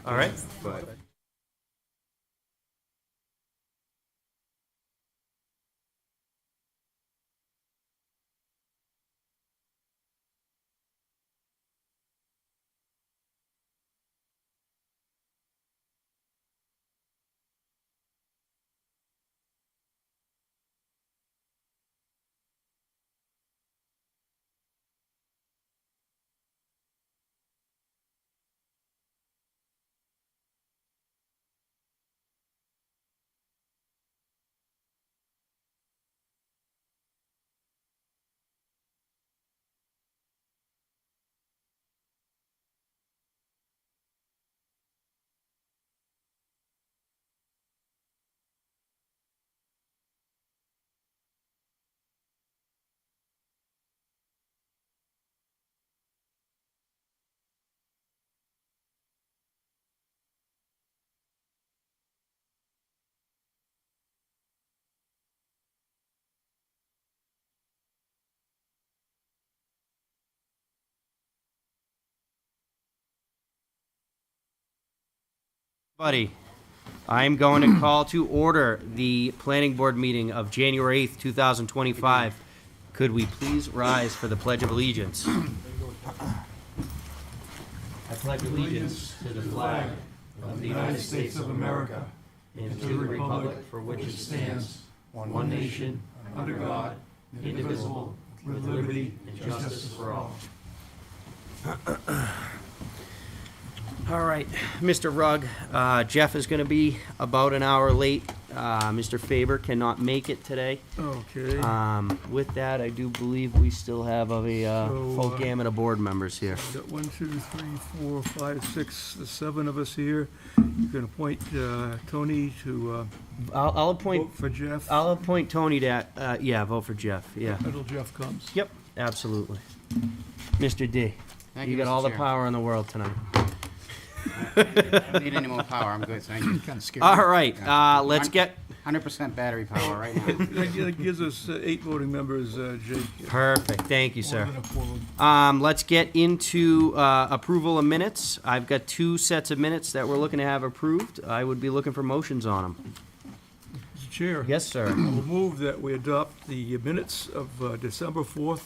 All right. But Buddy, I'm going to call to order the planning board meeting of January 8th, 2025. Could we please rise for the Pledge of Allegiance? I pledge allegiance to the flag of the United States of America and to the republic for which it stands, one nation, under God, indivisible, with liberty and justice for all. All right, Mr. Rugg, Jeff is going to be about an hour late. Mr. Faber cannot make it today. Okay. With that, I do believe we still have a full gamut of board members here. We've got 1, 2, 3, 4, 5, 6, the 7 of us here. You can appoint Tony to I'll appoint. vote for Jeff I'll appoint Tony to. Vote for Jeff. Yeah. until Jeff comes. Yep. Absolutely. Mr. D, Thank you got Mr. all the Chair. power in the world tonight. I don't need any more power, I'm good, thank you. All right. Let's get. 100% battery power right now. That gives us 8 voting members, Jake. Perfect. Thank you, sir. More than a quorum. Let's get into approval of minutes. I've got 2 sets of minutes that we're looking to have approved. I would be looking for motions on them. Mr. Chair. Yes, sir. I will move that we adopt the minutes of December 4th,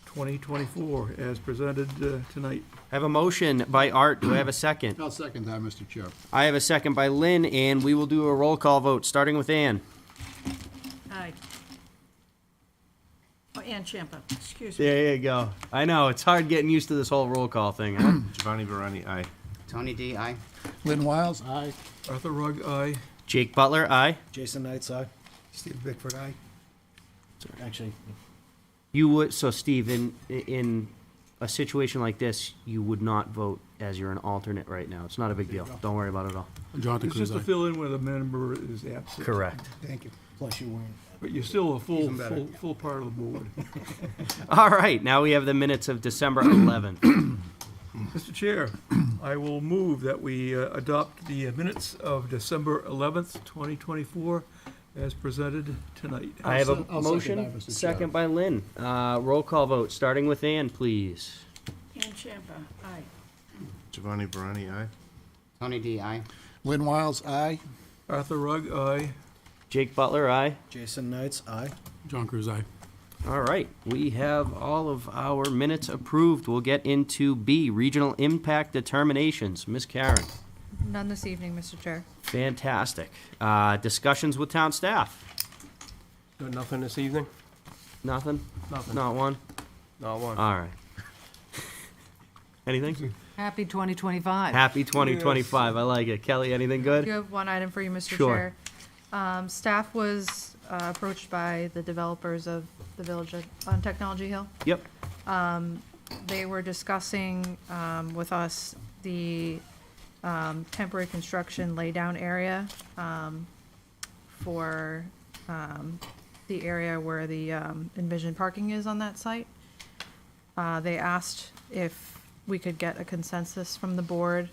2024, as presented tonight. I have a motion by Art. Do I have a second? I'll second that, Mr. Chair. I have a second by Lynn, and we will do a roll call vote, starting with Ann. Aye. Oh, Ann Champa, excuse me. There you go. I know, it's hard getting used to this whole roll call thing, huh? Giovanni Verani, aye. Tony D, aye. Lynn Wiles? Aye. Arthur Rugg, aye. Jake Butler, aye. Jason Knights, aye. Steve Bickford, aye. Actually, You would, so Steve, in a situation like this, you would not vote as you're an alternate right now. It's not a big deal. Don't worry about it at all. Jonathan It's just Cruz, to aye. fill in when a member is absent. Correct. thank you. Plus you weren't. But you're still a Even better. full part of the board. All right, now we have the minutes of December 11th. Mr. Chair, I will move that we adopt the minutes of December 11th, 2024, as presented tonight. I have a I'll second motion, that, Mr. Chair. second by Lynn. Roll call vote, starting with Ann, please. Ann Champa, aye. Giovanni Verani, aye. Tony D, aye. Lynn Wiles, aye. Arthur Rugg, aye. Jake Butler, aye. Jason Knights, aye. John Cruz, aye. All right, we have all of our minutes approved. We'll get into B, regional impact determinations. Ms. Karen, None this evening, Mr. Chair. fantastic. Discussions with town staff. Got nothing this evening? Nothing? Nothing. Not one? Not one. All right. Anything? Happy 2025. Happy 2025, I like it. Kelly, anything I good? do have one item for you, Mr. Sure. Chair. Staff was approached by the developers of the village on Technology Hill. Yep. They were discussing with us the temporary construction laydown area for the area where the envisioned parking is on that site. They asked if we could get a consensus from the board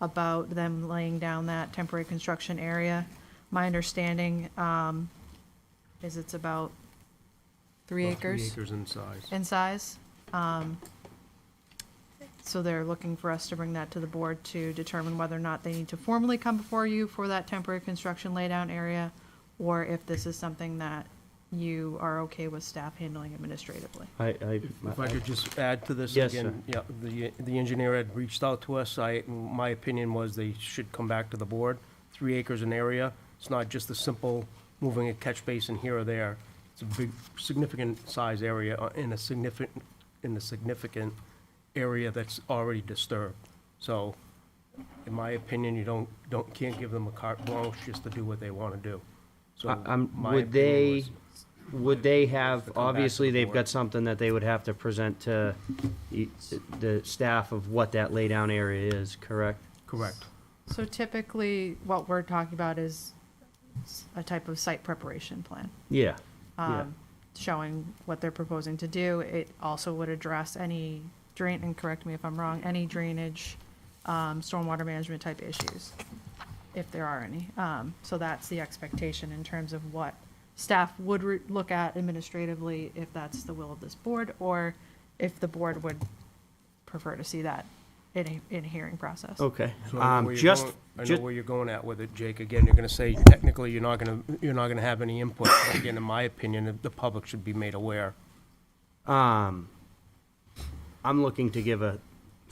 about them laying down that temporary construction area. My understanding is it's about 3 About 3 acres acres in size. in size. So they're looking for us to bring that to the board to determine whether or not they need to formally come before you for that temporary construction laydown area, or if this is something that you are okay with staff handling administratively. If I could just add to this Yes, again. Yeah, the engineer had reached out to us. My opinion was they should come back to the board. 3 acres an area. It's not just a simple moving a catch basin here or there. It's a big, significant size area in a significant area that's already disturbed. So, in my opinion, you can't give them a carte blanche just to do what they want to do. So, my Would opinion they, was- would they have, to come back to obviously, the they've board. got something that they would have to present to the staff of what that laydown area is, correct? Correct. So typically, what we're talking about is a type of site preparation plan. Yeah, yeah. Showing what they're proposing to do. It also would address any and correct me if I'm wrong, any drainage, stormwater management type issues, if there are any. So that's the expectation in terms of what staff would look at administratively, if that's the will of this board, or if the board would prefer to see that in a hearing process. Okay. So I know where you're Just, going- I know just, where you're going at with it, Jake. Again, you're gonna say technically you're not gonna have any input. But again, in my opinion, the public should be made aware. I'm looking to give a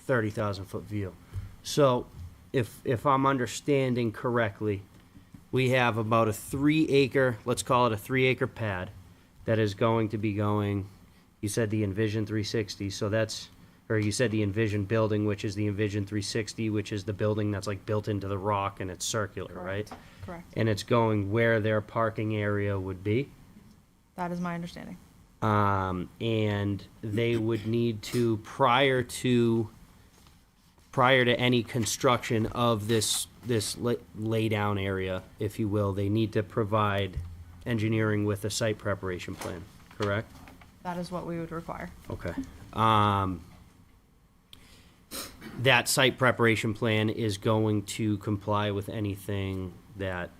30,000-foot view. So if I'm understanding correctly, we have about a 3-acre, let's call it a 3-acre pad that is going to be going, you said the Envision 360, so that's, or you said the Envision building, which is the Envision 360, which is the building that's like built into the rock and it's circular, right? Correct. And it's going where their parking area would be. That is my understanding. And they would need to, prior to any construction of this laydown area, if you will, they need to provide engineering with a site preparation plan, correct? That is what we would require. Okay. That site preparation plan is going to comply with anything that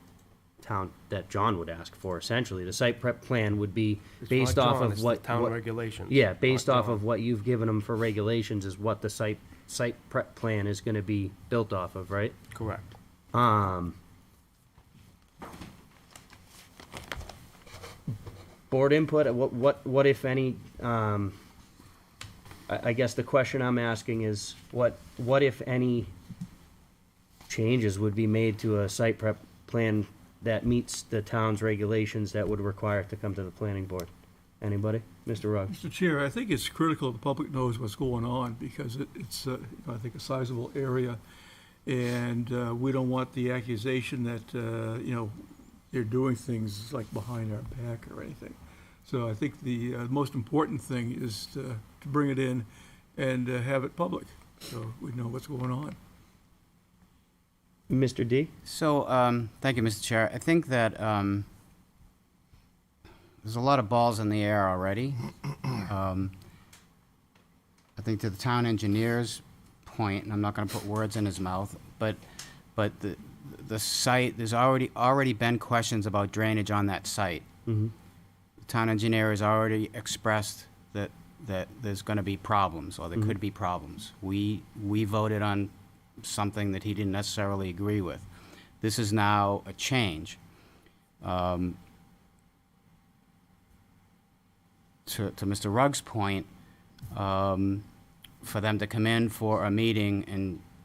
John would ask for, essentially. The site prep plan would be It's based not off John, of it's the what. town what- regulations. Yeah, based not off John. of what you've given them for regulations is what the site prep plan is gonna be built off of, right? Correct. Board input, what if any, I guess the question I'm asking is, what if any changes would be made to a site prep plan that meets the town's regulations that would require it to come to the planning board? Anybody? Mr. Ruggs? Mr. Chair, I think it's critical the public knows what's going on, because it's, I think, a sizable area, and we don't want the accusation that, they're doing things like behind our back or anything. So I think the most important thing is to bring it in and have it public, so we know what's going on. Mr. D? So, thank you, Mr. Chair. I think that there's a lot of balls in the air already. I think to the town engineer's point, and I'm not going to put words in his mouth, but the site, there's already been questions about drainage on that site. Mm-hmm. The town engineer has already expressed that there's going to be problems, or there could be problems. We voted on something that he didn't necessarily agree with. This is now a change. To Mr. Rugg's point, for them to come in for a meeting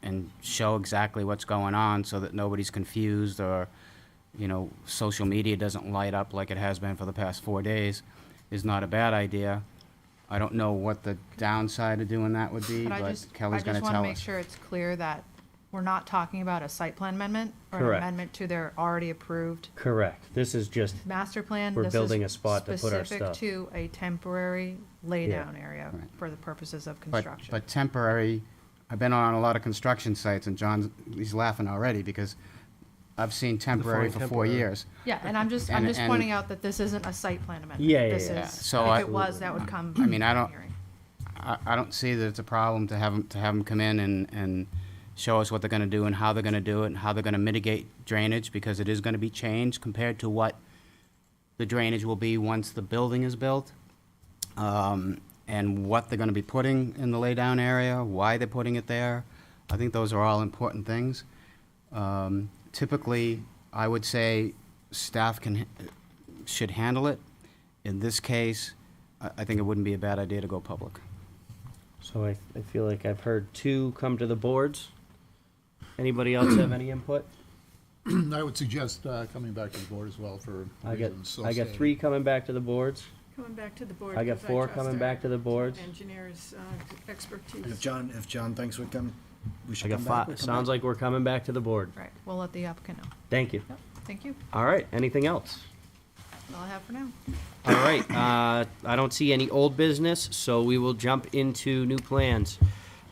and show exactly what's going on so that nobody's confused, or, social media doesn't light up like it has been for the past 4 days, is not a bad idea. I don't know what the downside of doing that would be, But but Kelly's gonna I just want to tell make us. sure it's clear that we're not talking about a site plan amendment or an Correct. amendment to their already approved Correct. This is just, master plan. We're This building is a spot to put our Specific stuff. to a temporary laydown area Right. for the purposes of But, construction. but temporary, I've been on a lot of construction sites, and he's laughing already, because I've seen temporary Define for 4 temporary. years. Yeah, and I'm just And- pointing and- out that this isn't a site plan amendment. Yeah, yeah, This yeah. is, So if I- it was, that would come. I mean, I in don't- hearing. I don't see that it's a problem to have them come in and show us what they're gonna do and how they're gonna do it and how they're gonna mitigate drainage, because it is gonna be changed compared to what the drainage will be once the building is built. and what they're gonna be putting in the laydown area, why they're putting it there. I think those are all important things. Typically, I would say staff should handle it. In this case, I think it wouldn't be a bad idea to go public. So I feel like I've heard two come to the boards. Anybody else have any input? I would suggest coming back to the board as well for I got reasons so I got stated. 3 coming back to the boards. Coming back to the board. I got because 4 trust coming our back to the boards. Engineer's expertise. If John thinks we I should got come back, 5. we'll come Sounds back. like we're coming back to the board. Right, we'll let the applicant know. Thank you. Yep, thank you. All right, anything else? That's all I have for now. All right, I don't see any old business, so we will jump into new plans.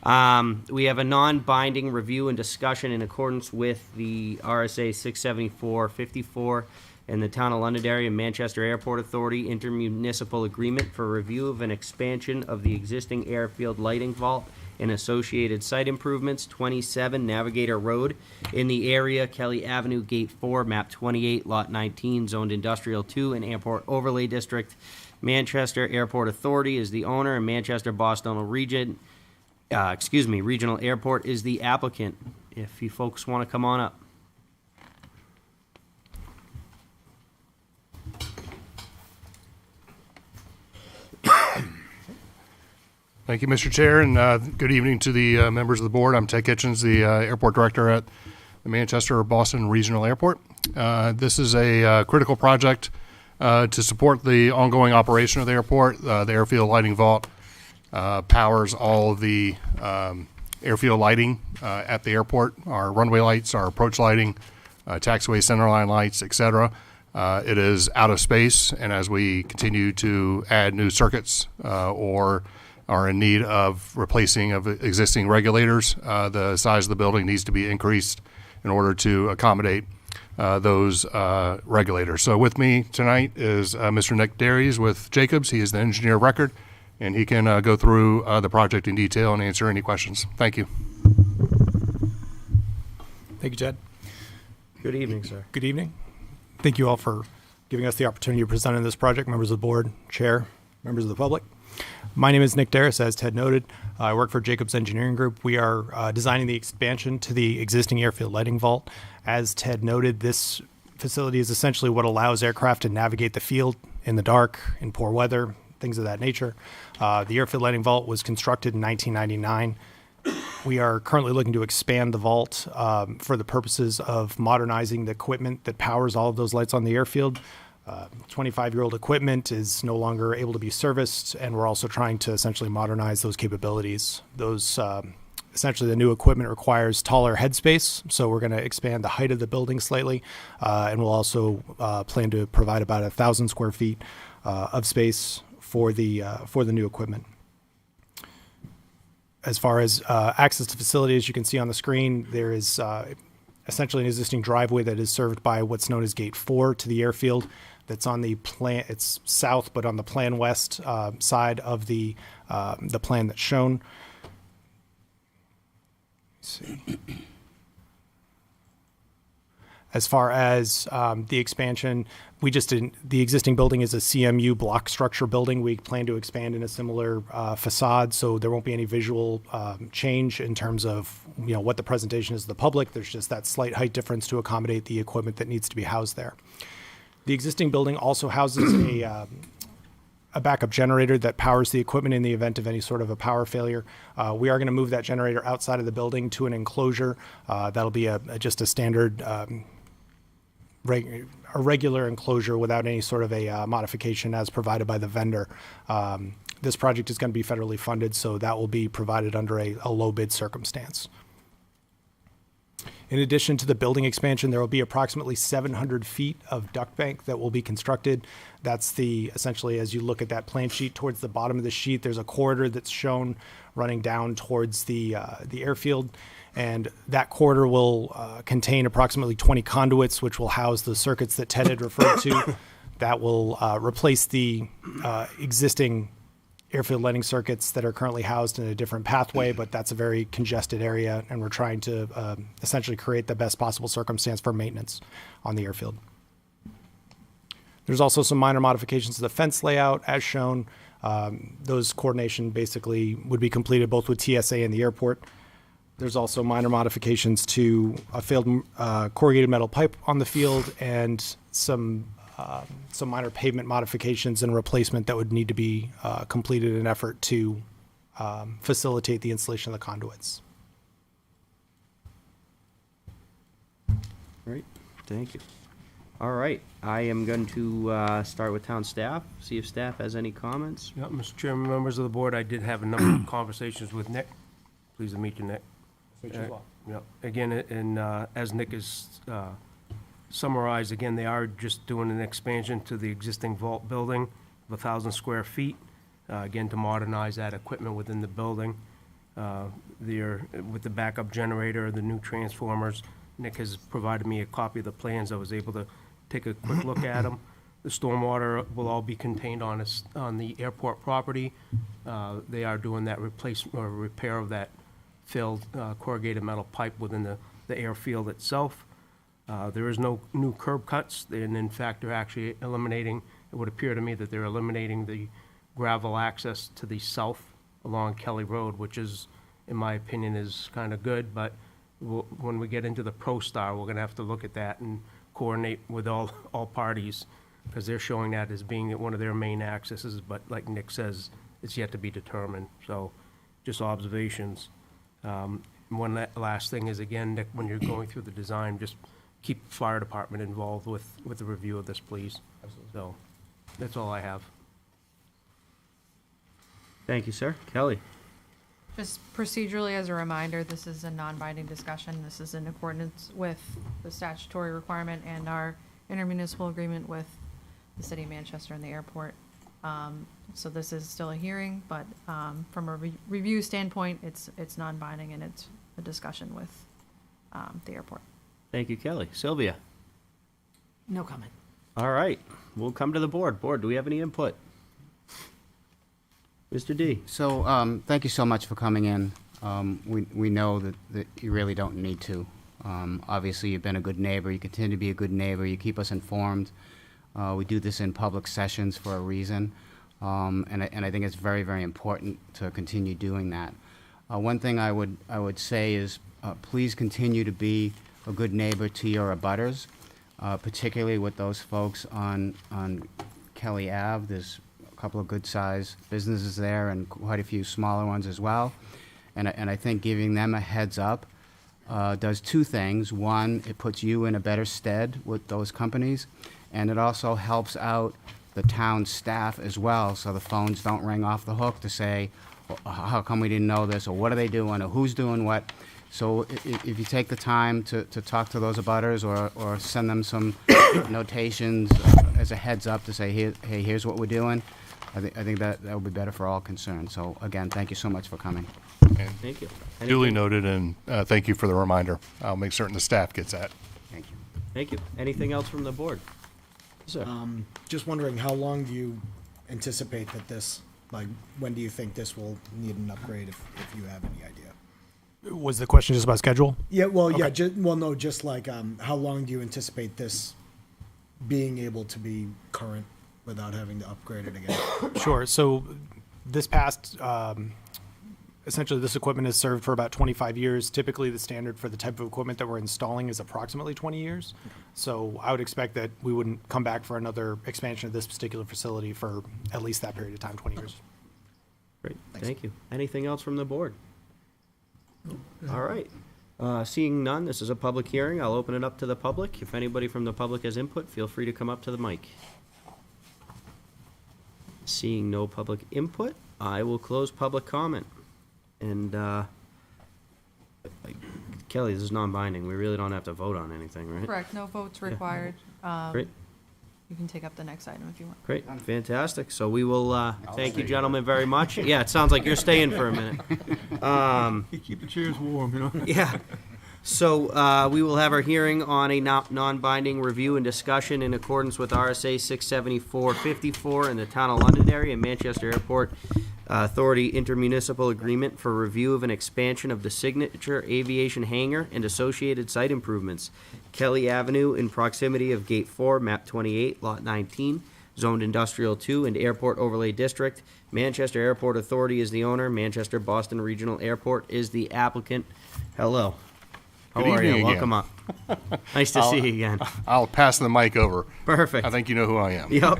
We have a non-binding review and discussion in accordance with the RSA 674-54 and the Town of Londonderry and Manchester Airport Authority intermunicipal agreement for review of an expansion of the existing airfield lighting vault and associated site improvements, 27 Navigator Road, in the area Kelly Avenue, Gate 4, Map 28, Lot 19, Zoned Industrial 2, and Airport Overlay District. Manchester Airport Authority is the owner, and Manchester Boston Regional Airport is the applicant. If you folks want to come on up. Thank you, Mr. Chair, and good evening to the members of the board. I'm Ted Kitchens, the airport director at the Manchester Boston Regional Airport. This is a critical project to support the ongoing operation of the airport. The airfield lighting vault powers all of the airfield lighting at the airport, our runway lights, our approach lighting, taxiway centerline lights, etc. It is out of space, and as we continue to add new circuits or are in need of replacing of existing regulators, the size of the building needs to be increased in order to accommodate those regulators. So with me tonight is Mr. Nick Darius with Jacobs. He is the engineer of record, and he can go through the project in detail and answer any questions. Thank you. Thank you, Jed. Good evening, sir. Good evening. Thank you all for giving us the opportunity to present on this project, members of the board, chair, members of the public. My name is Nick Darius, as Ted noted. I work for Jacobs Engineering Group. We are designing the expansion to the existing airfield lighting vault. As Ted noted, this facility is essentially what allows aircraft to navigate the field in the dark, in poor weather, things of that nature. The airfield lighting vault was constructed in 1999. We are currently looking to expand the vault for the purposes of modernizing the equipment that powers all of those lights on the airfield. 25-year-old equipment is no longer able to be serviced, and we're also trying to essentially modernize those capabilities. Those essentially the new equipment requires taller headspace, so we're going to expand the height of the building slightly, and we'll also plan to provide about 1,000 square feet of space for the new equipment. As far as access to facilities, you can see on the screen, there is essentially an existing driveway that is served by what's known as Gate 4 to the airfield. That's on the plan. It's south, but on the Plan West side of the plan that's shown. Let's see. As far as the expansion, the existing building is a CMU block structure building. We plan to expand in a similar facade, so there won't be any visual change in terms of what the presentation is to the public. There's just that slight height difference to accommodate the equipment that needs to be housed there. The existing building also houses a backup generator that powers the equipment in the event of any sort of a power failure. We are going to move that generator outside of the building to an enclosure. That'll be just a standard a regular enclosure without any sort of a modification as provided by the vendor. This project is going to be federally funded, so that will be provided under a low bid circumstance. In addition to the building expansion, there will be approximately 700 feet of duct bank that will be constructed. That's essentially, as you look at that plan sheet towards the bottom of the sheet, there's a corridor that's shown running down towards the airfield. And that corridor will contain approximately 20 conduits, which will house the circuits that Ted had referred to. That will replace the existing airfield lighting circuits that are currently housed in a different pathway, but that's a very congested area, and we're trying to essentially create the best possible circumstance for maintenance on the airfield. There's also some minor modifications to the fence layout, as shown. Those coordination basically would be completed both with TSA and the airport. There's also minor modifications to a failed corrugated metal pipe on the field and some minor pavement modifications and replacement that would need to be completed in an effort to facilitate the installation of the conduits. Great, thank you. All right, I am going to start with town staff, see if staff has any comments. Yeah, Mr. Chairman, members of the board, I did have a number of conversations with Nick. Pleased to meet you, Nick. Yeah, again, and as Nick has summarized, again, they are just doing an expansion to the existing vault building of 1,000 square feet, again, to modernize that equipment within the building. They're, with the backup generator, the new transformers, Nick has provided me a copy of the plans. I was able to take a quick look at them. The stormwater will all be contained on the airport property. They are doing that replacement or repair of that failed corrugated metal pipe within the airfield itself. There is no new curb cuts, and in fact, they're actually eliminating, it would appear to me that they're eliminating the gravel access to the south along Kelly Road, which is, in my opinion, is kind of good, but when we get into the ProStar, we're gonna have to look at that and coordinate with all parties, because they're showing that as being one of their main accesses, but like Nick says, it's yet to be determined, so just observations. One last thing is, again, Nick, when you're going through the design, just keep fire department involved with the review of this, please. Absolutely. So, that's all I have. Thank you, sir. Kelly? Just procedurally, as a reminder, this is a non-binding discussion. This is in accordance with the statutory requirement and our intermunicipal agreement with the city of Manchester and the airport. So this is still a hearing, but from a review standpoint, it's non-binding and it's a discussion with the airport. Thank you, Kelly. Sylvia? No comment. All right, we'll come to the board. Board, do we have any input? Mr. D? So, thank you so much for coming in. We know that you really don't need to. Obviously, you've been a good neighbor. You continue to be a good neighbor. You keep us informed. We do this in public sessions for a reason. And I think it's very, very important to continue doing that. One thing I would say is please continue to be a good neighbor to your abutters, particularly with those folks on Kelly Ave. There's a couple of good-sized businesses there and quite a few smaller ones as well. And I think giving them a heads up does two things. One, it puts you in a better stead with those companies, and it also helps out the town staff as well, so the phones don't ring off the hook to say, well, how come we didn't know this, or what are they doing, or who's doing what. So if you take the time to talk to those abutters or send them some notations as a heads up to say, hey, here's what we're doing, I think that would be better for all concerned. So again, thank you so much for coming. Thank you. Duly noted, and thank you for the reminder. I'll make certain the staff gets that. Thank you. Thank you. Anything else from the board? Sir? Just wondering, how long do you anticipate that this, like, when do you think this will need an upgrade, if you have any idea? Was the question just about schedule? Yeah, well, yeah, Okay. no, just like, how long do you anticipate this being able to be current without having to upgrade it again? Sure. So this past, essentially this equipment has served for about 25 years. Typically the standard for the type of equipment that we're installing is approximately 20 years. So I would expect that we wouldn't come back for another expansion of this particular facility for at least that period of time, 20 years. Great, thank you. Anything else from the board? All right. Seeing none, this is a public hearing. I'll open it up to the public. If anybody from the public has input, feel free to come up to the mic. Seeing no public input, I will close public comment. And, Kelly, this is non-binding. We really don't have to vote on anything, right? Correct, no votes required. Great. You can take up the next item if you want. Great, fantastic. So we will, thank you, gentlemen, very much. Yeah, it sounds like you're staying for a minute. You keep the chairs warm, you know? Yeah. So we will have our hearing on a non-binding review and discussion in accordance with RSA 674-54 in the Town of Londonderry and Manchester Airport Authority intermunicipal agreement for review of an expansion of the Signature Aviation Hangar and associated site improvements. Kelly Avenue in proximity of Gate 4, Map 28, Lot 19, zoned industrial 2 and airport overlay district. Manchester Airport Authority is the owner. Manchester Boston Regional Airport is the applicant. Hello. How Good are you? evening again. Welcome up. Nice to see you again. I'll pass the mic over. Perfect. I think you know who I am. Yep.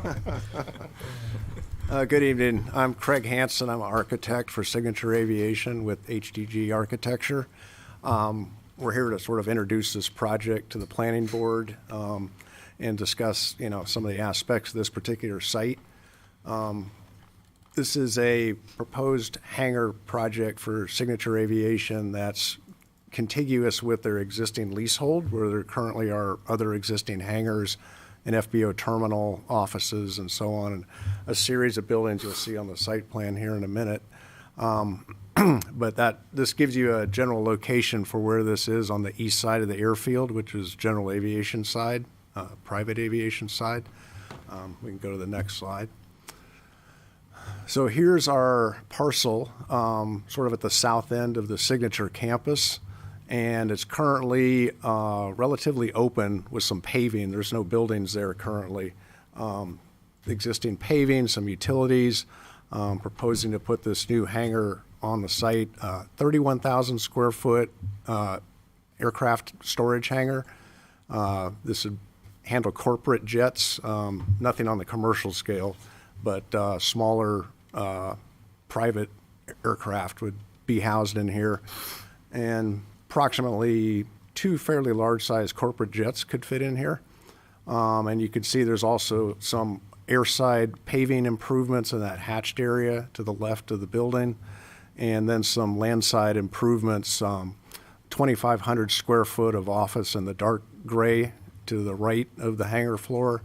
Good evening. I'm Craig Hansen. I'm an architect for Signature Aviation with HDG Architecture. We're here to sort of introduce this project to the planning board and discuss, some of the aspects of this particular site. This is a proposed hangar project for Signature Aviation that's contiguous with their existing leasehold, where there currently are other existing hangars, an FBO terminal, offices, and so on, and a series of buildings you'll see on the site plan here in a minute. But this gives you a general location for where this is on the east side of the airfield, which is general aviation side, private aviation side. We can go to the next slide. So here's our parcel, sort of at the south end of the Signature campus. And it's currently relatively open with some paving. There's no buildings there currently. Existing paving, some utilities, proposing to put this new hangar on the site, 31,000 square foot aircraft storage hangar. This would handle corporate jets, nothing on the commercial scale, but smaller private aircraft would be housed in here. And approximately 2 fairly large-sized corporate jets could fit in here. And you can see there's also some airside paving improvements in that hatched area to the left of the building, and then some landside improvements, 2,500 square foot of office in the dark gray to the right of the hangar floor,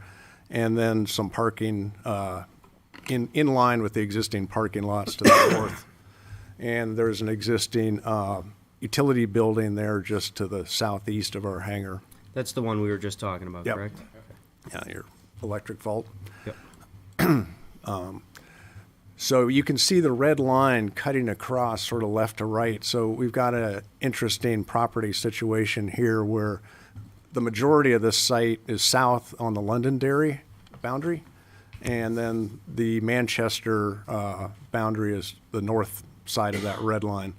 and then some parking in line with the existing parking lots to the north. And there's an existing utility building there just to the southeast of our hangar. That's the one we were just talking about, Yep. correct? Yeah, your electric vault. Yep. So you can see the red line cutting across sort of left to right. So we've got an interesting property situation here where the majority of this site is south on the Londonderry boundary, and then the Manchester boundary is the north side of that red line.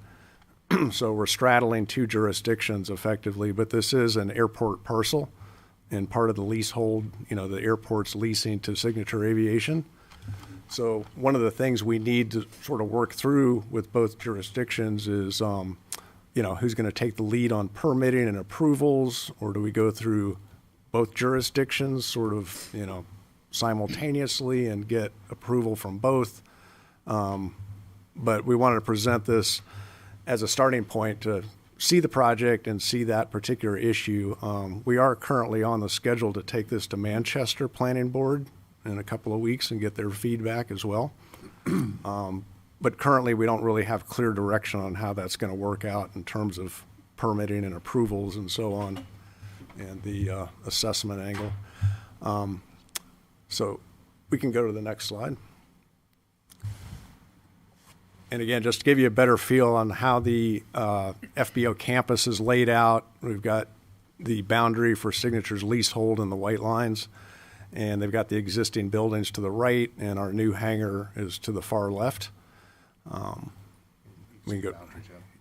So we're straddling 2 jurisdictions effectively, but this is an airport parcel and part of the leasehold, the airport's leasing to Signature Aviation. So one of the things we need to sort of work through with both jurisdictions is, who's going to take the lead on permitting and approvals, or do we go through both jurisdictions sort of, simultaneously and get approval from both? But we wanted to present this as a starting point to see the project and see that particular issue. We are currently on the schedule to take this to Manchester Planning Board in a couple of weeks and get their feedback as well. But currently, we don't really have clear direction on how that's going to work out in terms of permitting and approvals and so on, and the assessment angle. So we can go to the next slide. And again, just to give you a better feel on how the FBO campus is laid out, we've got the boundary for Signature's leasehold in the white lines, and they've got the existing buildings to the right, and our new hangar is to the far left. We can go.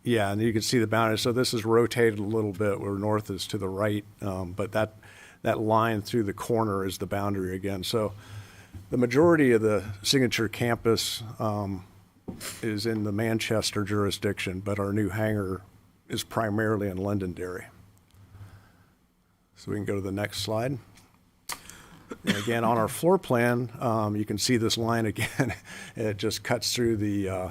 Yeah, and you can see the boundary. So this is rotated a little bit where north is to the right, but that line through the corner is the boundary again. So the majority of the Signature campus is in the Manchester jurisdiction, but our new hangar is primarily in Londonderry. So we can go to the next slide. And again, on our floor plan, you can see this line again. It just cuts through the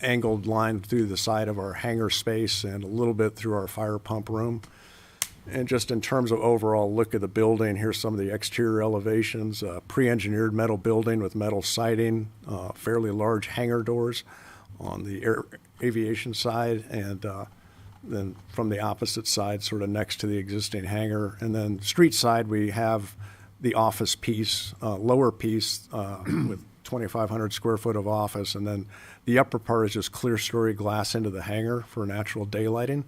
angled line through the side of our hangar space and a little bit through our fire pump room. And just in terms of overall look of the building, here's some of the exterior elevations. Pre-engineered metal building with metal siding, fairly large hangar doors on the aviation side, and then from the opposite side, sort of next to the existing hangar. And then street side, we have the office piece, lower piece with 2,500 square foot of office, and then the upper part is just clear story glass into the hangar for natural daylighting.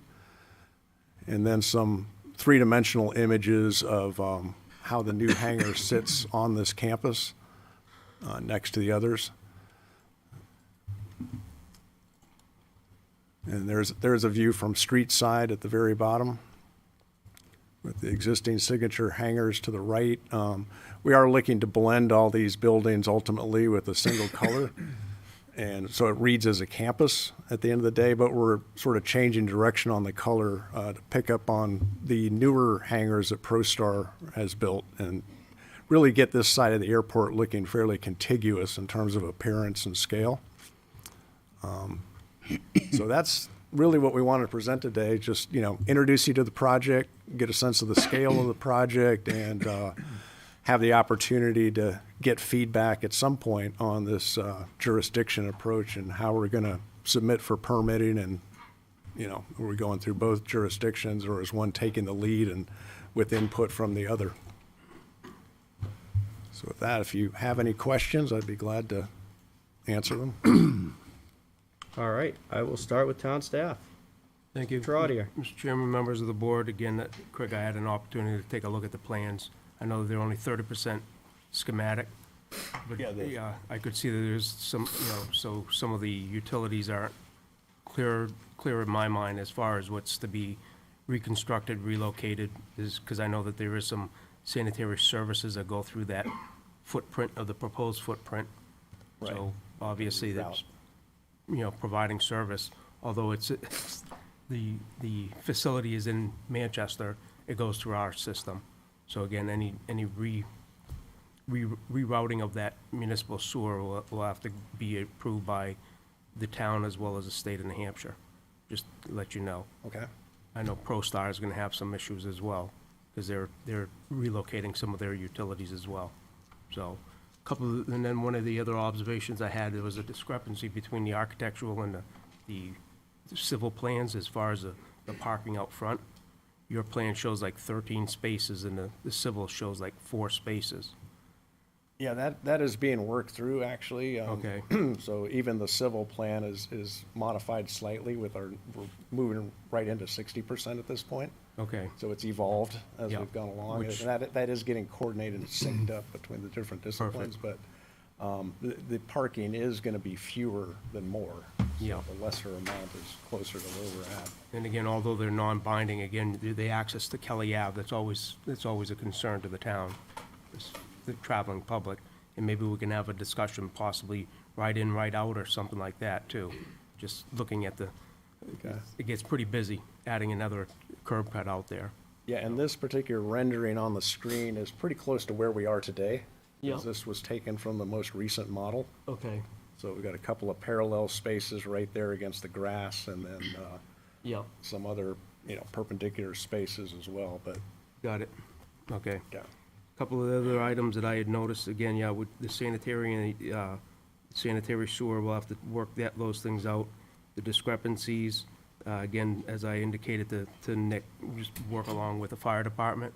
And then some 3-dimensional images of how the new hangar sits on this campus next to the others. And there's a view from street side at the very bottom with the existing signature hangars to the right. We are looking to blend all these buildings ultimately with a single color. And so it reads as a campus at the end of the day, but we're sort of changing direction on the color to pick up on the newer hangars that ProStar has built and really get this side of the airport looking fairly contiguous in terms of appearance and scale. So that's really what we wanted to present today, just, introduce you to the project, get a sense of the scale of the project, and have the opportunity to get feedback at some point on this jurisdiction approach and how we're going to submit for permitting and, are we going through both jurisdictions or is one taking the lead and with input from the other? So with that, if you have any questions, I'd be glad to answer them. All right, I will start with town staff. Thank you. Mr. Audier. Mr. Chairman, members of the board, again, Craig, I had an opportunity to take a look at the plans. I know they're only 30% schematic, but yeah, I could see that there's some, so some of the utilities aren't clear in my mind as far as what's to be reconstructed, relocated, is because I know that there is some sanitary services that go through that footprint of the proposed footprint. Right. So obviously that's, providing service, although it's the facility is in Manchester, it goes through our system. So again, any rerouting of that municipal sewer will have to be approved by the town as well as the state of New Hampshire, just to let you know. Okay. I know ProStar is gonna have some issues as well, because they're relocating some of their utilities as well. So, and then one of the other observations I had, there was a discrepancy between the architectural and the civil plans as far as the parking out front. Your plan shows like 13 spaces and the civil shows like 4 spaces. Yeah, that is being worked through, actually. Okay. So even the civil plan is modified slightly we're moving right into 60% at this point. Okay, So it's evolved as Yeah. we've gone along. Which- And that is getting coordinated and synced up between the different disciplines. But the parking is going to be fewer than more. Yeah. So the lesser amount is closer to where we're at. and again, although they're non-binding, again, the access to Kelly Ave, that's always a concern to the town, is the traveling public. And maybe we can have a discussion, possibly right in, right out, or something like that, too. Just looking at Okay. it gets pretty busy, adding another curb cut out there. Yeah, and this particular rendering on the screen is pretty close to where we are today. Yeah. 'Cause this was taken from the most recent model. Okay. So we've got a couple of parallel spaces right there against the grass and then Yeah. some other, perpendicular spaces as well, but, Got it. Okay. yeah. Couple of other items that I had noticed, again, yeah, with the sanitary and sanitary sewer, we'll have to work those things out. The discrepancies, again, as I indicated to Nick, just work along with the fire department.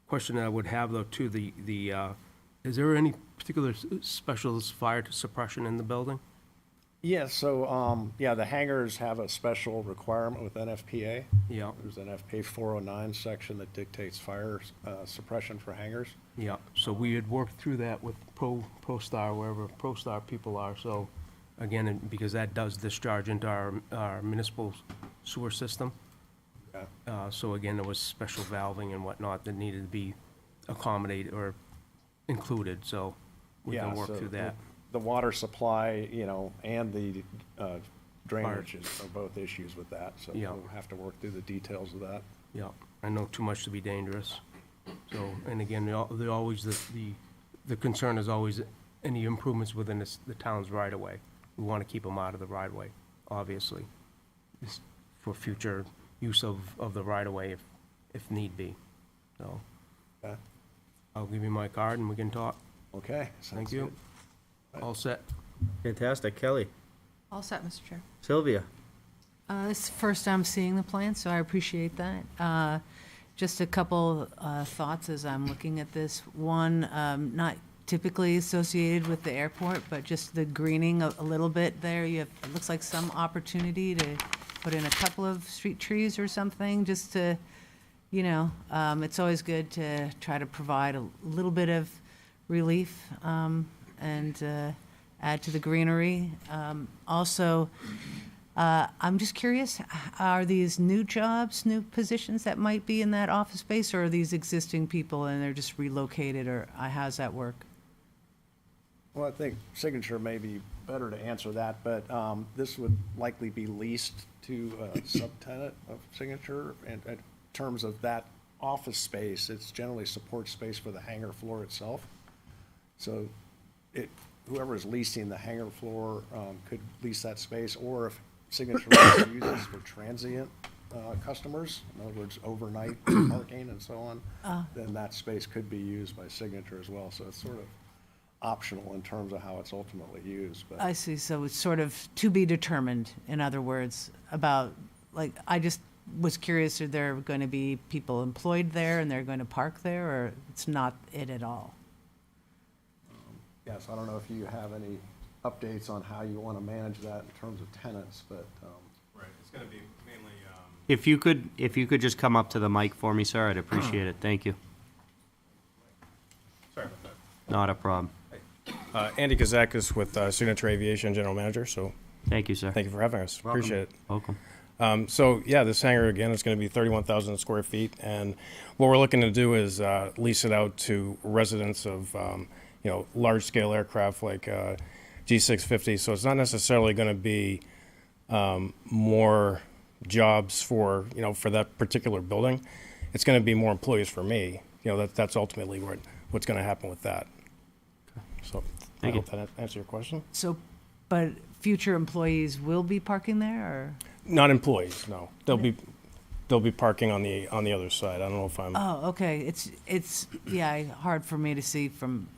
Question that I would have though, too, is there any particular special fire suppression in the building? Yeah, so, the hangars have a special requirement with NFPA. Yeah, There's an NFPA 409 section that dictates fire suppression for hangars. yeah. So we had worked through that with ProStar, wherever ProStar people are, so, again, because that does discharge into our municipal sewer system. Yeah. So again, there was special valving and whatnot that needed to be accommodated or included, so we can Yeah, work so through that. The water supply, and the drainage are both issues with that, so Yeah. we'll have to work through the details of that. Yeah, I know too much to be dangerous. So, and again, the concern is always any improvements within the town's right-of-way. We want to keep them out of the right-of-way, obviously, just for future use of the right-of-way if need be. So, Okay? I'll give you my card and we can talk. Okay. Thank sounds you. good. All set. Fantastic. Kelly. All set, Mr. Chair. Sylvia. This is the first time seeing the plan, so I appreciate that. Just a couple thoughts as I'm looking at this. One, not typically associated with the airport, but just the greening a little bit there. It looks like some opportunity to put in a couple of street trees or something, just to it's always good to try to provide a little bit of relief and add to the greenery. Also, I'm just curious, are these new jobs, new positions that might be in that office space, or are these existing people and they're just relocated, or how's that work? Well, I think Signature may be better to answer that, but this would likely be leased to a subtenant of Signature. And in terms of that office space, it's generally support space for the hangar floor itself. So whoever is leasing the hangar floor could lease that space, or if Signature wants to use this for transient customers, in other words, overnight parking and so on, then that space could be used by Signature as well. So it's sort of optional in terms of how it's ultimately used. But I see, so it's sort of to be determined, in other words, about, like, I just was curious, are there going to be people employed there and they're going to park there, or it's not it at all? yes, I don't know if you have any updates on how you want to manage that in terms of tenants, but Right, it's going to be mainly, If you could just come up to the mic for me, sir, I'd appreciate it. Thank you. sorry about that. Not a problem. Andy Kazakis with Signature Aviation, General Manager, so Thank you, sir. thank you for having us. Appreciate it. Welcome. So, yeah, this hangar, again, is going to be 31,000 square feet, and what we're looking to do is lease it out to residents of, large-scale aircraft like G650, so it's not necessarily going to be more jobs for that particular building. It's going to be more employees for me. That's ultimately what's going to happen with that. So, I Thank you. hope that answers your question. So, but future employees will be parking there, or? Not employees, no. They'll be parking on the other side. I don't know if I'm. Oh, okay, it's hard for me to see from,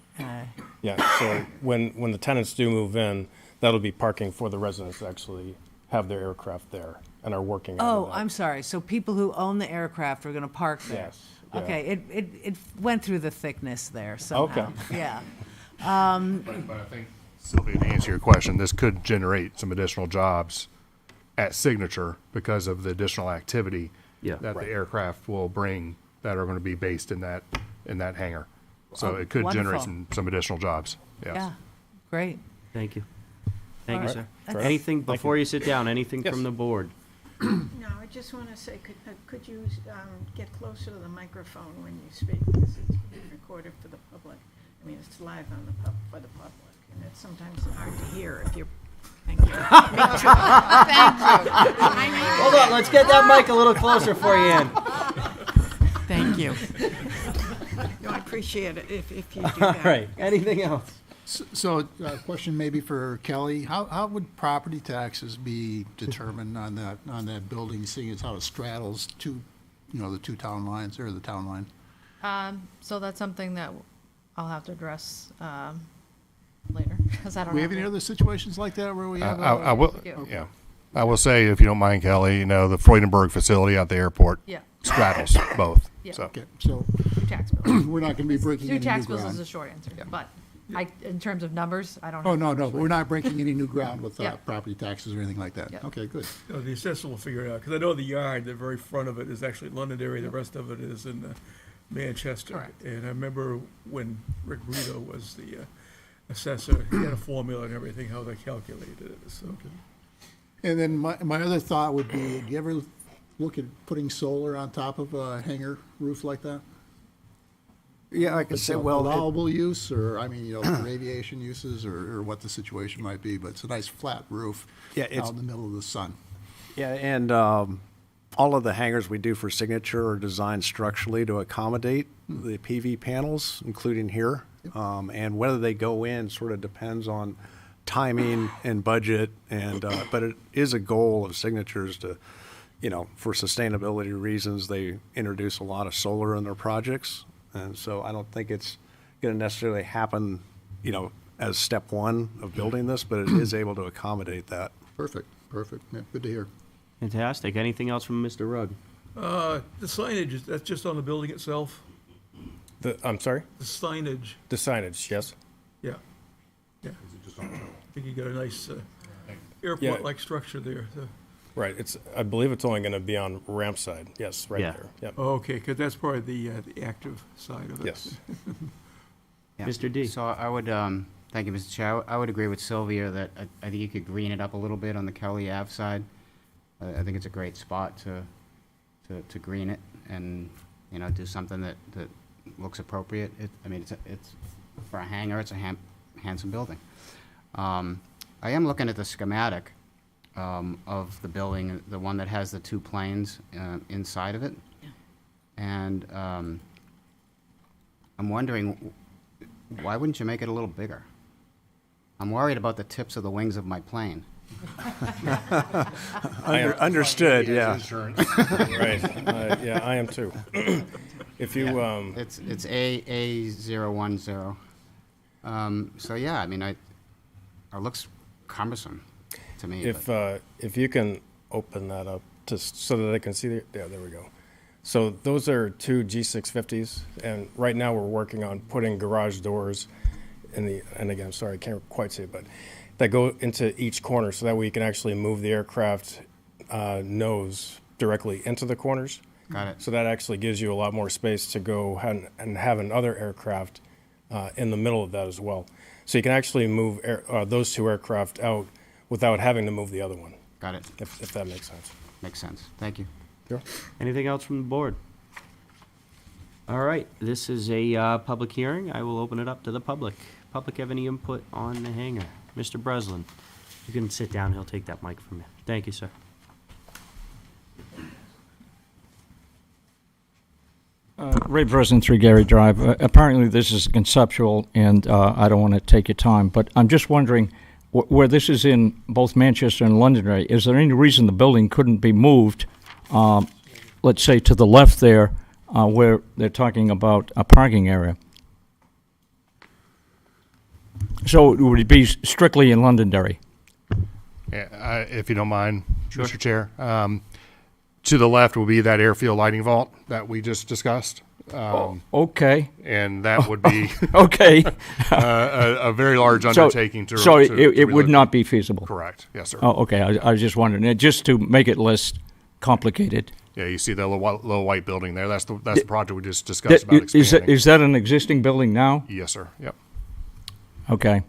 Yeah, so when the tenants do move in, that'll be parking for the residents that actually have their aircraft there and are working out of oh, that. I'm sorry, so people who own the aircraft are gonna park there? Yes, yeah. Okay, it went through the thickness there somehow. Okay. Yeah. But I think, Sylvia, to answer your question, this could generate some additional jobs at Signature because of the additional activity Yeah. that Right. the aircraft will bring that are going to be based in that hangar. So Oh, it could generate wonderful. some additional jobs. Yes. Yeah, great. Thank you. Thank you, All sir. right. That's- Anything, before you sit down, anything Yes. from the board? No, I just want to say, could you get closer to the microphone when you speak? Because it's being recorded for the public. I mean, it's live on for the public, and it's sometimes hard to hear if you're. Thank you. Me too. Thank you. Hold on, let's get that mic a little closer for you, Ann. Thank you. No, I appreciate it if you do All that. right, anything else? So, question maybe for Kelly, how would property taxes be determined on that building, seeing as how it straddles the two town lines, or the town line? So that's something that I'll have to address later, because I don't Do we have any other situations like that where we have? I will, Yeah. yeah. I will say, if you don't mind, Kelly, the Freudenberg facility at the airport Yeah, straddles both. Yeah. So Okay, so two tax bills. we're not going to be breaking Two any new tax bills is ground. the short answer, but in terms of numbers, I don't Oh, have. no, but we're not breaking any new ground with Yeah. property taxes or anything like that. Yeah. Okay, good. The assessor will figure it out, because I know the yard, the very front of it is actually Londonderry, the rest of it is in Manchester. Correct. And I remember when Rick Brito was the assessor, he had a formula and everything, how they calculated it, so. And then my other thought would be, do you ever look at putting solar on top of a hangar roof like that? yeah, I could It's say, a well, allowable use, or, for aviation uses, or what the situation might be, but it's a nice flat roof Yeah, out it's- in the middle of the sun. yeah, and all of the hangars we do for Signature are designed structurally to accommodate the PV panels, including here. And whether they go in sort of depends on timing and budget, and but it is a goal of Signature's to, for sustainability reasons, they introduce a lot of solar in their projects. And so I don't think it's going to necessarily happen, as step one of building this, but it is able to accommodate that. Perfect, yeah, good to hear. Fantastic. Anything else from Mr. Rugg? The signage, that's just on the building itself? I'm sorry? The signage, The signage, yes? yeah. Yeah. I think you got a nice airport-like structure there. So, Right, I believe it's only gonna be on ramp side, yes, right Yeah. there, yep. Okay, because that's probably the active side of it. Yes. Yeah. Mr. D. So I would, thank you, Mr. Chair. I would agree with Sylvia that I think you could green it up a little bit on the Kelly Ave side. I think it's a great spot to green it and, you know, do something that looks appropriate. I mean, it's for a hangar, it's a handsome building. I am looking at the schematic of the building, the one that has the two planes inside of it. And I'm wondering, why wouldn't you make it a little bigger? I'm worried about the tips of the wings of my plane. Understood, yeah. Right, yeah, I am too. If you, It's A010. So yeah, I mean, it looks cumbersome to me. but- if you can open that up so that I can see, there we go. So those are two G650s, and right now we're working on putting garage doors and again, sorry, I can't quite see it, but that go into each corner so that way you can actually move the aircraft nose directly into the corners. Got it. So that actually gives you a lot more space to go and have another aircraft in the middle of that as well. So you can actually move those two aircraft out without having to move the other one, Got it. if that makes sense. Makes sense. Thank you. Anything else from the board? All right, this is a public hearing. I will open it up to the public. Public have any input on the hangar? Mr. Breslin, you can sit down. He'll take that mic from you. Thank you, sir. Ray Breslin, 3 Gary Drive. Apparently, this is conceptual, and I don't want to take your time, but I'm just wondering, where this is in both Manchester and Londonderry, is there any reason the building couldn't be moved, let's say, to the left there, where they're talking about a parking area? So it would be strictly in Londonderry? Yeah, if you don't mind, Mr. Chair. To the left will be that airfield lighting vault that we just discussed. Okay. And that would be Okay. a very large undertaking to So it would relocate. not be feasible? Correct. Yes, sir. Oh, okay. I was just wondering, just to make it less complicated. Yeah, you see the little white building there. That's the project we just discussed about expanding. Is that an existing building now? Yes, sir. Yep. Okay.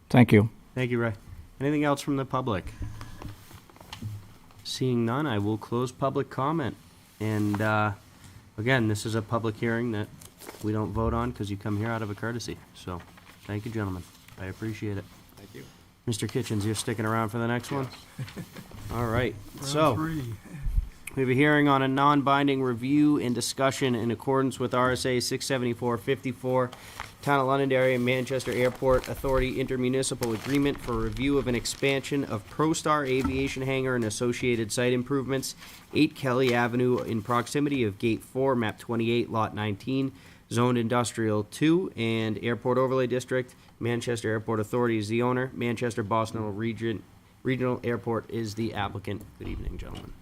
Thank you. Thank you, Ray. Anything else from the public? Seeing none, I will close public comment. And again, this is a public hearing that we don't vote on because you come here out of a courtesy. So, thank you, gentlemen. I appreciate it. Thank you. Mr. Kitchens, you're sticking around for the next one? All right. So, Round 3. we have a hearing on a non-binding review and discussion in accordance with RSA 674-54, Town of Londonderry and Manchester Airport Authority intermunicipal agreement for review of an expansion of ProStar Aviation Hangar and associated site improvements, 8 Kelly Avenue in proximity of Gate 4, Map 28, Lot 19, Zoned Industrial 2, and Airport Overlay District. Manchester Airport Authority is the owner. Manchester Boston Regional Airport is the applicant. Good evening, gentlemen.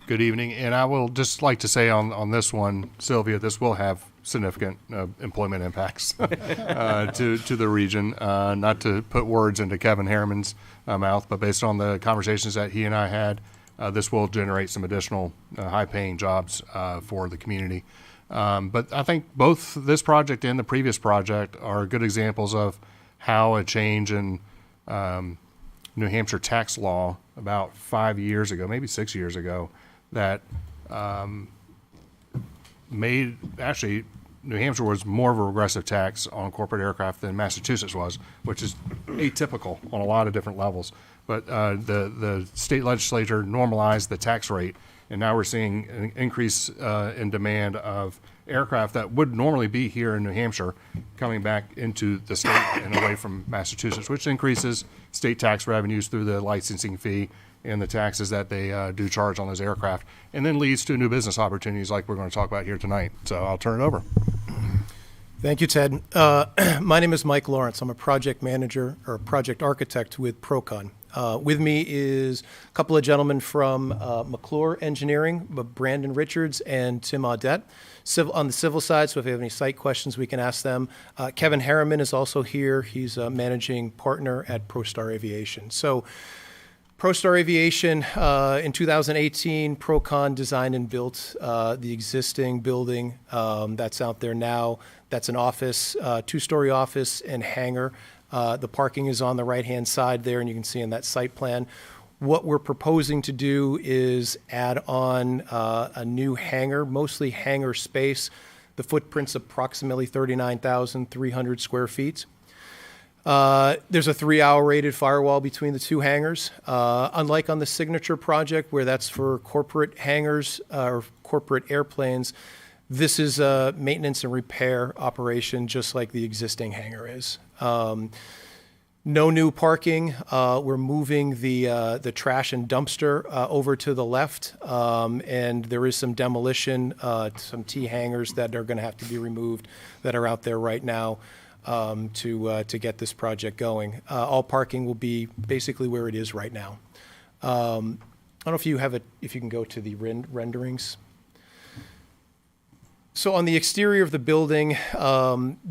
Good evening, and I will just like to say on this one, Sylvia, this will have significant employment impacts to the region. Not to put words into Kevin Harriman's mouth, but based on the conversations that he and I had, this will generate some additional high-paying jobs for the community. But I think both this project and the previous project are good examples of how a change in New Hampshire tax law about 5 years ago, maybe 6 years ago, that made, actually, New Hampshire was more of a regressive tax on corporate aircraft than Massachusetts was, which is atypical on a lot of different levels. But the state legislature normalized the tax rate, and now we're seeing an increase in demand of aircraft that would normally be here in New Hampshire coming back into the state and away from Massachusetts, which increases state tax revenues through the licensing fee and the taxes that they do charge on those aircraft, and then leads to new business opportunities like we're going to talk about here tonight. So I'll turn it over. Thank you, Ted. My name is Mike Lawrence. I'm a project manager or project architect with Procon. With me is a couple of gentlemen from McClure Engineering, Brandon Richards and Tim Audette, on the civil side, so if you have any site questions, we can ask them. Kevin Harriman is also here. He's a managing partner at ProStar Aviation. So ProStar Aviation, in 2018, Procon designed and built the existing building that's out there now. That's an office, two-story office and hangar. The parking is on the right-hand side there, and you can see in that site plan. What we're proposing to do is add on a new hangar, mostly hangar space. The footprint's approximately 39,300 square feet. There's a 3-hour rated firewall between the two hangars. Unlike on the Signature project, where that's for corporate hangars or corporate airplanes, this is a maintenance and repair operation, just like the existing hangar is. No new parking. We're moving the trash and dumpster over to the left, and there is some demolition, some T hangars that are going to have to be removed that are out there right now to get this project going. All parking will be basically where it is right now. I don't know if you can go to the renderings. So on the exterior of the building,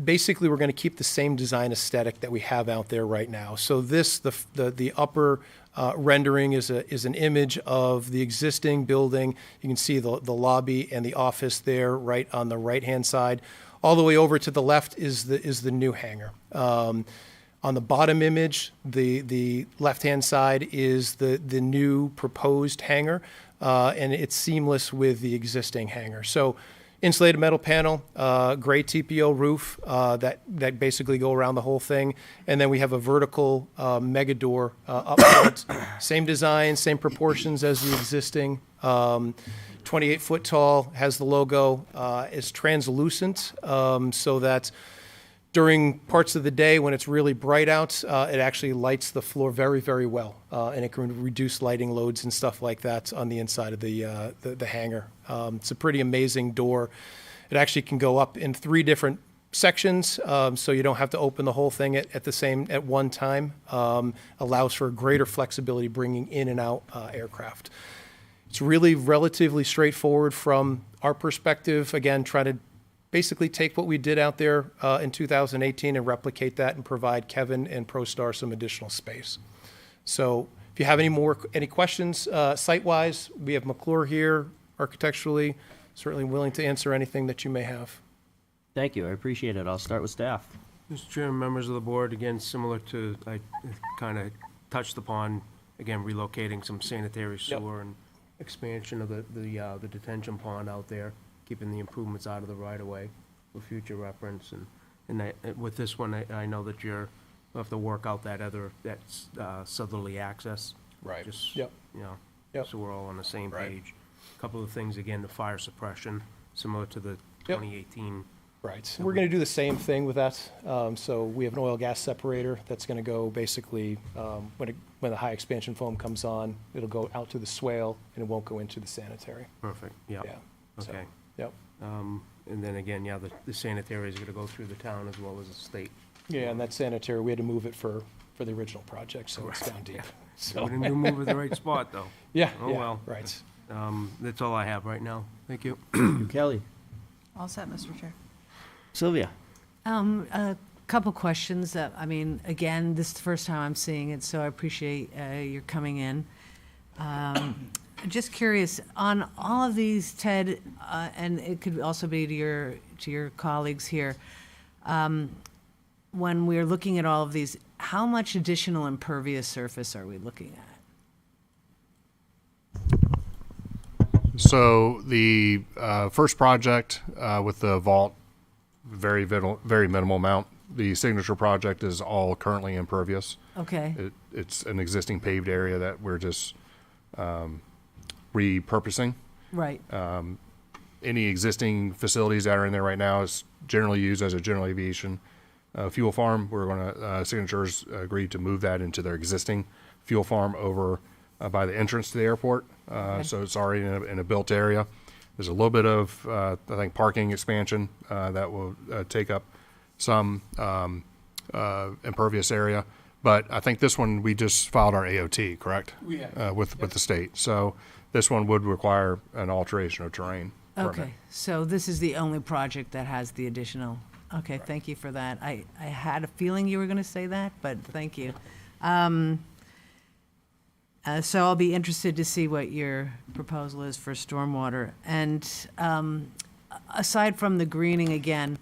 basically we're going to keep the same design aesthetic that we have out there right now. So the upper rendering is an image of the existing building. You can see the lobby and the office there right on the right-hand side. All the way over to the left is the new hangar. On the bottom image, the left-hand side is the new proposed hangar, and it's seamless with the existing hangar. So insulated metal panel, gray TPO roof that basically go around the whole thing. And then we have a vertical mega door up front. Same design, same proportions as the existing. 28 foot tall, has the logo, is translucent so that during parts of the day when it's really bright out, it actually lights the floor very, very well. And it can reduce lighting loads and stuff like that on the inside of the hangar. It's a pretty amazing door. It actually can go up in 3 different sections, so you don't have to open the whole thing at one time. Allows for greater flexibility bringing in and out aircraft. It's really relatively straightforward from our perspective. Again, try to basically take what we did out there in 2018 and replicate that and provide Kevin and ProStar some additional space. So if you have any questions site-wise, we have McClure here architecturally, certainly willing to answer anything that you may have. Thank you, I appreciate it. I'll start with staff. Mr. Chairman, members of the board, again, similar to, I kind of touched upon, again, relocating some sanitary sewer and expansion of the detention pond out there, keeping the improvements out of the right-of-way for future reference. And with this one, I know that you'll have to work out that southerly access. Right. Just, Yep. So we're all on the same page. A couple of things, again, the fire suppression, similar to the 2018. Right. We're going to do the same thing with that. So we have an oil gas separator that's going to go basically, when the high expansion foam comes on, it'll go out to the swale and it won't go into the sanitary. Perfect, yeah. So, Okay. yep. And then again, the sanitary is gonna go through the town as well as the state. Yeah, and that sanitary, we had to move it for the original project, so it's down deep. So We didn't move at the right spot, though. Yeah, Oh, yeah, well. right. That's all I have right now. Thank you. Kelly. All set, Mr. Chair. Sylvia. A couple questions. Again, this is the first time I'm seeing it, so I appreciate your coming in. Just curious, on all of these, Ted, and it could also be to your colleagues here, when we're looking at all of these, how much additional impervious surface are we looking at? So the first project with the vault, very minimal amount. The Signature project is all currently impervious. Okay. It's an existing paved area that we're just repurposing. Right. Any existing facilities that are in there right now is generally used as a general aviation fuel farm. We're going to, Signatures agreed to move that into their existing fuel farm over by the entrance to the airport. So it's already in a built area. There's a little bit of, I think, parking expansion that will take up some impervious area. But I think this one, we just filed our AOT, correct? We have. With the state. So this one would require an alteration of terrain permit. Okay, so this is the only project that has the additional, okay, thank you for that. I had a feeling you were going to say that, but thank you. So I'll be interested to see what your proposal is for stormwater. And aside from the greening again,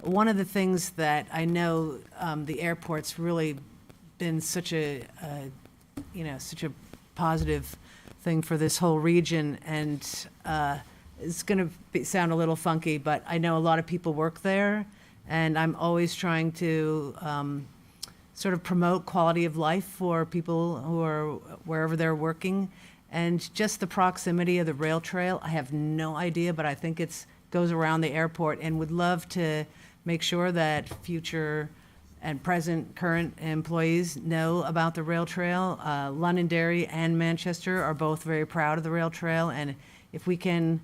one of the things that I know the airport's really been such a such a positive thing for this whole region, and it's going to sound a little funky, but I know a lot of people work there, and I'm always trying to sort of promote quality of life for people who are wherever they're working. And just the proximity of the rail trail, I have no idea, but I think it's goes around the airport, and would love to make sure that future and present, current employees know about the rail trail. Londonderry and Manchester are both very proud of the rail trail, and if we can,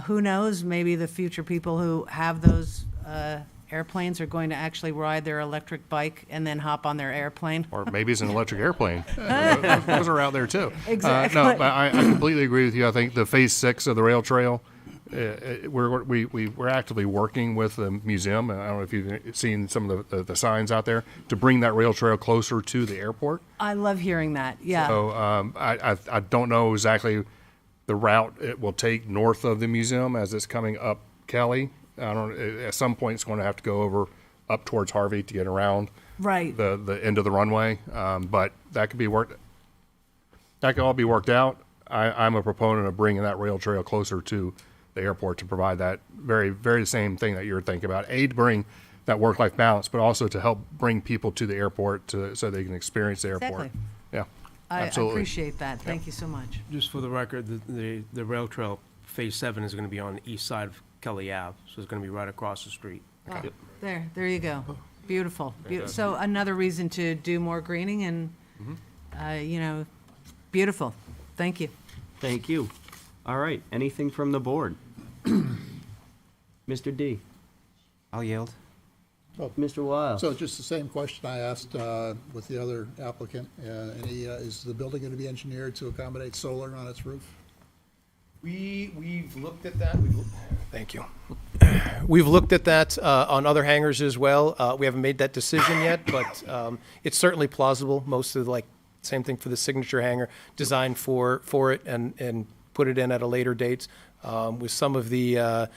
who knows, maybe the future people who have those airplanes are going to actually ride their electric bike and then hop on their airplane. Or maybe it's an electric airplane. Those are out there too. Exactly. No, but I completely agree with you. I think the phase 6 of the rail trail, we're actively working with the museum, and I don't know if you've seen some of the signs out there, to bring that rail trail closer to the airport. I love hearing that, yeah. So I don't know exactly the route it will take north of the museum as it's coming up Kelly. At some point it's going to have to go over up towards Harvey to get around Right. the end of the runway. But that could be worked. That could all be worked out. I'm a proponent of bringing that rail trail closer to the airport to provide that very same thing that you're thinking about. A, to bring that work-life balance, but also to help bring people to the airport so they can experience the airport. Exactly. Yeah, I absolutely. appreciate that. Thank you so much. Just for the record, the rail trail, phase 7 is gonna be on the east side of Kelly Ave, so it's gonna be right across the street. Oh, there you go. Beautiful. So another reason to do more greening and, beautiful. Thank you. Thank you. All right, anything from the board? Mr. D. I'll yield. Mr. Wiles. So just the same question I asked with the other applicant. Is the building going to be engineered to accommodate solar on its roof? We've looked at that. Thank you. We've looked at that on other hangars as well. We haven't made that decision yet, but it's certainly plausible. Most of same thing for the signature hangar, designed for it and put it in at a later date. With some of the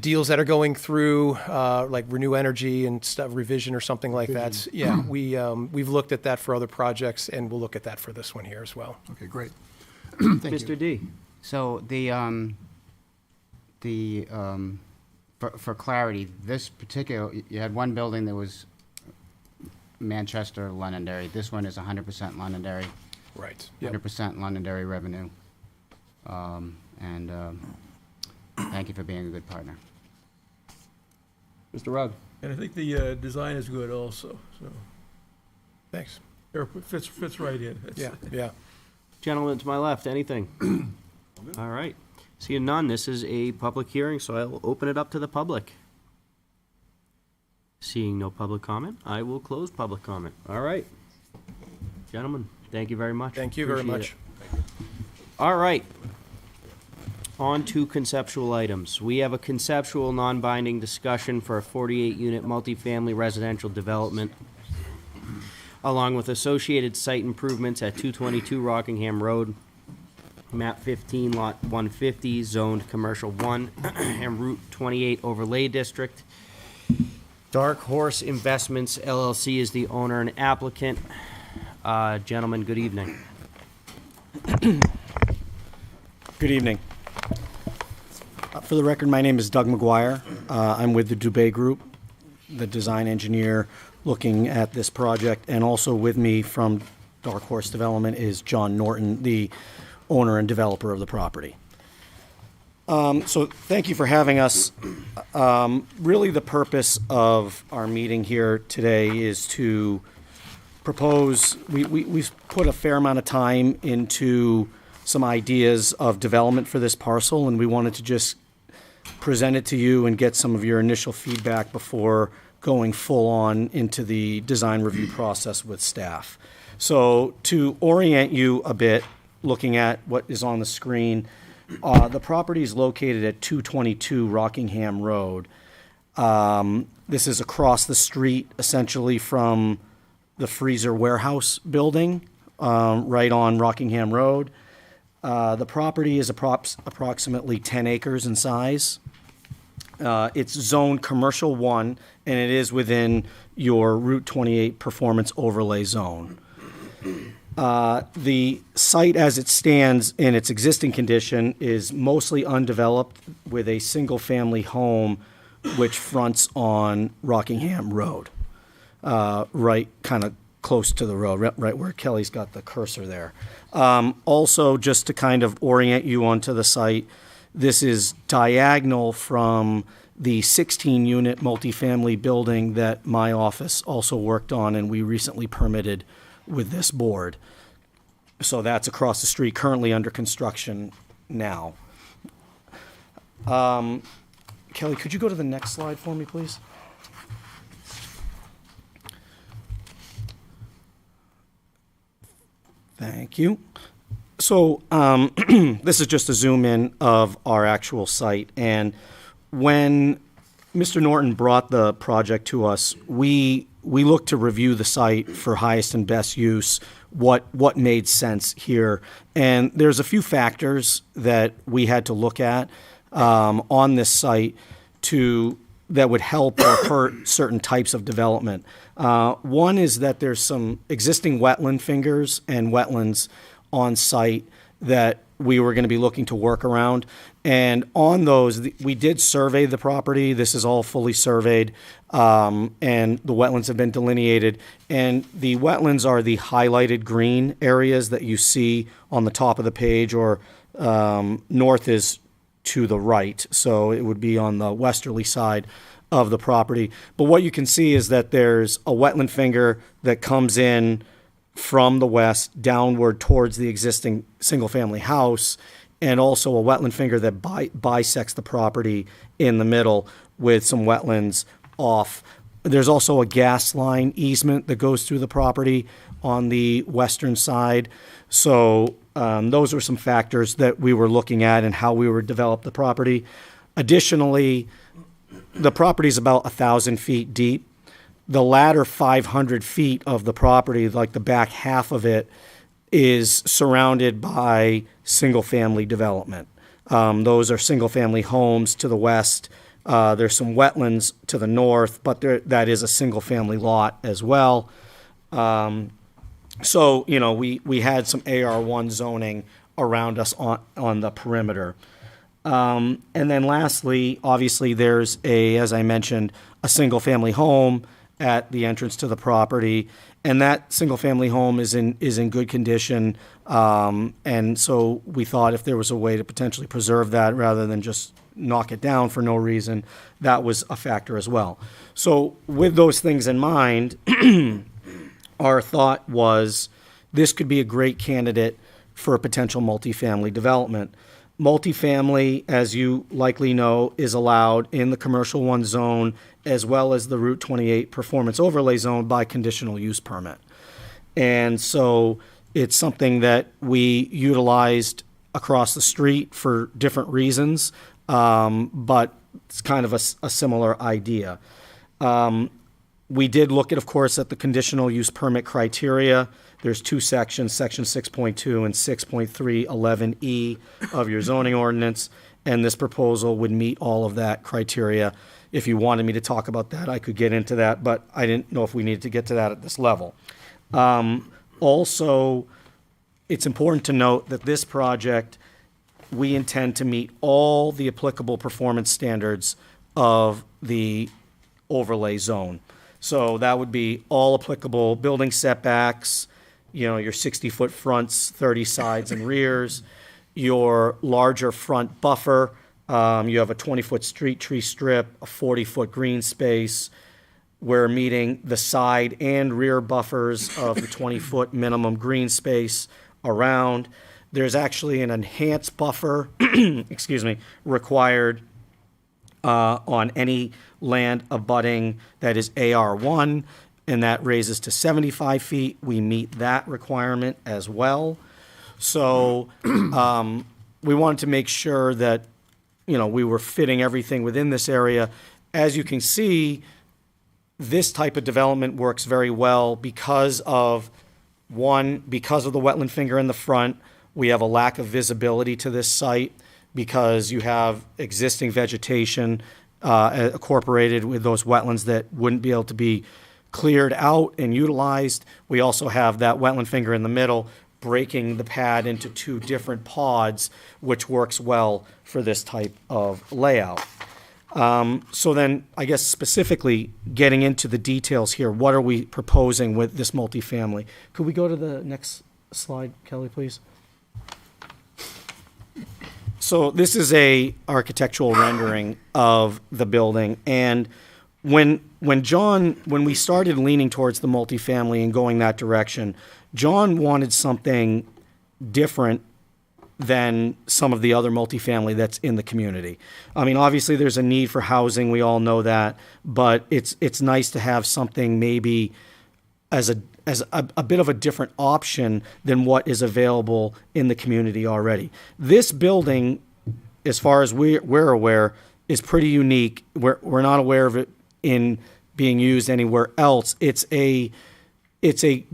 deals that are going through, like Renew Energy and stuff, Revision or something like that. Yeah, we've looked at that for other projects, and we'll look at that for this one here as well. Okay, great. Thank you. Mr. D. So for clarity, this particular, you had one building that was Manchester Londonderry. This one is 100% Londonderry. Right. 100% Londonderry revenue. Thank you for being a good partner. Mr. Rugg. And I think the design is good also, so. Thanks. Airport fits right in. It's- Yeah. Gentlemen to my left, anything? All right. Seeing none, this is a public hearing, so I will open it up to the public. Seeing no public comment, I will close public comment. All right. Gentlemen, thank you very much. Thank you very Appreciate much. it. All right. On to conceptual items. We have a conceptual, non-binding discussion for a 48-unit multifamily residential development, along with associated site improvements at 222 Rockingham Road, map 15, lot 150, zoned commercial 1, and Route 28 overlay district. Dark Horse Investments LLC is the owner and applicant. Gentlemen, good evening. Good evening. For the record, my name is Doug McGuire. I'm with the Dubé Group, the design engineer looking at this project, and also with me from Dark Horse Development is John Norton, the owner and developer of the property. So thank you for having us. Really, the purpose of our meeting here today is to propose, we've put a fair amount of time into some ideas of development for this parcel, and we wanted to just present it to you and get some of your initial feedback before going full on into the design review process with staff. So to orient you a bit, looking at what is on the screen, the property is located at 222 Rockingham Road. This is across the street, essentially, from the freezer warehouse building right on Rockingham Road. The property is approximately 10 acres in size. It's zoned Commercial 1, and it is within your Route 28 Performance Overlay Zone. The site as it stands in its existing condition is mostly undeveloped with a single-family home which fronts on Rockingham Road, right kind of close to the road, right where Kelly's got the cursor there. Also, just to kind of orient you onto the site, this is diagonal from the 16-unit multifamily building that my office also worked on and we recently permitted with this board. So that's across the street, currently under construction now. Kelly, could you go to the next slide for me, please? Thank you. So this is just a zoom in of our actual site. And when Mr. Norton brought the project to us, we looked to review the site for highest and best use, what made sense here. And there's a few factors that we had to look at on this site that would help or hurt certain types of development. One is that there's some existing wetland fingers and wetlands on site that we were going to be looking to work around. And on those, we did survey the property. This is all fully surveyed, and the wetlands have been delineated. And the wetlands are the highlighted green areas that you see on the top of the page, or north is to the right. So it would be on the westerly side of the property. But what you can see is that there's a wetland finger that comes in from the west downward towards the existing single-family house, and also a wetland finger that bisects the property in the middle with some wetlands off. There's also a gas line easement that goes through the property on the western side. So those were some factors that we were looking at and how we would develop the property. Additionally, the property is about 1,000 feet deep. The latter 500 feet of the property, like the back half of it, is surrounded by single-family development. Those are single-family homes to the west. There's some wetlands to the north, but that is a single-family lot as well. So, you know, we had some AR1 zoning around us on the perimeter. And then lastly, obviously, there's as I mentioned, a single-family home at the entrance to the property, and that single-family home is in good condition. And so we thought if there was a way to potentially preserve that rather than just knock it down for no reason, that was a factor as well. So with those things in mind, our thought was this could be a great candidate for a potential multifamily development. Multifamily, as you likely know, is allowed in the Commercial 1 zone as well as the Route 28 Performance Overlay Zone by conditional use permit. And so it's something that we utilized across the street for different reasons, but it's kind of a similar idea. We did look at, of course, at the conditional use permit criteria. There's two sections, section 6.2 and 6.311E of your zoning ordinance, and this proposal would meet all of that criteria. If you wanted me to talk about that, I could get into that, but I didn't know if we needed to get to that at this level. Also, it's important to note that this project, we intend to meet all the applicable performance standards of the overlay zone. So that would be all applicable building setbacks, you know, your 60-foot fronts, 30 sides and rears, your larger front buffer. You have a 20-foot street tree strip, a 40-foot green space. We're meeting the side and rear buffers of the 20-foot minimum green space around. There's actually an enhanced buffer, required on any land abutting that is AR1, and that raises to 75 feet. We meet that requirement as well. So we wanted to make sure that, you know, we were fitting everything within this area. As you can see, this type of development works very well because of One, because of the wetland finger in the front, we have a lack of visibility to this site because you have existing vegetation incorporated with those wetlands that wouldn't be able to be cleared out and utilized. We also have that wetland finger in the middle, breaking the pad into two different pods, which works well for this type of layout. So then, I guess specifically getting into the details here, what are we proposing with this multifamily? Could we go to the next slide, Kelly, please? So this is a architectural rendering of the building, and when we started leaning towards the multifamily and going that direction, John wanted something different than some of the other multifamily that's in the community. I mean, obviously there's a need for housing, we all know that, but it's nice to have something maybe as a bit of a different option than what is available in the community already. This building, as far as we're aware, is pretty unique. We're not aware of it in being used anywhere else. It's a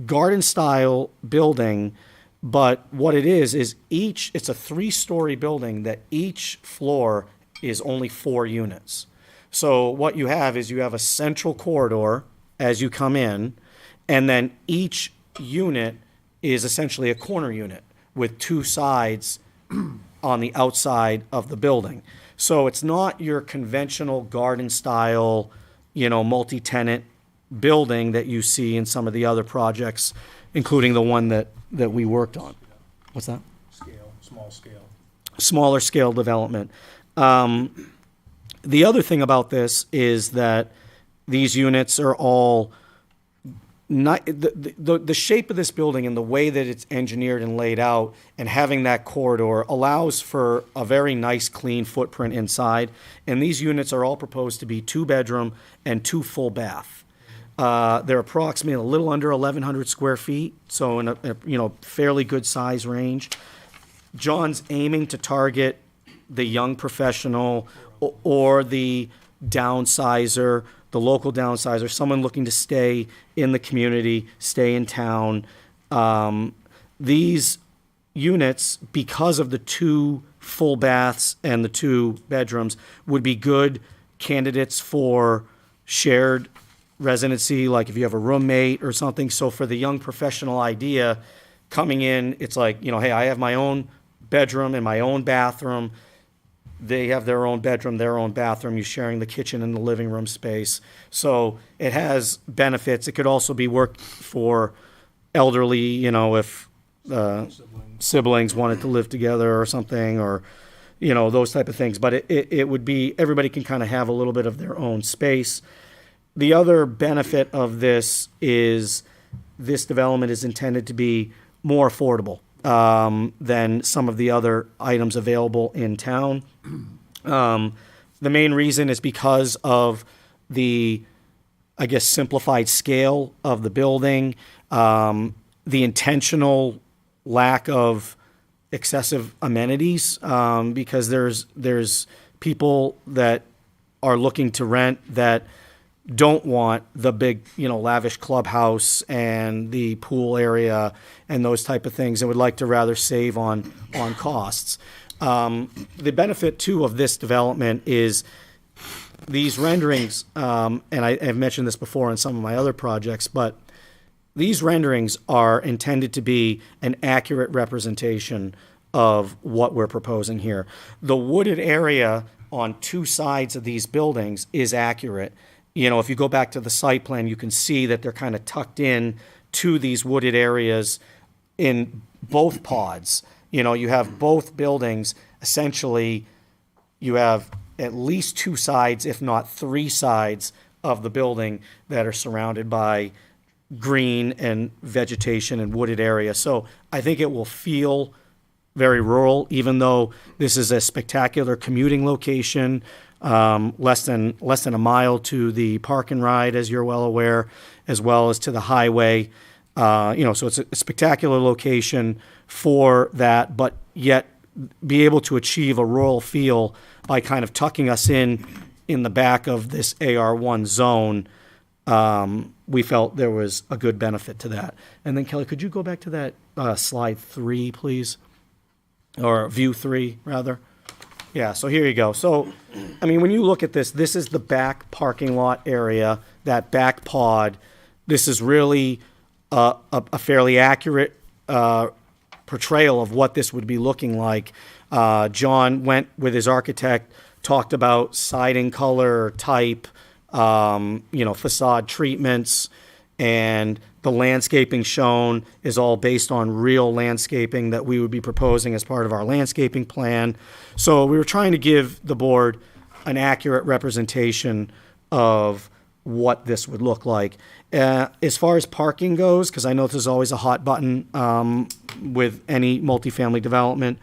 garden style building, but what it is it's a 3-story building that each floor is only 4 units. So what you have is you have a central corridor as you come in, and then each unit is essentially a corner unit with 2 sides on the outside of the building. So it's not your conventional garden style, multi-tenant building that you see in some of the other projects, including the one that we worked on. What's that? Small scale. Smaller scale development. The other thing about this is that these units are all not, the shape of this building and the way that it's engineered and laid out and having that corridor allows for a very nice clean footprint inside. And these units are all proposed to be 2-bedroom and 2 full bath. They're approximately a little under 1,100 square feet, so in a fairly good size range. John's aiming to target the young professional or the downsizer, the local downsizer, someone looking to stay in the community, stay in town. These units, because of the 2 full baths and the 2 bedrooms, would be good candidates for shared residency, like if you have a roommate or something. So for the young professional idea, coming in, it's like, hey, I have my own bedroom and my own bathroom. They have their own bedroom, their own bathroom. You're sharing the kitchen and the living room space. So it has benefits. It could also be worked for elderly, if siblings wanted to live together or something, or, those type of things. But it would be, everybody can kind of have a little bit of their own space. The other benefit of this is this development is intended to be more affordable than some of the other items available in town. The main reason is because of the, simplified scale of the building, the intentional lack of excessive amenities, because there's people that are looking to rent that don't want the big, lavish clubhouse and the pool area and those type of things, and would like to rather save on costs. The benefit, too, of this development is these renderings, and I've mentioned this before in some of my other projects, but these renderings are intended to be an accurate representation of what we're proposing here. The wooded area on 2 sides of these buildings is accurate. If you go back to the site plan, you can see that they're kind of tucked in to these wooded areas in both pods. You have both buildings, essentially, you have at least 2 sides, if not 3 sides of the building that are surrounded by green and vegetation and wooded area. So I think it will feel very rural, even though this is a spectacular commuting location, less than a mile to the park and ride, as you're well aware, as well as to the highway. So it's a spectacular location for that, but yet be able to achieve a rural feel by kind of tucking us in the back of this AR1 zone we felt there was a good benefit to that. And then Kelly, could you go back to that slide 3, please? Or view 3, rather? Yeah, so here you go. So, I mean, when you look at this, this is the back parking lot area, that back pod. This is really a fairly accurate portrayal of what this would be looking like. John went with his architect, talked about siding color, type, facade treatments, and the landscaping shown is all based on real landscaping that we would be proposing as part of our landscaping plan. So we were trying to give the board an accurate representation of what this would look like. As far as parking goes, because I know this is always a hot button with any multifamily development,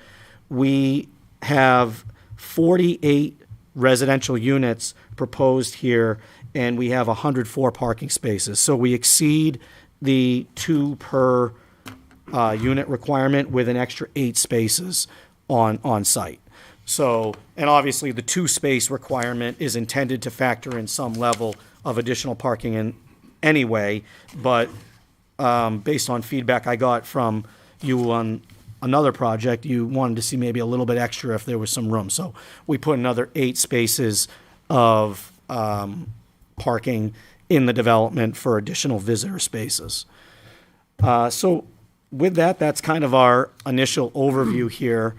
we have 48 residential units proposed here, and we have 104 parking spaces. So we exceed the 2 per unit requirement with an extra 8 spaces on site. So, and obviously the 2 space requirement is intended to factor in some level of additional parking in anyway, but based on feedback I got from you on another project, you wanted to see maybe a little bit extra if there was some room. So we put another 8 spaces of parking in the development for additional visitor spaces. So with that, that's kind of our initial overview here.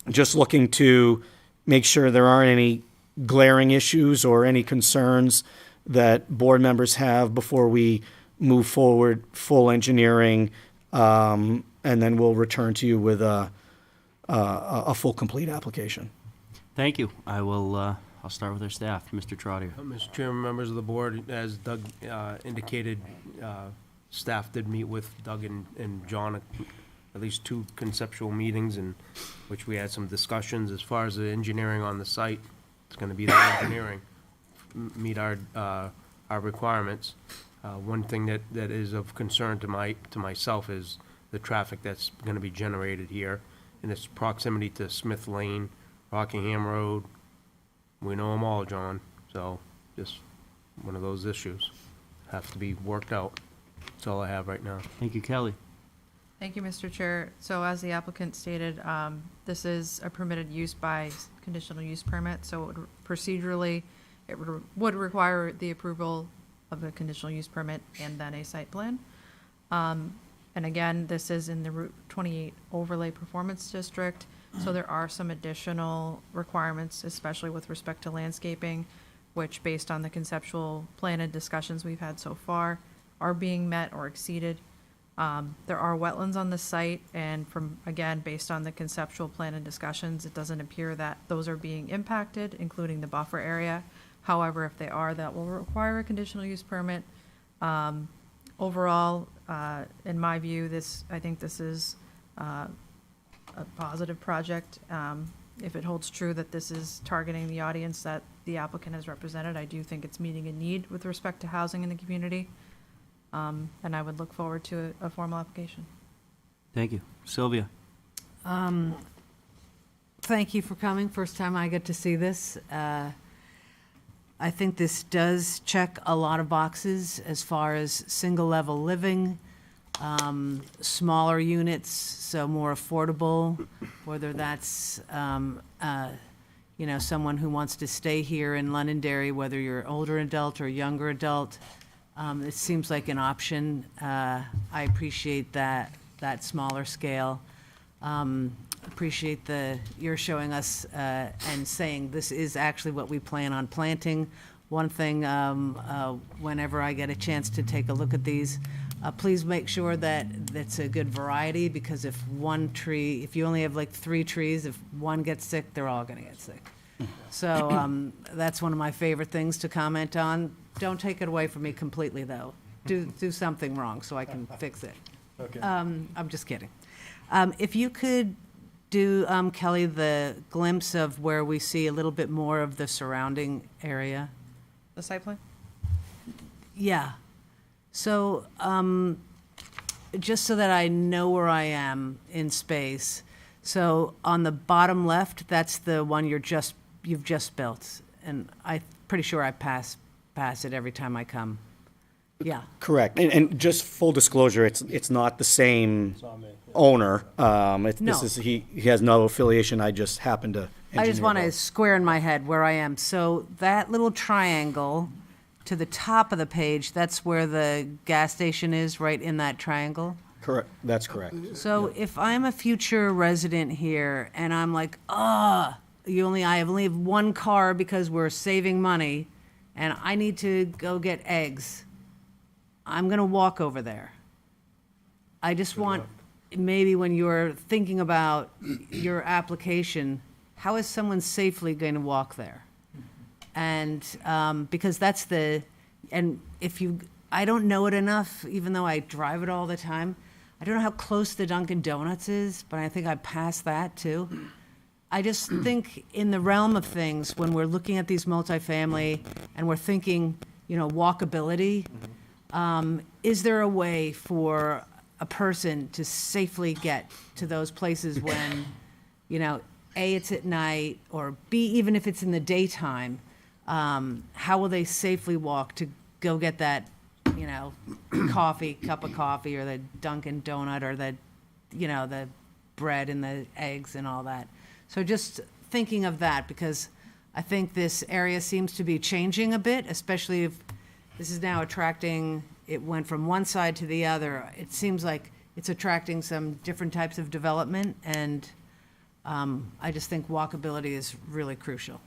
Just looking to make sure there aren't any glaring issues or any concerns that board members have before we move forward, full engineering, and then we'll return to you with a full, complete application. Thank you. I'll start with our staff. Mr. Trotter. Mr. Chairman, members of the board, as Doug indicated, staff did meet with Doug and John at least 2 conceptual meetings in which we had some discussions. As far as the engineering on the site, it's going to be the engineering, meet our requirements. One thing that is of concern to myself is the traffic that's going to be generated here in its proximity to Smith Lane, Rockingham Road. We know them all, John, so just one of those issues have to be worked out. That's all I have right now. Thank you, Kelly. Thank you, Mr. Chair. So as the applicant stated, this is a permitted use by conditional use permit, so procedurally, it would require the approval of a conditional use permit and then a site plan. And again, this is in the Route 28 Overlay Performance District, so there are some additional requirements, especially with respect to landscaping, which, based on the conceptual plan and discussions we've had so far, are being met or exceeded. There are wetlands on the site, and again, based on the conceptual plan and discussions, it doesn't appear that those are being impacted, including the buffer area. However, if they are, that will require a conditional use permit. Overall, in my view, I think this is a positive project. If it holds true that this is targeting the audience that the applicant has represented, I do think it's meeting a need with respect to housing in the community. And I would look forward to a formal application. Thank you. Sylvia. Thank you for coming. First time I get to see this. I think this does check a lot of boxes as far as single-level living, smaller units, so more affordable, whether that's, someone who wants to stay here in Londonderry, whether you're an older adult or younger adult. It seems like an option. I appreciate that smaller scale. Appreciate you're showing us and saying this is actually what we plan on planting. One thing, whenever I get a chance to take a look at these, please make sure that it's a good variety, because if you only have like 3 trees, if one gets sick, they're all gonna get sick. So that's one of my favorite things to comment on. Don't take it away from me completely, though. Do something wrong so I can fix it. Okay. I'm just kidding. If you could do, Kelly, the glimpse of where we see a little bit more of the surrounding area. The site plan? Yeah. So, just so that I know where I am in space. So on the bottom left, that's the one you've just built, and I'm pretty sure I passed pass it every time I come. Yeah. Correct. And just full disclosure, it's not the same owner. This No. is, he has no affiliation. I just happen to I just engineer want to both. square in my head where I am. So that little triangle to the top of the page, that's where the gas station is, right in that triangle? Correct. That's correct. So if I'm a future resident here and I'm like, I only have one car because we're saving money and I need to go get eggs, I'm gonna walk over there. I just want, maybe when you're thinking about your application, how is someone safely going to walk there? And, because that's and I don't know it enough, even though I drive it all the time. I don't know how close the Dunkin' Donuts is, but I think I passed that too. I just think in the realm of things, when we're looking at these multifamily and we're thinking, walkability, is there a way for a person to safely get to those places when, A, it's at night, or B, even if it's in the daytime, how will they safely walk to go get that, cup of coffee, or the Dunkin' Donut, or the bread and the eggs and all that? So just thinking of that, because I think this area seems to be changing a bit, especially if this is now attracting, it went from one side to the other. It seems like it's attracting some different types of development, and I just think walkability is really crucial.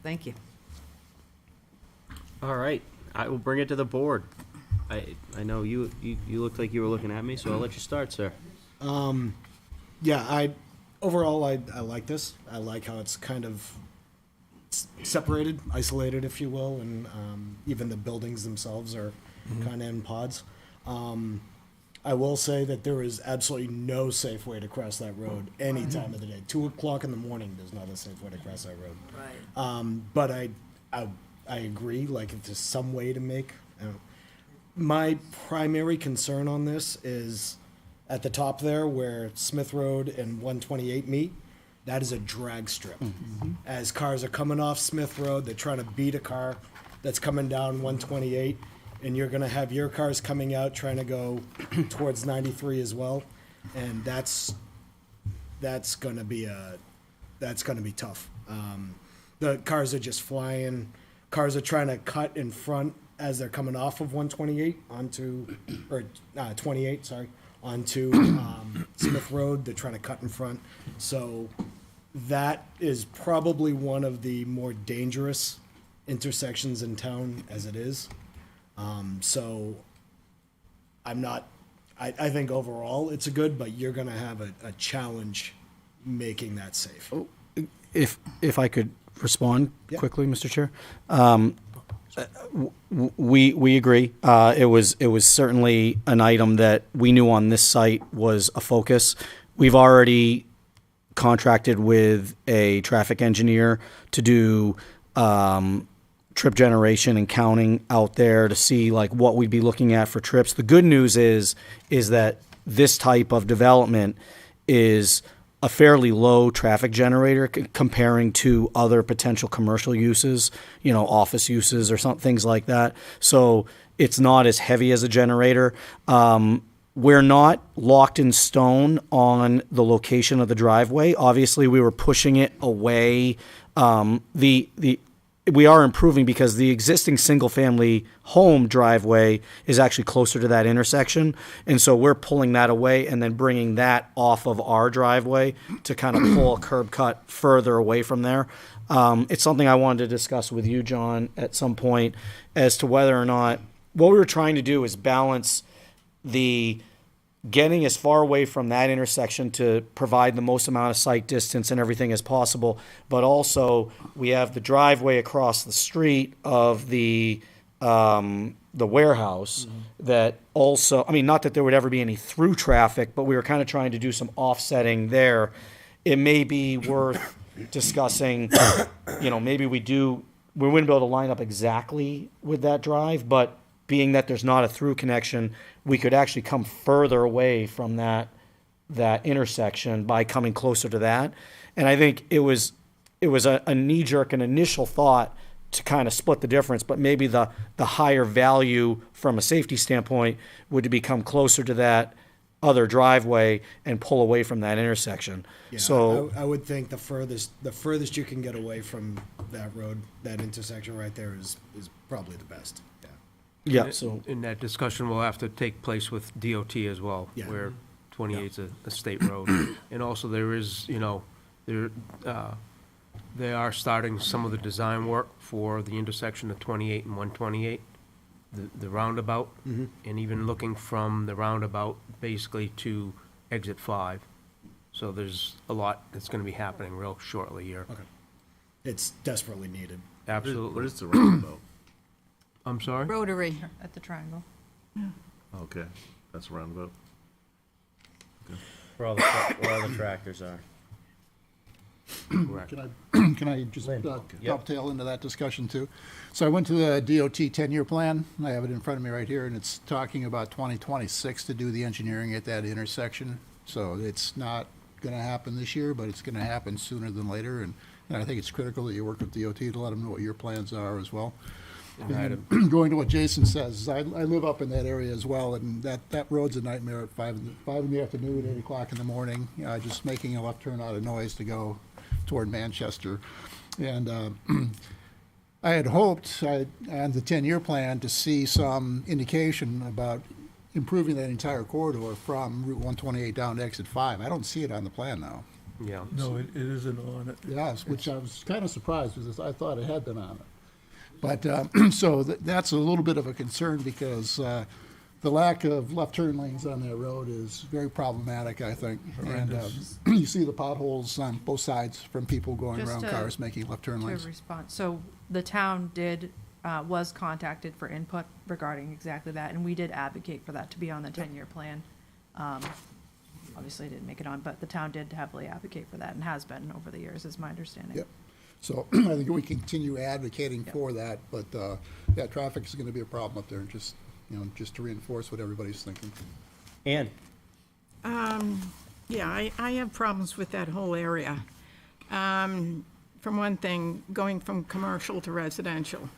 Thank you. All right, I will bring it to the board. I know you looked like you were looking at me, so I'll let you start, sir. Yeah, overall, I like this. I like how it's kind of separated, isolated, if you will, and even the buildings themselves are kind of in pods. I will say that there is absolutely no safe way to cross that road any time of the day. 2 o'clock in the morning, there's not a safe way to cross that road. Right. But I agree, like, if there's some way to make, my primary concern on this is at the top there where Smith Road and 128 meet, that is a drag strip. As cars are coming off Smith Road, they're trying to beat a car that's coming down 128, and you're gonna have your cars coming out trying to go towards 93 as well, and that's gonna be tough. The cars are just flying. Cars are trying to cut in front as they're coming off of 128 onto Smith Road. They're trying to cut in front. So that is probably one of the more dangerous intersections in town as it is. So I think overall it's a good, but you're going to have a challenge making that safe. If I could respond Yeah. quickly, Mr. Chair. We agree. It was certainly an item that we knew on this site was a focus. We've already contracted with a traffic engineer to do trip generation and counting out there to see like what we'd be looking at for trips. The good news is that this type of development is a fairly low traffic generator comparing to other potential commercial uses, office uses or things like that. So it's not as heavy as a generator. We're not locked in stone on the location of the driveway. Obviously, we were pushing it away. We are improving because the existing single-family home driveway is actually closer to that intersection. And so we're pulling that away and then bringing that off of our driveway to kind of pull a curb cut further away from there. It's something I wanted to discuss with you, John, at some point as to whether or not what we were trying to do is balance the getting as far away from that intersection to provide the most amount of sight distance and everything as possible, but also we have the driveway across the street of the warehouse that also, not that there would ever be any through traffic, but we were kind of trying to do some offsetting there. It may be worth discussing, maybe we wouldn't be able to line up exactly with that drive, but being that there's not a through connection, we could actually come further away from that intersection by coming closer to that. And I think it was a knee-jerk, an initial thought to kind of split the difference, but maybe the higher value from a safety standpoint would to become closer to that other driveway and pull away from that intersection. Yeah, So, I would think the furthest you can get away from that road, that intersection right there is probably the best. Yeah. yeah, so, In that discussion will have to take place with DOT as well, Yeah. where 28's a state road. And also there is, they are starting some of the design work for the intersection of 28 and 128, the roundabout, and even looking from the roundabout basically to exit 5. So there's a lot that's gonna be happening real shortly here. Okay. It's desperately needed. Absolutely. What is the roundabout? I'm sorry? Rotary at the triangle. Okay, that's a roundabout. Where all the tractors are. Correct. Can I just dovetail into that discussion too? So I went to the DOT 10-year plan. I have it in front of me right here, and it's talking about 2026 to do the engineering at that intersection. So it's not going to happen this year, but it's going to happen sooner than later. And I think it's critical that you work with DOT to let them know what your plans are as well. And going to what Jason says, I live up in that area as well, and that road's a nightmare at 5 in the afternoon, 8 o'clock in the morning, just making a left turn out of noise to go toward Manchester. And I had hoped on the 10-year plan to see some indication about improving that entire corridor from Route 128 down to exit 5. I don't see it on the plan now. Yeah. No, it isn't on it. Yes, which I was kind of surprised because I thought it had been on it. But, so that's a little bit of a concern because the lack of left turn lanes on that road is very problematic, I think. And you see the potholes on both sides from people going Just around to- cars making left turn To lanes. respond, so the town was contacted for input regarding exactly that, and we did advocate for that to be on the 10-year plan. Obviously, it didn't make it on, but the town did heavily advocate for that and has been over the years, is my understanding. Yep. So I think we continue advocating for that, but, yeah, traffic is going to be a problem up there, just to reinforce what everybody's thinking. Ann? Yeah, I have problems with that whole area. From one thing, going from commercial to residential.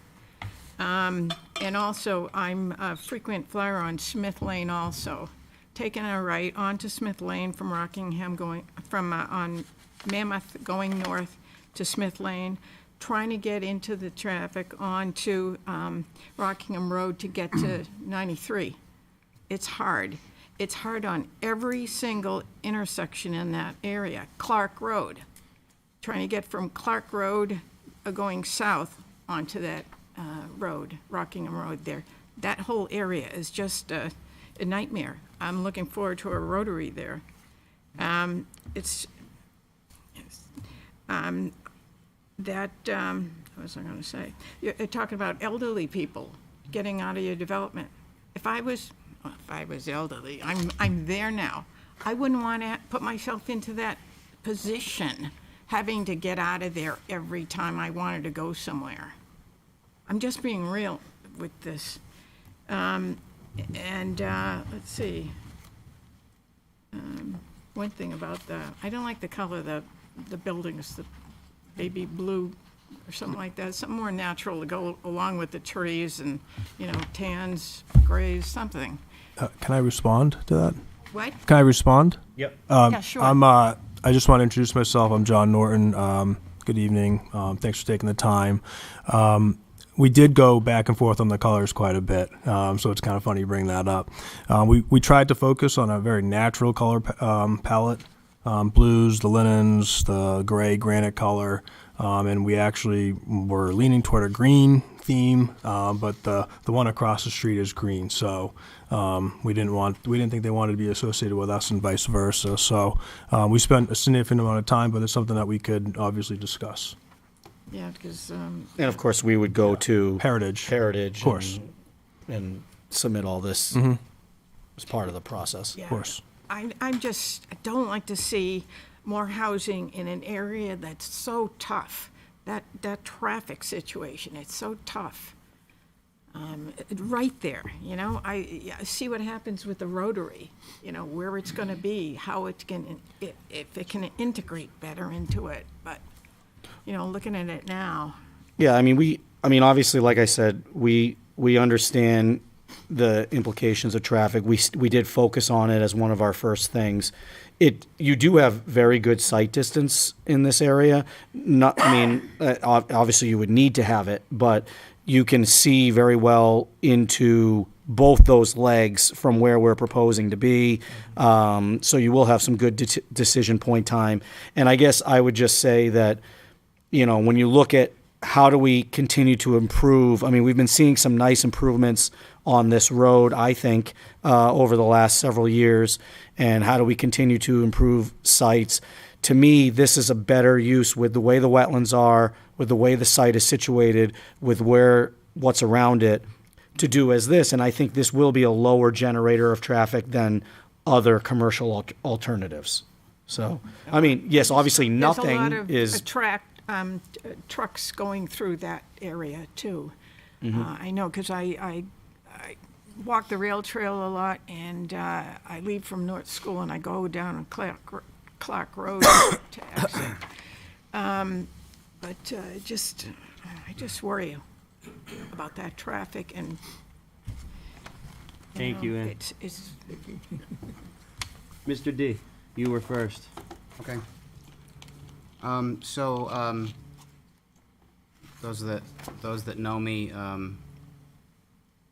And also, I'm a frequent flyer on Smith Lane also. Taking a right onto Smith Lane from Rockingham on Mammoth going north to Smith Lane, trying to get into the traffic onto Rockingham Road to get to 93. It's hard. It's hard on every single intersection in that area. Clark Road, trying to get from Clark Road going south onto that road, Rockingham Road there. That whole area is just a nightmare. I'm looking forward to a rotary there. What was I going to say? You're talking about elderly people getting out of your development. If I was elderly, I'm there now. I wouldn't want to put myself into that position, having to get out of there every time I wanted to go somewhere. I'm just being real with this. Let's see. One thing about I don't like the color of the buildings, the baby blue or something like that, something more natural to go along with the trees and, tans, grays, something. Can I respond to that? What? Can I respond? Yep. Yeah, sure. I just want to introduce myself. I'm John Norton. Good evening. Thanks for taking the time. We did go back and forth on the colors quite a bit, so it's kind of funny you bring that up. We tried to focus on a very natural color palette, blues, the linens, the gray granite color, and we actually were leaning toward a green theme, but the one across the street is green, so we didn't think they wanted to be associated with us and vice versa. So we spent a significant amount of time, but it's something that we could obviously discuss. Yeah, because. and of course, we would go to Heritage. Heritage. Of course. And submit all this as part of the process. Yeah. Of course. I don't like to see more housing in an area that's so tough. That traffic situation, it's so tough. Right there, I see what happens with the Rotary, where it's going to be, how it's going to, if it can integrate better into it. But, looking at it now. Yeah, I mean, I mean, obviously, like I said, we understand the implications of traffic. We did focus on it as one of our first things. You do have very good sight distance in this area. Obviously you would need to have it, but you can see very well into both those legs from where we're proposing to be. So you will have some good decision point time. And I guess I would just say that, when you look at how do we continue to improve, I mean, we've been seeing some nice improvements on this road, I think, over the last several years. And how do we continue to improve sites? To me, this is a better use with the way the wetlands are, with the way the site is situated, with what's around it, to do as this. And I think this will be a lower generator of traffic than other commercial alternatives. So, I mean, yes, obviously nothing There's a lot of trucks going through that area too. I know, because I walk the rail trail a lot, and I leave from North School and I go down on Clark Road to exit. But I just worry about that traffic, and Thank you, Ann. it's Mr. D, you were first. Okay. Those that know me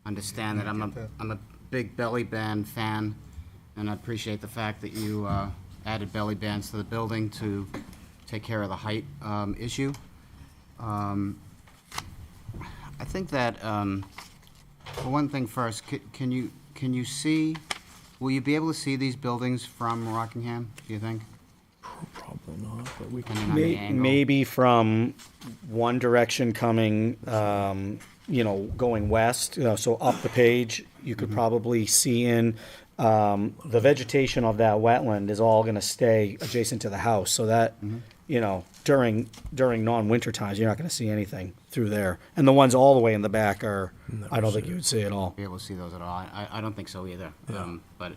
understand that I'm a big belly band fan, and I appreciate the fact that you added belly bands to the building to take care of the height issue. I think that for one thing first, can you see? Will you be able to see these buildings from Rockingham, do you think? Probably not, but we Depending on the angle. maybe from one direction coming, going west, so up the page, you could probably see in. The vegetation of that wetland is all going to stay adjacent to the house, so that, during non-winter times, you're not going to see anything through there. And the ones all the way in the back I don't think you would see at all. Be able to see those at all. I don't think so either. Yeah. But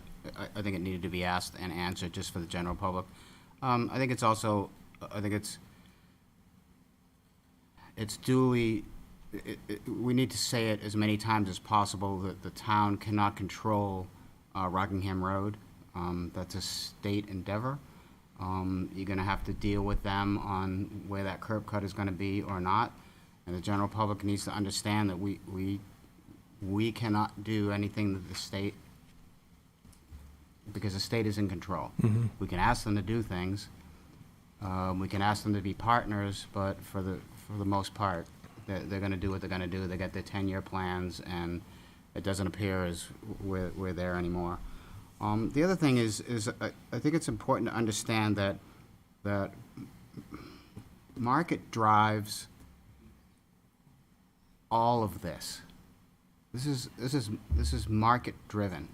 I think it needed to be asked and answered just for the general public. I think it's also, it's duly, we need to say it as many times as possible that the town cannot control Rockingham Road. That's a state endeavor. You're gonna have to deal with them on where that curb cut is gonna be or not. And the general public needs to understand that we cannot do anything that the state, because the state is in control. We can ask them to do things. We can ask them to be partners, but for the most part, they're gonna do what they're gonna do. They got their 10-year plans, and it doesn't appear as we're there anymore. The other thing is I think it's important to understand that market drives all of this. This is market driven.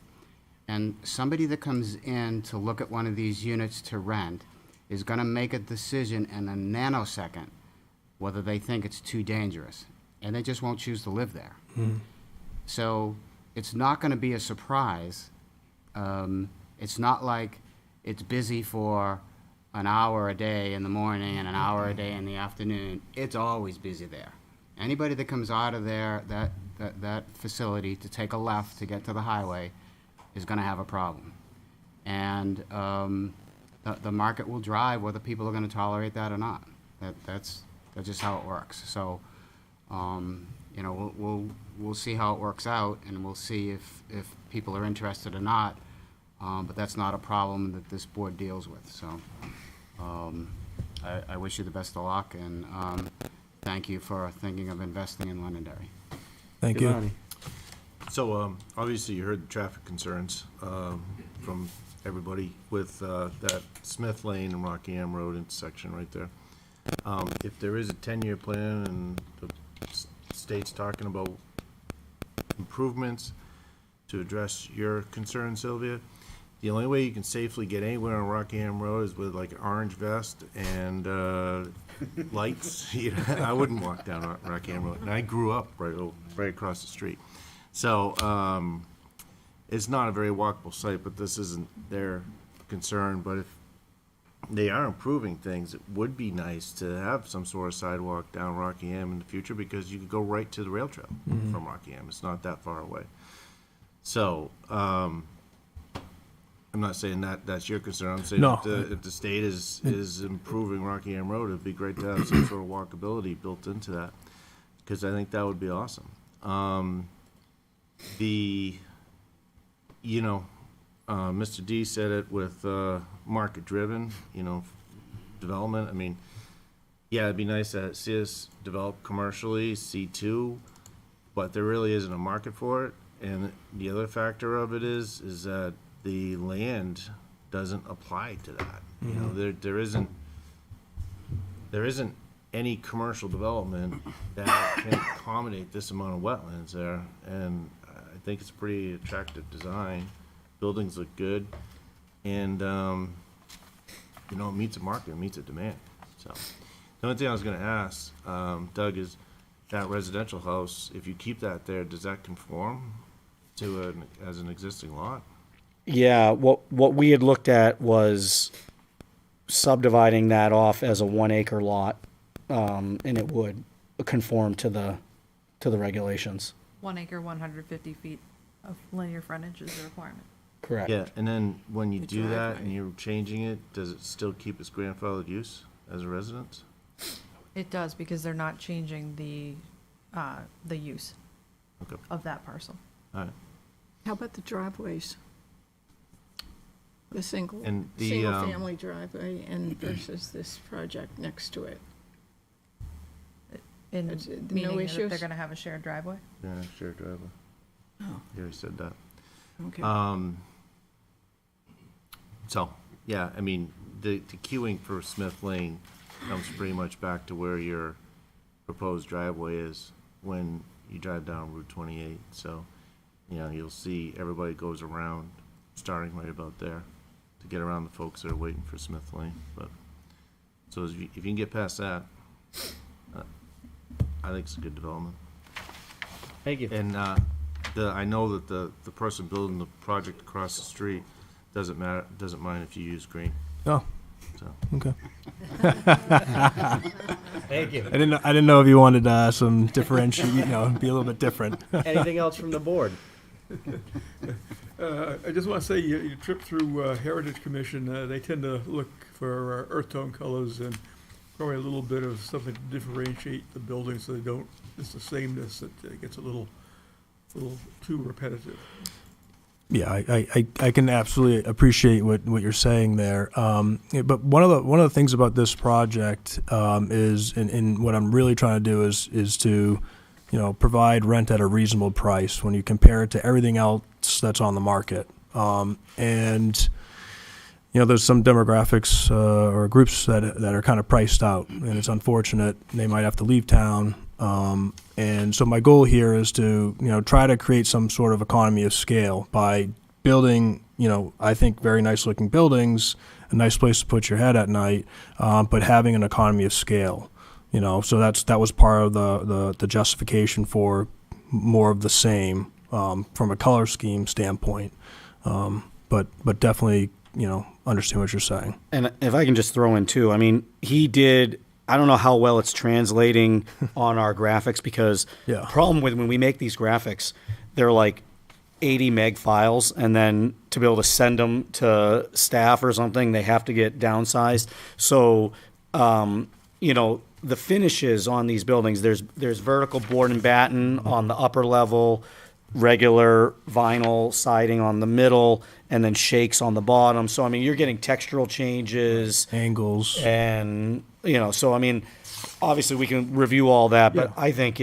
And somebody that comes in to look at one of these units to rent is going to make a decision in a nanosecond whether they think it's too dangerous, and they just won't choose to live there. So it's not going to be a surprise. It's not like it's busy for an hour a day in the morning and an hour a day in the afternoon. It's always busy there. Anybody that comes out of there, that facility, to take a left to get to the highway is going to have a problem. And the market will drive whether people are going to tolerate that or not. That's just how it works. So, we'll see how it works out, and we'll see if people are interested or not. But that's not a problem that this board deals with. So, I wish you the best of luck, and thank you for thinking of investing in Londonderry. Thank you. So, obviously, you heard the traffic concerns from everybody with that Smith Lane and Rockingham Road intersection right there. If there is a 10-year plan and the state's talking about improvements to address your concern, Sylvia, the only way you can safely get anywhere on Rockingham Road is with like an orange vest and lights. I wouldn't walk down Rockingham Road. And I grew up right across the street. So it's not a very walkable site, but this isn't their concern. But if they are improving things. It would be nice to have some sort of sidewalk down Rockingham in the future, because you could go right to the rail trail from Rockingham. It's not that far away. So, I'm not saying that that's your concern. I'm saying No. if the state is improving Rockingham Road, it'd be great to have some sort of walkability built into that, because I think that would be awesome. Mr. D said it with market-driven, development. I mean, yeah, it'd be nice to see us develop commercially, C2, but there really isn't a market for it. And the other factor of it is that the land doesn't apply to that. There isn't any commercial development that can accommodate this amount of wetlands there. And I think it's a pretty attractive design. Buildings look good, and it meets a market, it meets a demand. So the only thing I was going to ask, Doug, is that residential house, if you keep that there, does that conform to as an existing lot? Yeah, what we had looked at was subdividing that off as a 1 acre lot, and it would conform to the regulations. 1 acre, 150 feet of linear frontage is the requirement. Correct. Yeah, and then when you The do that driveway. and you're changing it, does it still keep its grandfathered use as a residence? It does, because they're not changing the use Okay. of that parcel. All right. How about the driveways? The And the, single-family driveway and versus this project next to it. In It's, no meaning that issues? they're gonna have a shared driveway? Yeah, shared driveway. Oh, You already said that. okay. So, yeah, I mean, the queuing for Smith Lane comes pretty much back to where your proposed driveway is when you drive down Route 28. So, you'll see everybody goes around, starting right about there, to get around the folks that are waiting for Smith Lane. But, so if you can get past that, I think it's a good development. Thank you. And I know that the person building the project across the street doesn't mind if you use green. Oh, So, okay. Thank you. I didn't know if you wanted some differentiate, be a little bit different. Anything else from the board? I just want to say, you trip through Heritage Commission, they tend to look for earth tone colors and probably a little bit of something to differentiate the building so they don't, it's the sameness that gets a little too repetitive. Yeah, I can absolutely appreciate what you're saying there. But one of the things about this project is, and what I'm really trying to do is to, provide rent at a reasonable price when you compare it to everything else that's on the market. And there's some demographics or groups that are kind of priced out, and it's unfortunate. They might have to leave town. And so my goal here is to, try to create some sort of economy of scale by building, I think very nice looking buildings, a nice place to put your head at night, but having an economy of scale, so that was part of the justification for more of the same, from a color scheme standpoint. But definitely, understand what you're saying. And if I can just throw in too, I mean, I don't know how well it's translating on our graphics, because the problem with when we make these graphics, they're like 80 meg files, and then to be able to send them to staff or something, they have to get downsized. So, the finishes on these buildings, there's vertical board and batten on the upper level, regular vinyl siding on the middle, and then shakes on the bottom. So, I mean, you're getting textural changes. Angles. And, so, I mean, obviously we can review all that, but I think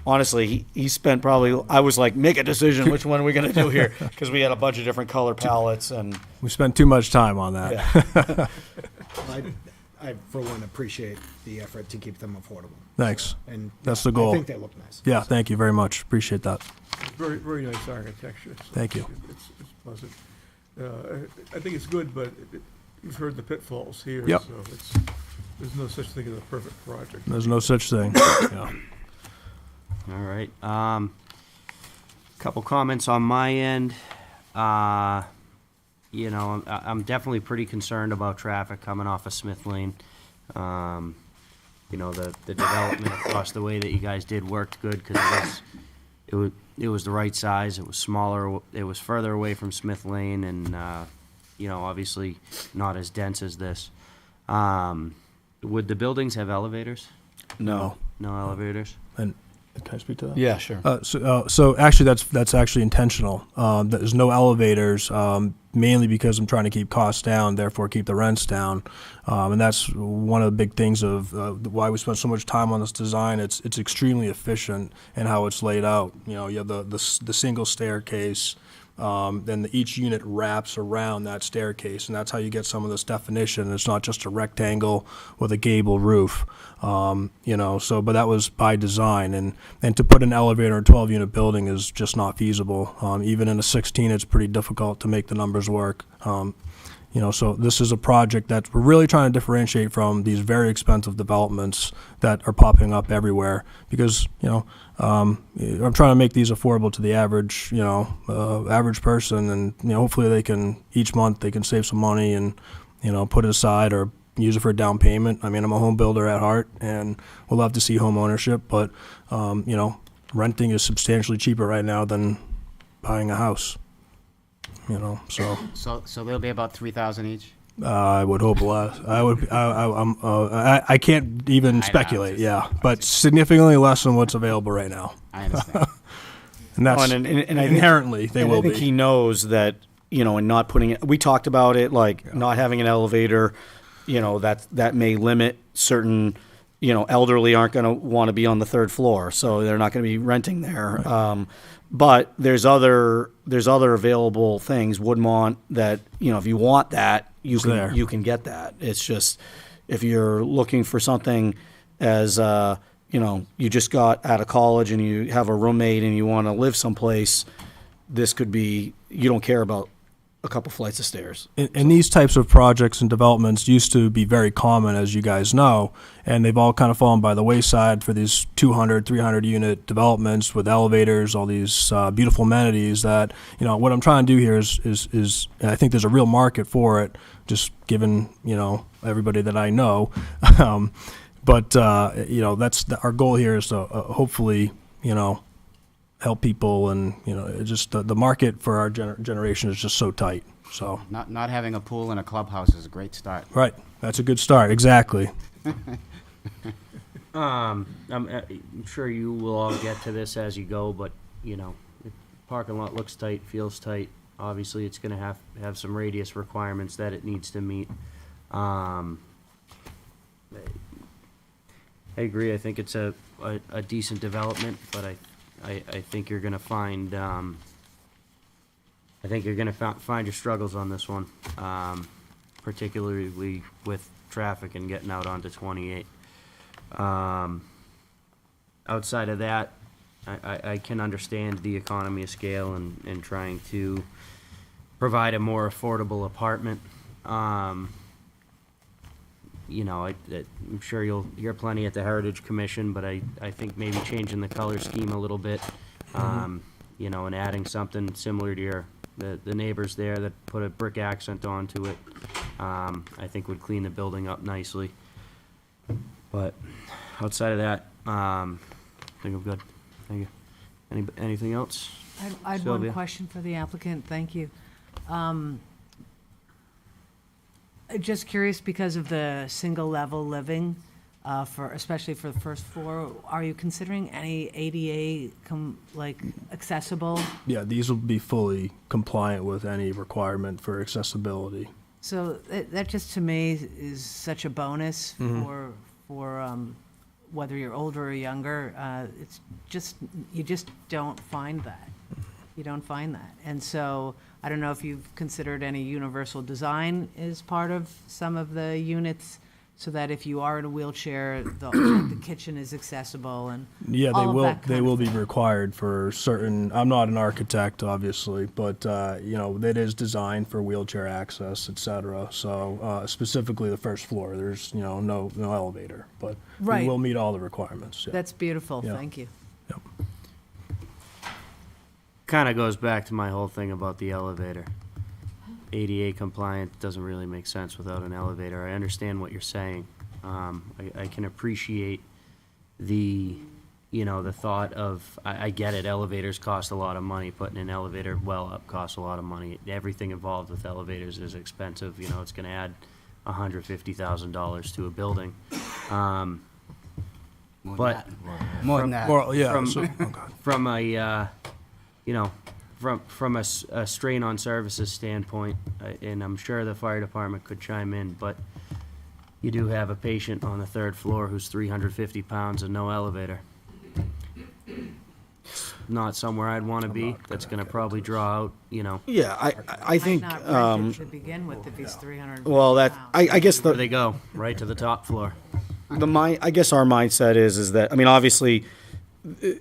honestly, he spent probably, I was like, make a decision, which one are we going to do here? Because we had a bunch of different color palettes and. We spent too much time on that. Yeah. I, for one, appreciate the effort to keep them affordable. Thanks. And that's the goal. I think they look nice. Yeah, thank you very much. Appreciate that. It's very, very nice architecture. So Thank you. It's pleasant. I think it's good, but you've heard the pitfalls here. Yep. So there's no such thing as a perfect project. There's no such thing. Yeah. All right. Couple comments on my end. you know, I'm definitely pretty concerned about traffic coming off of Smith Lane. You know, the development across the way that you guys did worked good, because it was the right size, it was smaller, it was further away from Smith Lane, and, you know, obviously not as dense as this. Would the buildings have elevators? No. No elevators? And can I speak to that? Yeah, sure. So actually, that's actually intentional. There's no elevators, mainly because I'm trying to keep costs down, therefore keep the rents down. And that's one of the big things of why we spent so much time on this design. It's extremely efficient in how it's laid out. You know, you have the single staircase. Then each unit wraps around that staircase, and that's how you get some of this definition. It's not just a rectangle with a gable roof, you know. So, but that was by design, and to put an elevator in a 12-unit building is just not feasible. Even in a 16, it's pretty difficult to make the numbers work. You know, so this is a project that we're really trying to differentiate from these very expensive developments that are popping up everywhere, because, you know, I'm trying to make these affordable to the average, you know, average person, and, you know, hopefully they can, each month they can save some money and, you know, put it aside or use it for a down payment. I mean, I'm a home builder at heart, and we'll love to see home ownership, but, you know, renting is substantially cheaper right now than buying a house. You know, so So they'll be about 3,000 each? I would hope less. I can't even speculate. Yeah, but significantly less than what's available right now. I understand. And that's and inherently they will I think be. he knows that, you know, and not putting it. We talked about it, like not having an elevator. You know, that may limit certain. You know, elderly aren't going to want to be on the third floor, so they're not going to be renting there. Right. But there's other available things, Woodmont, that, you know, if you want that, you can get that. It's just, if you're looking for something as, you know, you just got out of college and you have a roommate and you want to live someplace, this could be, you don't care about a couple flights of stairs. And these types of projects and developments used to be very common, as you guys know, and they've all kind of fallen by the wayside for these 200, 300 unit developments with elevators, all these beautiful amenities that, you know, what I'm trying to do here is I think there's a real market for it, just given, you know, everybody that I know. But, you know, our goal here is to hopefully, you know, help people, and, you know, it just the market for our generation is just so tight. So Not having a pool and a clubhouse is a great start. right, that's a good start. Exactly. I'm sure you will all get to this as you go, but, you know, if parking lot looks tight, feels tight. Obviously, it's going to have some radius requirements that it needs to meet. I agree. I think it's a decent development, but I think you're going to find find your struggles on this one, particularly with traffic and getting out onto 28. Outside of that, I can understand the economy of scale and trying to provide a more affordable apartment. You know, I'm sure you'll hear plenty at the Heritage Commission, but I think maybe changing the color scheme a little bit, you know, and adding something similar to the neighbors there that put a brick accent onto it, I think would clean the building up nicely. But outside of that, I think I'm good. Thank you. Anything else? I had Sylvia? one question for the applicant. Thank you. Just curious, because of the single-level living, especially for the first floor, are you considering any ADA accessible? Yeah, these will be fully compliant with any requirement for accessibility. So that just to me is such a bonus for whether you're older or younger. It's just, you just don't find that. You don't find that. And so I don't know if you've considered any universal design as part of some of the units, so that if you are in a wheelchair, the kitchen is accessible and Yeah, all they of will. that They kind will of be thing. required for certain. I'm not an architect, obviously, but you know, it is designed for wheelchair access, etc. So specifically, the first floor, there's, you know, no elevator, but Right. we will meet all the requirements. Yeah. That's beautiful. Yeah. Thank you. Kind of goes back to my whole thing about the elevator. ADA compliant doesn't really make sense without an elevator. I understand what you're saying. I can appreciate the, the thought of, I get it, elevators cost a lot of money. Putting an elevator well up costs a lot of money. Everything involved with elevators is expensive. It's gonna add $150,000 to a building. But More than that. Well, yeah. from, so- from a, from a strain on services standpoint, and I'm sure the fire department could chime in, but you do have a patient on the third floor who's 350 pounds and no elevator. Not somewhere I'd want to be. That's going to probably draw out, Yeah, I think, Might not rent it to begin with if he's 300. well, I guess where the, they go, right to the top floor. I guess our mindset is that, I mean, obviously,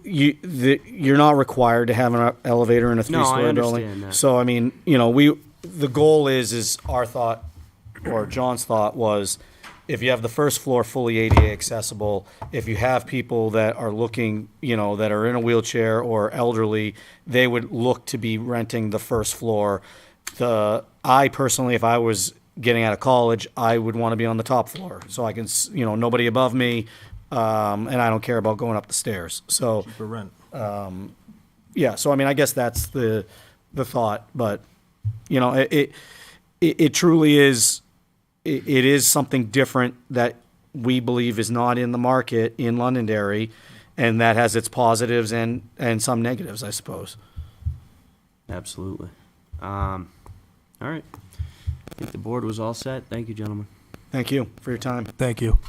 you're not required to have an elevator in a No, I three-story understand building. that. So, I mean, the goal is our thought, or John's thought was, if you have the first floor fully ADA accessible, if you have people that are looking, that are in a wheelchair or elderly, they would look to be renting the first floor. I personally, if I was getting out of college, I would want to be on the top floor, so I can, nobody above me, and I don't care about going up the stairs. So, For rent. yeah, so I mean, I guess that's the thought, but, it truly is, it is something different that we believe is not in the market in Londonderry, and that has its positives and some negatives, I suppose. Absolutely. All right. I think the board was all set. Thank you, gentlemen. Thank you for your time. Thank you.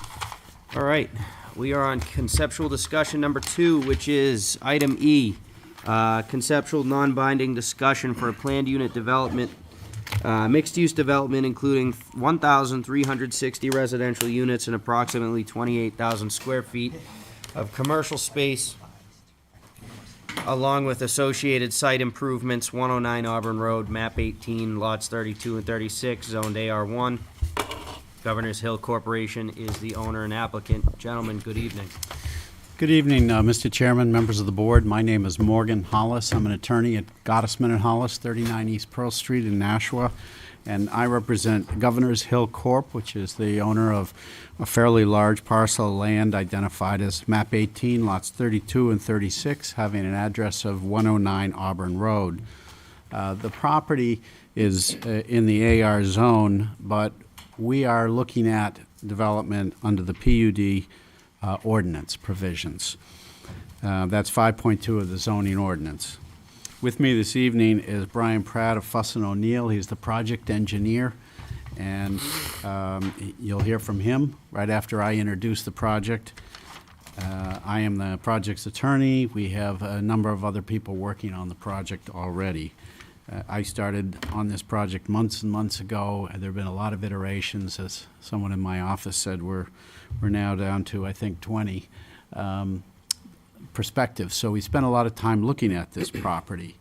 All right, we are on conceptual discussion number 2, which is item E, conceptual non-binding discussion for a planned unit development, mixed-use development including 1,360 residential units and approximately 28,000 square feet of commercial space, along with associated site improvements, 109 Auburn Road, map 18, lots 32 and 36, zoned AR1. Governor's Hill Corporation is the owner and applicant. Gentlemen, good evening. Good evening, Mr. Chairman, members of the board. My name is Morgan Hollis. I'm an attorney at Gottesman & Hollis, 39 East Pearl Street in Nashua, and I represent Governor's Hill Corp., which is the owner of a fairly large parcel of land identified as map 18, lots 32 and 36, having an address of 109 Auburn Road. The property is in the AR zone, but we are looking at development under the PUD ordinance provisions. That's 5.2 of the zoning ordinance. With me this evening is Brian Pratt of Fussin O'Neill. He's the project engineer, and you'll hear from him right after I introduce the project. I am the project's attorney. We have a number of other people working on the project already. I started on this project months and months ago. There have been a lot of iterations. As someone in my office said, we're now down to, I think, 20 perspectives. So we spent a lot of time looking at this property.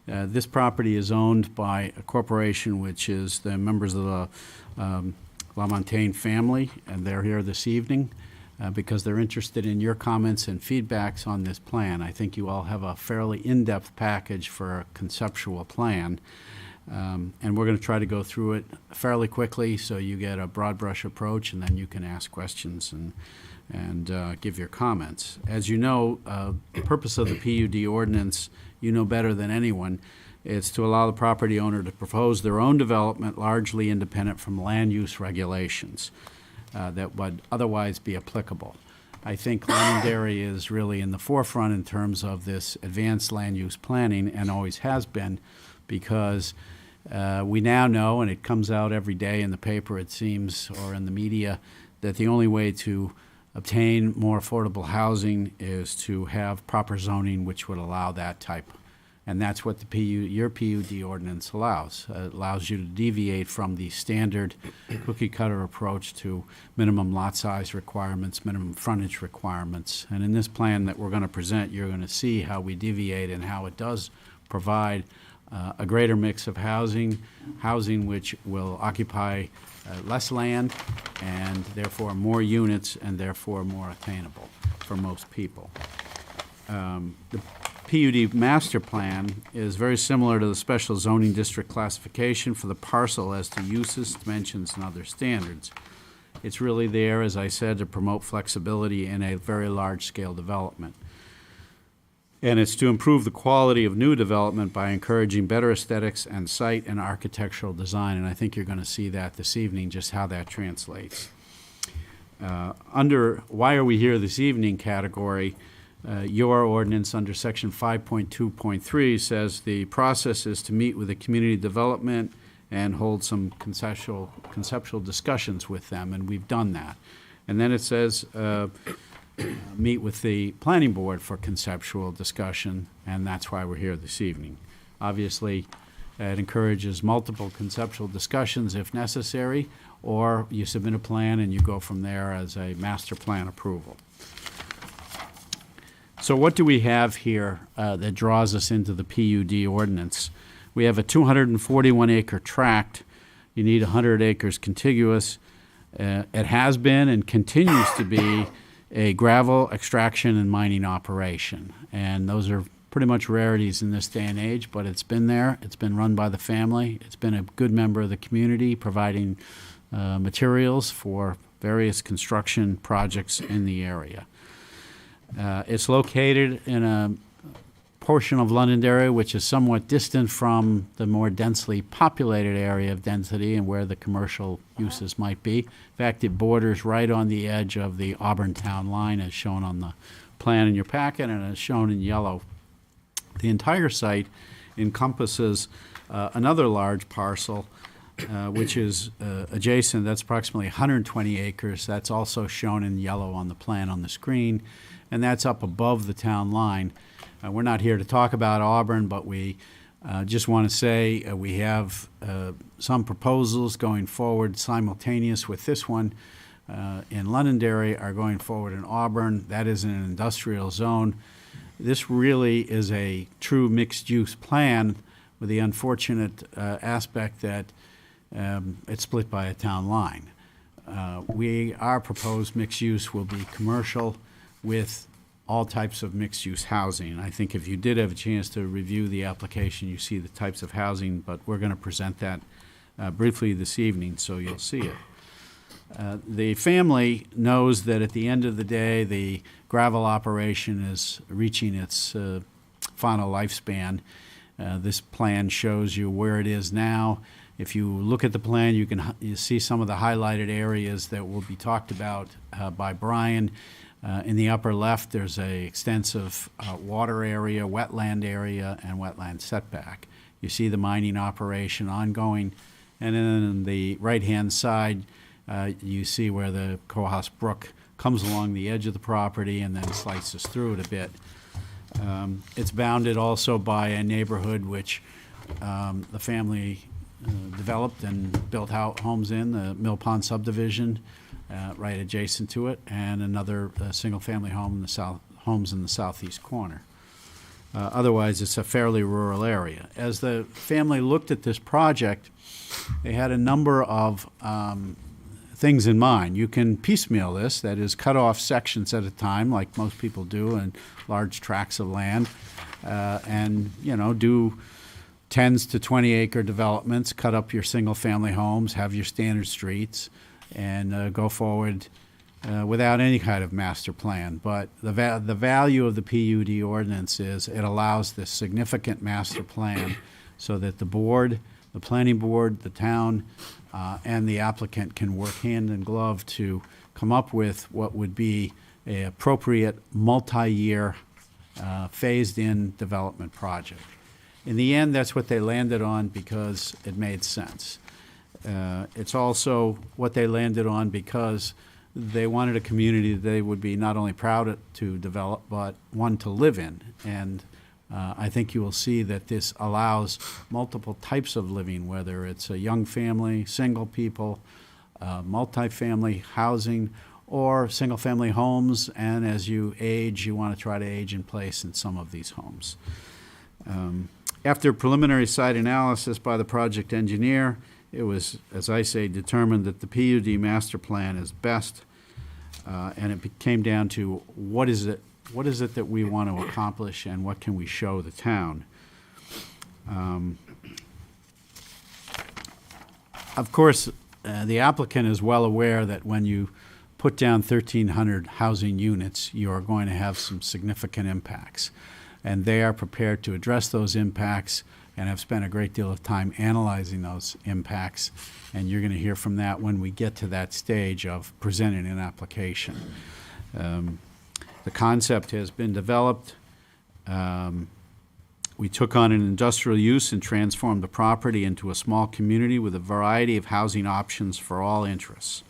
This property is owned by a corporation which is the members of the LaMontagne family, and they're here this evening because they're interested in your comments and feedbacks on this plan. I think you all have a fairly in-depth package for a conceptual plan, and we're going to try to go through it fairly quickly so you get a broad brush approach, and then you can ask questions and give your comments. As you know, the purpose of the PUD ordinance, you know better than anyone, is to allow the property owner to propose their own development largely independent from land use regulations that would otherwise be applicable. I think Londonderry is really in the forefront in terms of this advanced land use planning, and always has been, because we now know, and it comes out every day in the paper, it seems, or in the media, that the only way to obtain more affordable housing is to have proper zoning which would allow that type. And that's what your PUD ordinance allows. It allows you to deviate from the standard cookie-cutter approach to minimum lot size requirements, minimum frontage requirements. And in this plan that we're going to present, you're going to see how we deviate and how it does provide a greater mix of housing which will occupy less land, and therefore more units, and therefore more attainable for most people. PUD master plan is very similar to the special zoning district classification for the parcel as to uses, dimensions, and other standards. It's really there, as I said, to promote flexibility in a very large-scale development. And it's to improve the quality of new development by encouraging better aesthetics and site and architectural design, and I think you're going to see that this evening, just how that translates. Under why are we here this evening category, your ordinance under section 5.2.3 says the process is to meet with the community development and hold some conceptual discussions with them, and we've done that. And then it says meet with the planning board for conceptual discussion, and that's why we're here this evening. Obviously, it encourages multiple conceptual discussions if necessary, or you submit a plan and you go from there as a master plan approval. So what do we have here that draws us into the PUD ordinance? We have a 241-acre tract. You need 100 acres contiguous. It has been and continues to be a gravel extraction and mining operation. And those are pretty much rarities in this day and age, but it's been there. It's been run by the family. It's been a good member of the community, providing materials for various construction projects in the area. It's located in a portion of Londonderry which is somewhat distant from the more densely populated area of density and where the commercial uses might be. In fact, it borders right on the edge of the Auburn town line as shown on the plan in your packet and as shown in yellow. The entire site encompasses another large parcel which is adjacent. That's approximately 120 acres. That's also shown in yellow on the plan on the screen, and that's up above the town line. We're not here to talk about Auburn, but we just want to say we have some proposals going forward simultaneous with this one in Londonderry are going forward in Auburn. That is in an industrial zone. This really is a true mixed-use plan with the unfortunate aspect that it's split by a town line. Our proposed mixed use will be commercial with all types of mixed-use housing. I think if you did have a chance to review the application, you see the types of housing, but we're going to present that briefly this evening, so you'll see it. The family knows that at the end of the day, the gravel operation is reaching its final lifespan. This plan shows you where it is now. If you look at the plan, you see some of the highlighted areas that will be talked about by Brian. In the upper left, there's an extensive water area, wetland area, and wetland setback. You see the mining operation ongoing. And then on the right-hand side, you see where the Cohos Brook comes along the edge of the property and then slices through it a bit. It's bounded also by a neighborhood which the family developed and built homes in, the Mill Pond subdivision, right adjacent to it, and another single-family home in the homes in the southeast corner. Otherwise, it's a fairly rural area. As the family looked at this project, they had a number of things in mind. You can piecemeal this, that is, cut off sections at a time, like most people do in large tracts of land, and do 10 to 20 acre developments, cut up your single-family homes, have your standard streets, and go forward without any kind of master plan. But the value of the PUD ordinance is it allows this significant master plan so that the board, the planning board, the town, and the applicant can work hand in glove to come up with what would be an appropriate multi-year phased-in development project. In the end, that's what they landed on because it made sense. It's also what they landed on because they wanted a community that they would be not only proud to develop, but one to live in. And I think you will see that this allows multiple types of living, whether it's a young family, single people, multifamily housing, or single-family homes. And as you age, you want to try to age in place in some of these homes. After preliminary site analysis by the project engineer, it was, as I say, determined that the PUD master plan is best, and it came down to what is it what is it that we want to accomplish and what can we show the town? Of course, the applicant is well aware that when you put down 1,300 housing units, you are going to have some significant impacts. And they are prepared to address those impacts and have spent a great deal of time analyzing those impacts. And you're going to hear from that when we get to that stage of presenting an application. The concept has been developed. We took on an industrial use and transformed the property into a small community with a variety of housing options for all interests.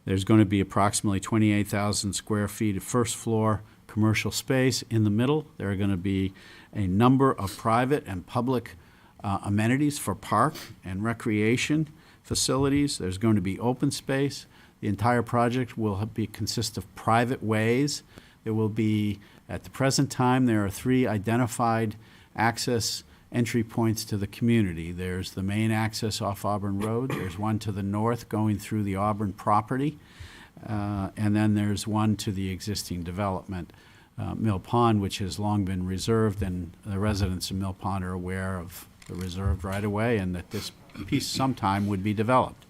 There's going to be approximately 28,000 square feet of first floor commercial space. In the middle, there are going to be a number of private and public amenities for park and recreation facilities. There's going to be open space. The entire project will consist of private ways. There will be, at the present time, there are 3 identified access entry points to the community. There's the main access off Auburn Road. There's one to the north going through the Auburn property. And then there's one to the existing development, Mill Pond, which has long been reserved, and the residents of Mill Pond are aware of the reserved right-of-way and that this piece sometime would be developed.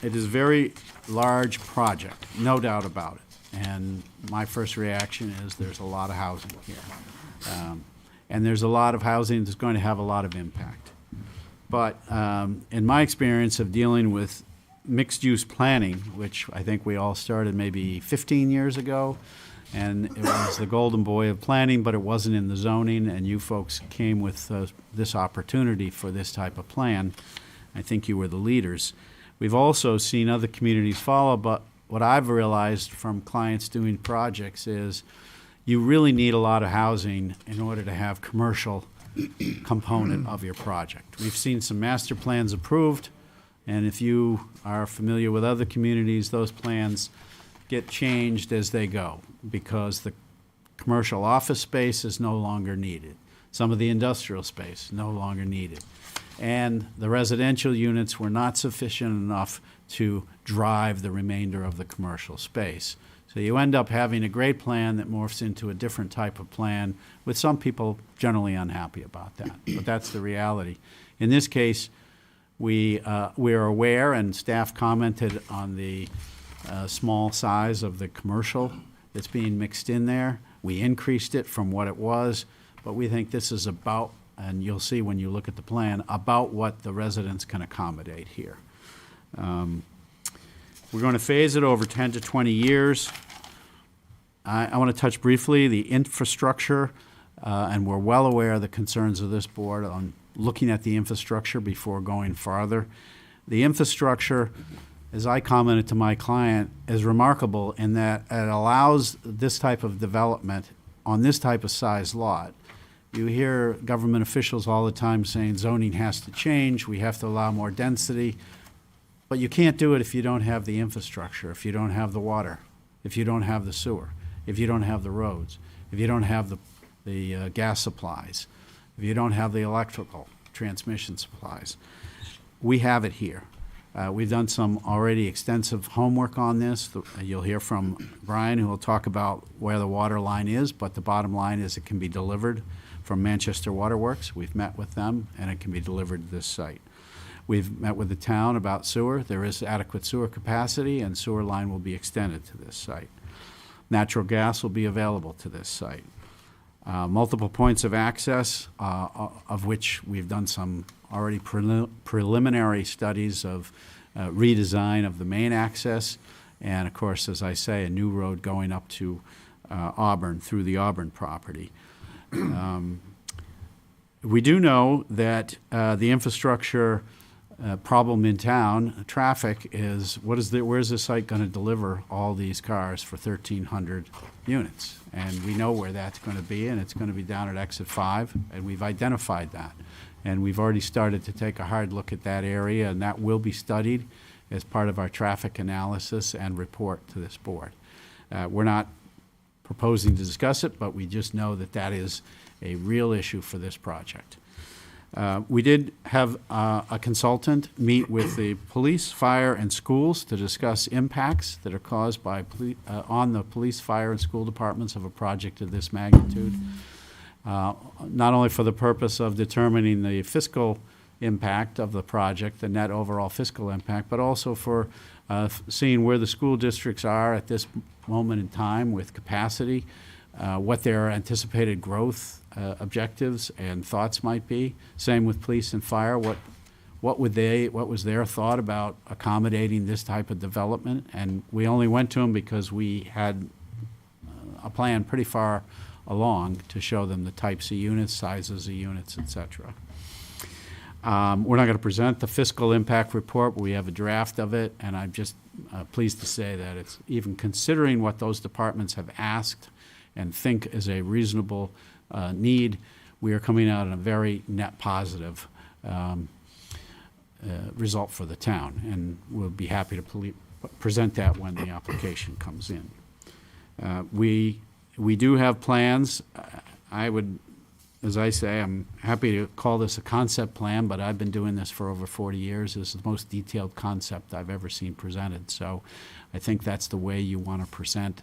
It is a very large project, no doubt about it. And my first reaction is there's a lot of housing here. And there's a lot of housing that's going to have a lot of impact. But in my experience of dealing with mixed-use planning, which I think we all started maybe 15 years ago, and it was the golden boy of planning, but it wasn't in the zoning, and you folks came with this opportunity for this type of plan. I think you were the leaders. We've also seen other communities follow, but what I've realized from clients doing projects is you really need a lot of housing in order to have commercial component of your project. We've seen some master plans approved, and if you are familiar with other communities, those plans get changed as they go because the commercial office space is no longer needed. Some of the industrial space no longer needed. And the residential units were not sufficient enough to drive the remainder of the commercial space. So you end up having a great plan that morphs into a different type of plan, with some people generally unhappy about that. But that's the reality. In this case, we are aware, and staff commented on the small size of the commercial that's being mixed in there. We increased it from what it was, but we think this is about, and you'll see when you look at the plan, about what the residents can accommodate here. We're going to phase it over 10 to 20 years. I want to touch briefly the infrastructure, and we're well aware of the concerns of this board on looking at the infrastructure before going farther. The infrastructure, as I commented to my client, is remarkable in that it allows this type of development on this type of size lot. You hear government officials all the time saying zoning has to change, we have to allow more density, but you can't do it if you don't have the infrastructure, if you don't have the water, if you don't have the sewer, if you don't have the roads, if you don't have the gas supplies, if you don't have the electrical transmission supplies. We have it here. We've done some already extensive homework on this. You'll hear from Brian, who will talk about where the water line is, but the bottom line is it can be delivered from Manchester Waterworks. We've met with them, and it can be delivered to this site. We've met with the town about sewer. There is adequate sewer capacity, and sewer line will be extended to this site. Natural gas will be available to this site. Multiple points of access, of which we've done some already preliminary studies of redesign of the main access, and of course, as I say, a new road going up to Auburn through the Auburn property. We do know that the infrastructure problem in town, traffic, is where's the site going to deliver all these cars for 1,300 units? And we know where that's going to be, and it's going to be down at exit 5, and we've identified that. And we've already started to take a hard look at that area, and that will be studied as part of our traffic analysis and report to this board. We're not proposing to discuss it, but we just know that that is a real issue for this project. We did have a consultant meet with the police, fire, and schools to discuss impacts that are caused by on the police, fire, and school departments of a project of this magnitude. Not only for the purpose of determining the fiscal impact of the project, the net overall fiscal impact, but also for seeing where the school districts are at this moment in time with capacity, what their anticipated growth objectives and thoughts might be. Same with police and fire. What was their thought about accommodating this type of development? And we only went to them because we had a plan pretty far along to show them the types of units, sizes of units, et cetera. We're not going to present the fiscal impact report, but we have a draft of it, and I'm just pleased to say that it's even considering what those departments have asked and think is a reasonable need, we are coming out in a very net positive result for the town, and we'll be happy to present that when the application comes in. We do have plans. I would, as I say, I'm happy to call this a concept plan, but I've been doing this for over 40 years. This is the most detailed concept I've ever seen presented. So I think that's the way you want to present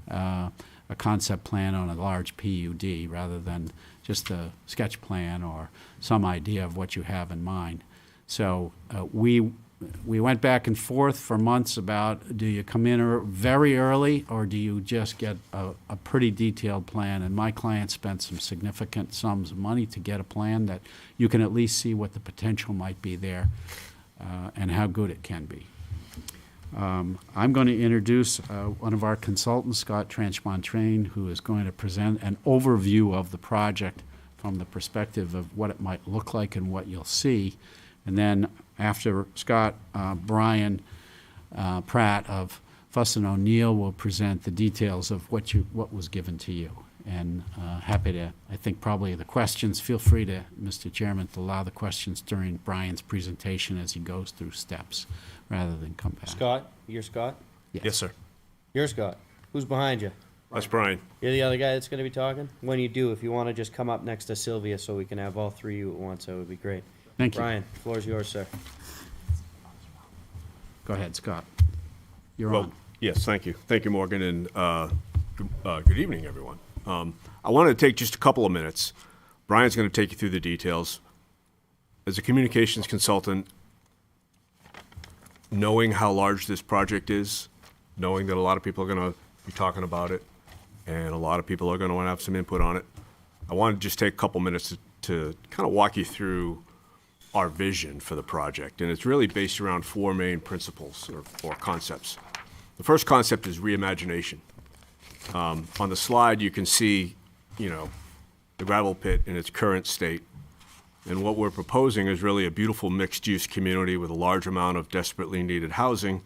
a concept plan on a large PUD rather than just a sketch plan or some idea of what you have in mind. So we went back and forth for months about, do you come in very early or do you just get a pretty detailed plan? And my client spent some significant sums of money to get a plan that you can at least see what the potential might be there and how good it can be. I'm going to introduce one of our consultants, Scott Tranchmontaine, who is going to present an overview of the project from the perspective of what it might look like and what you'll see. And then after Scott, Brian Pratt of Fuss & O'Neill will present the details of what was given to you. And happy to, I think probably the questions, feel free to, Mr. Chairman, to allow the questions during Brian's presentation as he goes through steps rather than come back. Scott, you're Scott? Yes, sir. You're Scott. Who's behind you? That's Brian. You're the other guy that's going to be talking? When you do, if you want to just come up next to Sylvia so we can have all three of you at once, that would be great. Thank you. Brian, the floor is yours, sir. Go ahead, Scott. You're Well, on. yes, thank you. Thank you, Morgan, and good evening, everyone. I wanted to take just a couple of minutes. Brian's going to take you through the details. As a communications consultant, knowing how large this project is, knowing that a lot of people are going to be talking about it, and a lot of people are going to want to have some input on it, I wanted to just take a couple minutes to kind of walk you through our vision for the project. And it's really based around four main principles or concepts. The first concept is reimagination. On the slide, you can see, the gravel pit in its current state. And what we're proposing is really a beautiful mixed-use community with a large amount of desperately needed housing,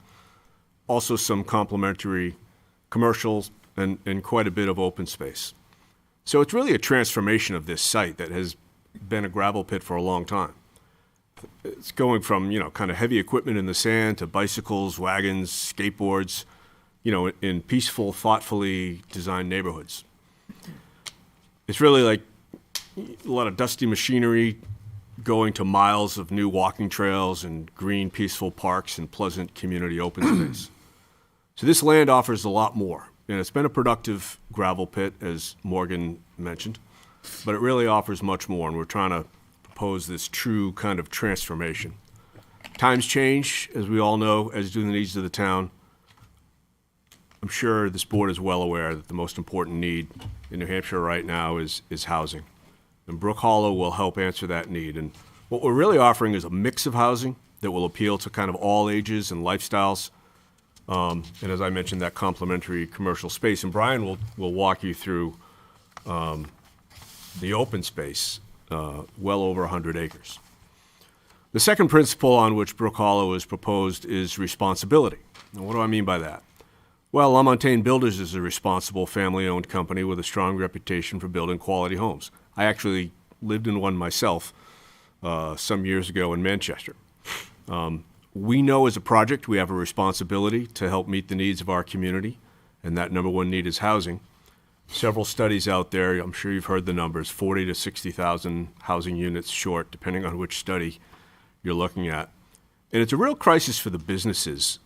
also some complementary commercials, and quite a bit of open space. So it's really a transformation of this site that has been a gravel pit for a long time. It's going from, kind of heavy equipment in the sand to bicycles, wagons, skateboards, in peaceful, thoughtfully designed neighborhoods. It's really like a lot of dusty machinery going to miles of new walking trails and green, peaceful parks and pleasant community open space. So this land offers a lot more. And it's been a productive gravel pit, as Morgan mentioned, but it really offers much more, and we're trying to propose this true kind of transformation. Times change, as we all know, as do the needs of the town. I'm sure this board is well aware that the most important need in New Hampshire right now is housing. And Brook Hollow will help answer that need. And what we're really offering is a mix of housing that will appeal to kind of all ages and lifestyles. And as I mentioned, that complementary commercial space. And Brian will walk you through the open space, well over 100 acres. The second principle on which Brook Hollow is proposed is responsibility. And what do I mean by that? Well, LaMontagne Builders is a responsible family-owned company with a strong reputation for building quality homes. I actually lived in one myself some years ago in Manchester. We know as a project we have a responsibility to help meet the needs of our community, and that number one need is housing. several studies out there. I'm sure you've heard the numbers, 40 to 60,000 housing units short, depending on which study you're looking at. And it's a real crisis for the businesses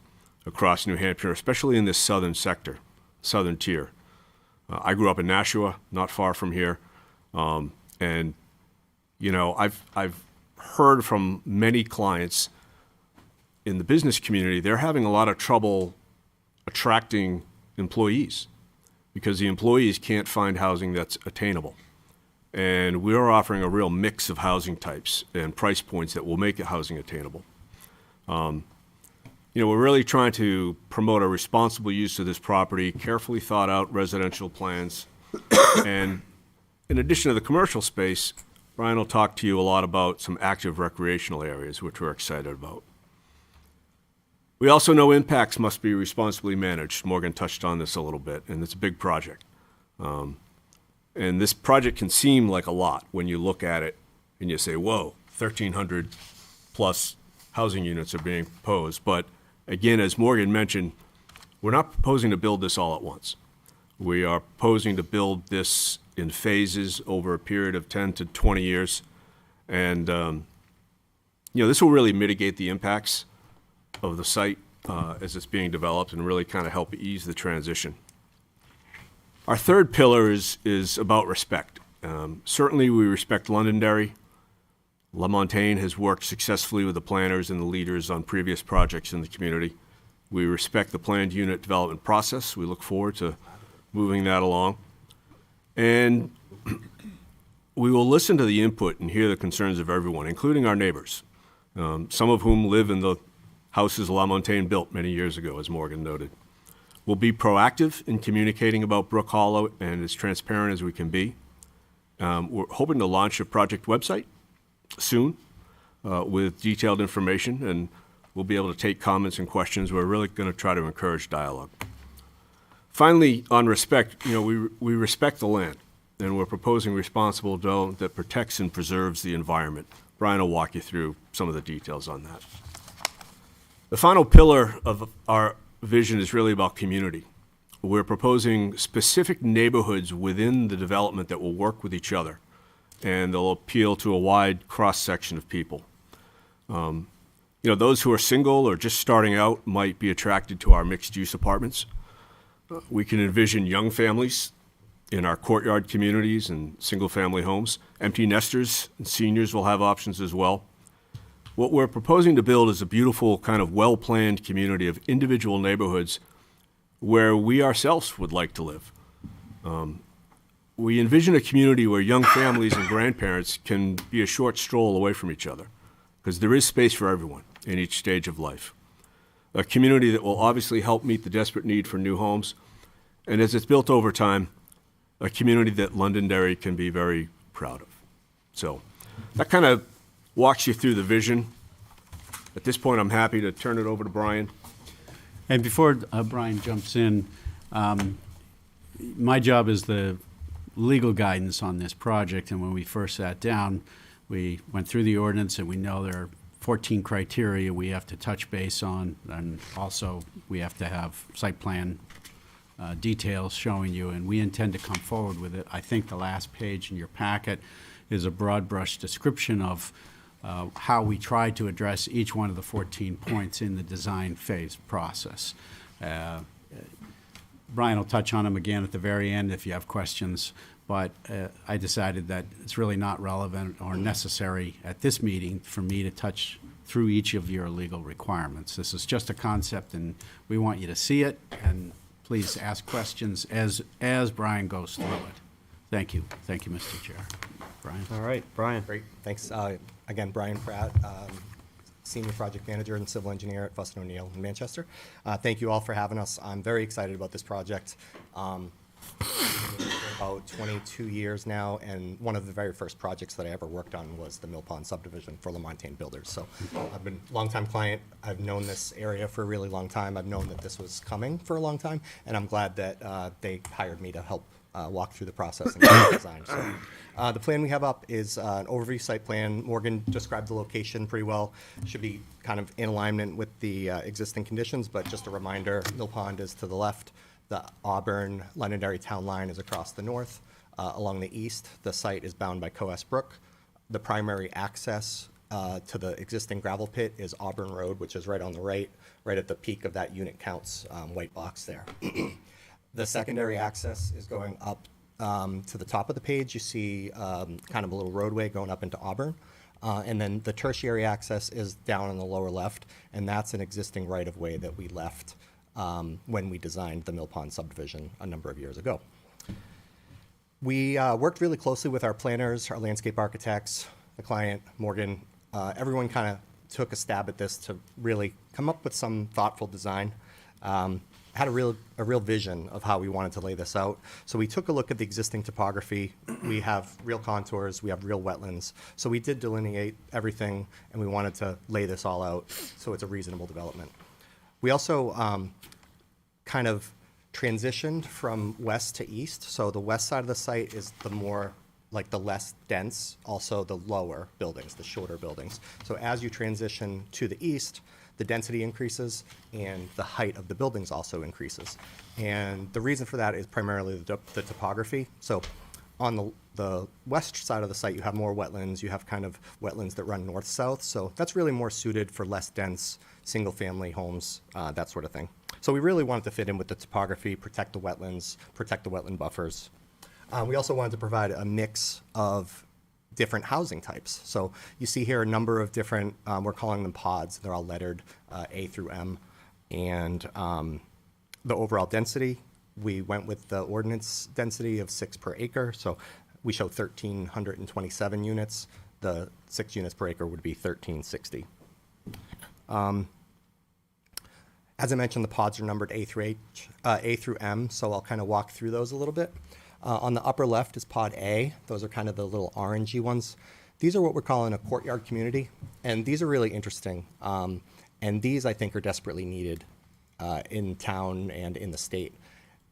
across New Hampshire, especially in this southern sector, southern tier. I grew up in Nashua, not far from here, and you know, I've heard from many clients in the business community, they're having a lot of trouble attracting employees because the employees can't find housing that's attainable. And we're offering a real mix of housing types and price points that will make housing attainable. You know, we're really trying to promote a responsible use of this property, carefully thought out residential plans. And in addition to the commercial space, Brian will talk to you a lot about some active recreational areas, which we're excited about. We also know impacts must be responsibly managed. Morgan touched on this a little bit, and it's a big project. And this project can seem like a lot when you look at it and you say, whoa, 1,300 plus housing units are being proposed. But again, as Morgan mentioned, we're not proposing to build this all at once. We are proposing to build this in phases over a period of 10 to 20 years. And, you know, this will really mitigate the impacts of the site as it's being developed and really kind of help ease the transition. Our third pillar is about respect. Certainly we respect Londonderry. LaMontagne has worked successfully with the planners and the leaders on previous projects in the community. We respect the planned unit development process. We look forward to moving that along. And we will listen to the input and hear the concerns of everyone, including our neighbors, some of whom live in the houses LaMontagne built many years ago, as Morgan noted. We'll be proactive in communicating about Brook Hollow and as transparent as we can be. We're hoping to launch a project website soon with detailed information, and we'll be able to take comments and questions. We're really going to try to encourage dialogue. Finally, on respect, you know, we respect the land, and we're proposing responsible development that protects and preserves the environment. Brian will walk you through some of the details on that. The final pillar of our vision is really about community. We're proposing specific neighborhoods within the development that will work with each other, and they'll appeal to a wide cross-section of people. You know, those who are single or just starting out might be attracted to our mixed-use apartments. We can envision young families in our courtyard communities and single-family homes. Empty nesters and seniors will have options as well. What we're proposing to build is a beautiful, kind of well-planned community of individual neighborhoods where we ourselves would like to live. We envision a community where young families and grandparents can be a short stroll away from each other, because there is space for everyone in each stage of life. A community that will obviously help meet the desperate need for new homes, and as it's built over time, a community that Londonderry can be very proud of. So that kind of walks you through the vision. At this point, I'm happy to turn it over to Brian. And before Brian jumps in, my job is the legal guidance on this project, and when we first sat down, we went through the ordinance, and we know there are 14 criteria we have to touch base on, and also we have to have site plan details showing you, and we intend to come forward with it. I think the last page in your packet is a broad brush description of how we try to address each one of the 14 points in the design phase process. Brian will touch on them again at the very end if you have questions, but I decided that it's really not relevant or necessary at this meeting for me to touch through each of your legal requirements. This is just a concept, and we want you to see it, and please ask questions as Brian goes through it. Thank you. Thank you, Mr. Chair. Brian. All right, Brian. Great, thanks. Again, Brian Pratt, Senior Project Manager and Civil Engineer at Fuss & O'Neill in Manchester. Thank you all for having us. I'm very excited about this project. About 22 years now, and one of the very first projects that I ever worked on was the Mill Pond subdivision for LaMontagne Builders. So I've been a longtime client. I've known this area for a really long time. I've known that this was coming for a long time, and I'm glad that they hired me to help walk through the process and get the design. So, the plan we have up is an overview site plan. Morgan described the location pretty well. Should be kind of in alignment with the existing conditions, but just a reminder, Mill Pond is to the left. The Auburn Londonderry Town Line is across the north. Along the east, the site is bound by Coes Brook. The primary access to the existing gravel pit is Auburn Road, which is right on the right at the peak of that unit counts white box there. The secondary access is going up to the top of the page. You see kind of a little roadway going up into Auburn. And then the tertiary access is down on the lower left, and that's an existing right-of-way that we left when we designed the Mill Pond subdivision a number of years ago. We worked really closely with our planners, our landscape architects, the client, Morgan. Everyone kind of took a stab at this to really come up with some thoughtful design. Had a real vision of how we wanted to lay this out. So we took a look at the existing topography. We have real contours, we have real wetlands. So we did delineate everything, and we wanted to lay this all out so it's a reasonable development. We also kind of transitioned from west to east. So the west side of the site is the more, like the less dense, also the lower buildings, the shorter buildings. So as you transition to the east, the density increases and the height of the buildings also increases. And the reason for that is primarily the topography. So on the west side of the site, you have more wetlands. You have kind of wetlands that run north-south. So that's really more suited for less dense single-family homes, that sort of thing. So we really wanted to fit in with the topography, protect the wetlands, protect the wetland buffers. We also wanted to provide a mix of different housing types. So you see here a number of different, we're calling them pods. They're all lettered A through M. And the overall density, we went with the ordinance density of 6 per acre. So we show 1,327 units. The 6 units per acre would be 1,360. As I mentioned, the pods are numbered A through M, so I'll kind of walk through those a little bit. On the upper left is pod A. Those are kind of the little orangey ones. These are what we're calling a courtyard community, and these are really interesting. And these, I think, are desperately needed in town and in the state.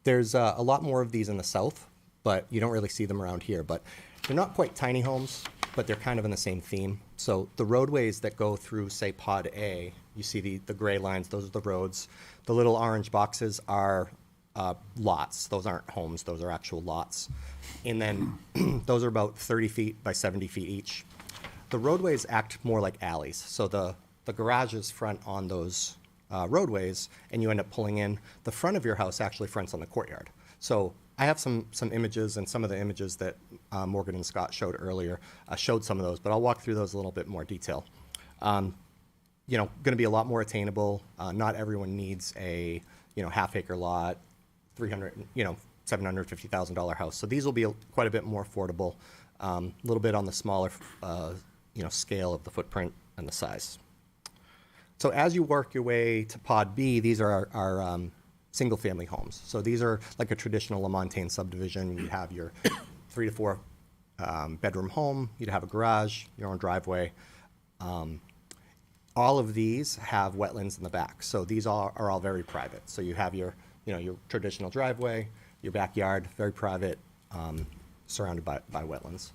There's a lot more of these in the south, but you don't really see them around here. But they're not quite tiny homes, but they're kind of in the same theme. So the roadways that go through, say, pod A, you see the gray lines, those are the roads. The little orange boxes are lots. Those aren't homes, those are actual lots. And then those are about 30 feet by 70 feet each. The roadways act more like alleys. So the garages front on those roadways, and you end up pulling in. The front of your house actually fronts on the courtyard. So I have some images, and some of the images that Morgan and Scott showed earlier showed some of those, but I'll walk through those a little bit more detail. You know, going to be a lot more attainable. Not everyone needs a half-acre lot, $750,000 house. So these will be quite a bit more affordable, a little bit on the smaller, scale of the footprint and the size. So as you work your way to pod B, these are our single-family homes. So these are like a traditional LaMontagne subdivision. You have your 3 to 4 bedroom home. You'd have a garage, your own driveway. All of these have wetlands in the back. So these are all very private. So you have your traditional driveway, your backyard, very private, surrounded by wetlands.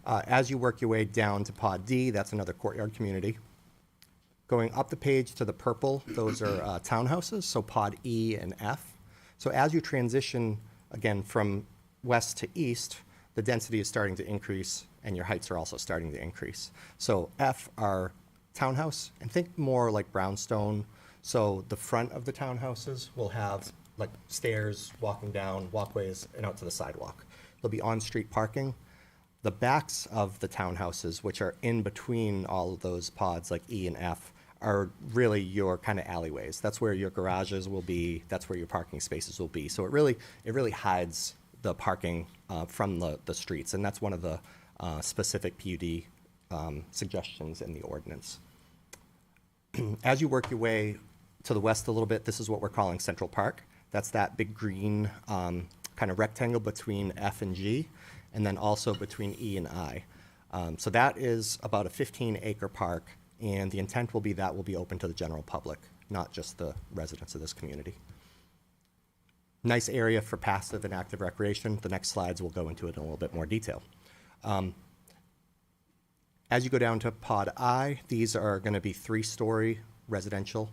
As you work your way down to pod D, that's another courtyard community. Going up the page to the purple, those are townhouses, so pod E and F. So as you transition, again, from west to east, the density is starting to increase, and your heights are also starting to increase. So F are townhouse, and think more like brownstone. So the front of the townhouses will have like stairs, walking down, walkways, and out to the sidewalk. There'll be on-street parking. The backs of the townhouses, which are in between all of those pods like E and F, are really your kind of alleyways. That's where your garages will be. That's where your parking spaces will be. So it really hides the parking from the streets, and that's one of the specific PUD suggestions in the ordinance. As you work your way to the west a little bit, this is what we're calling Central Park. That's that big green kind of rectangle between F and G, and then also between E and I. So that is about a 15-acre park, and the intent will be that will be open to the general public, not just the residents of this community. Nice area for passive and active recreation. The next slides will go into it in a little bit more detail. As you go down to pod I, these are going to be 3-story residential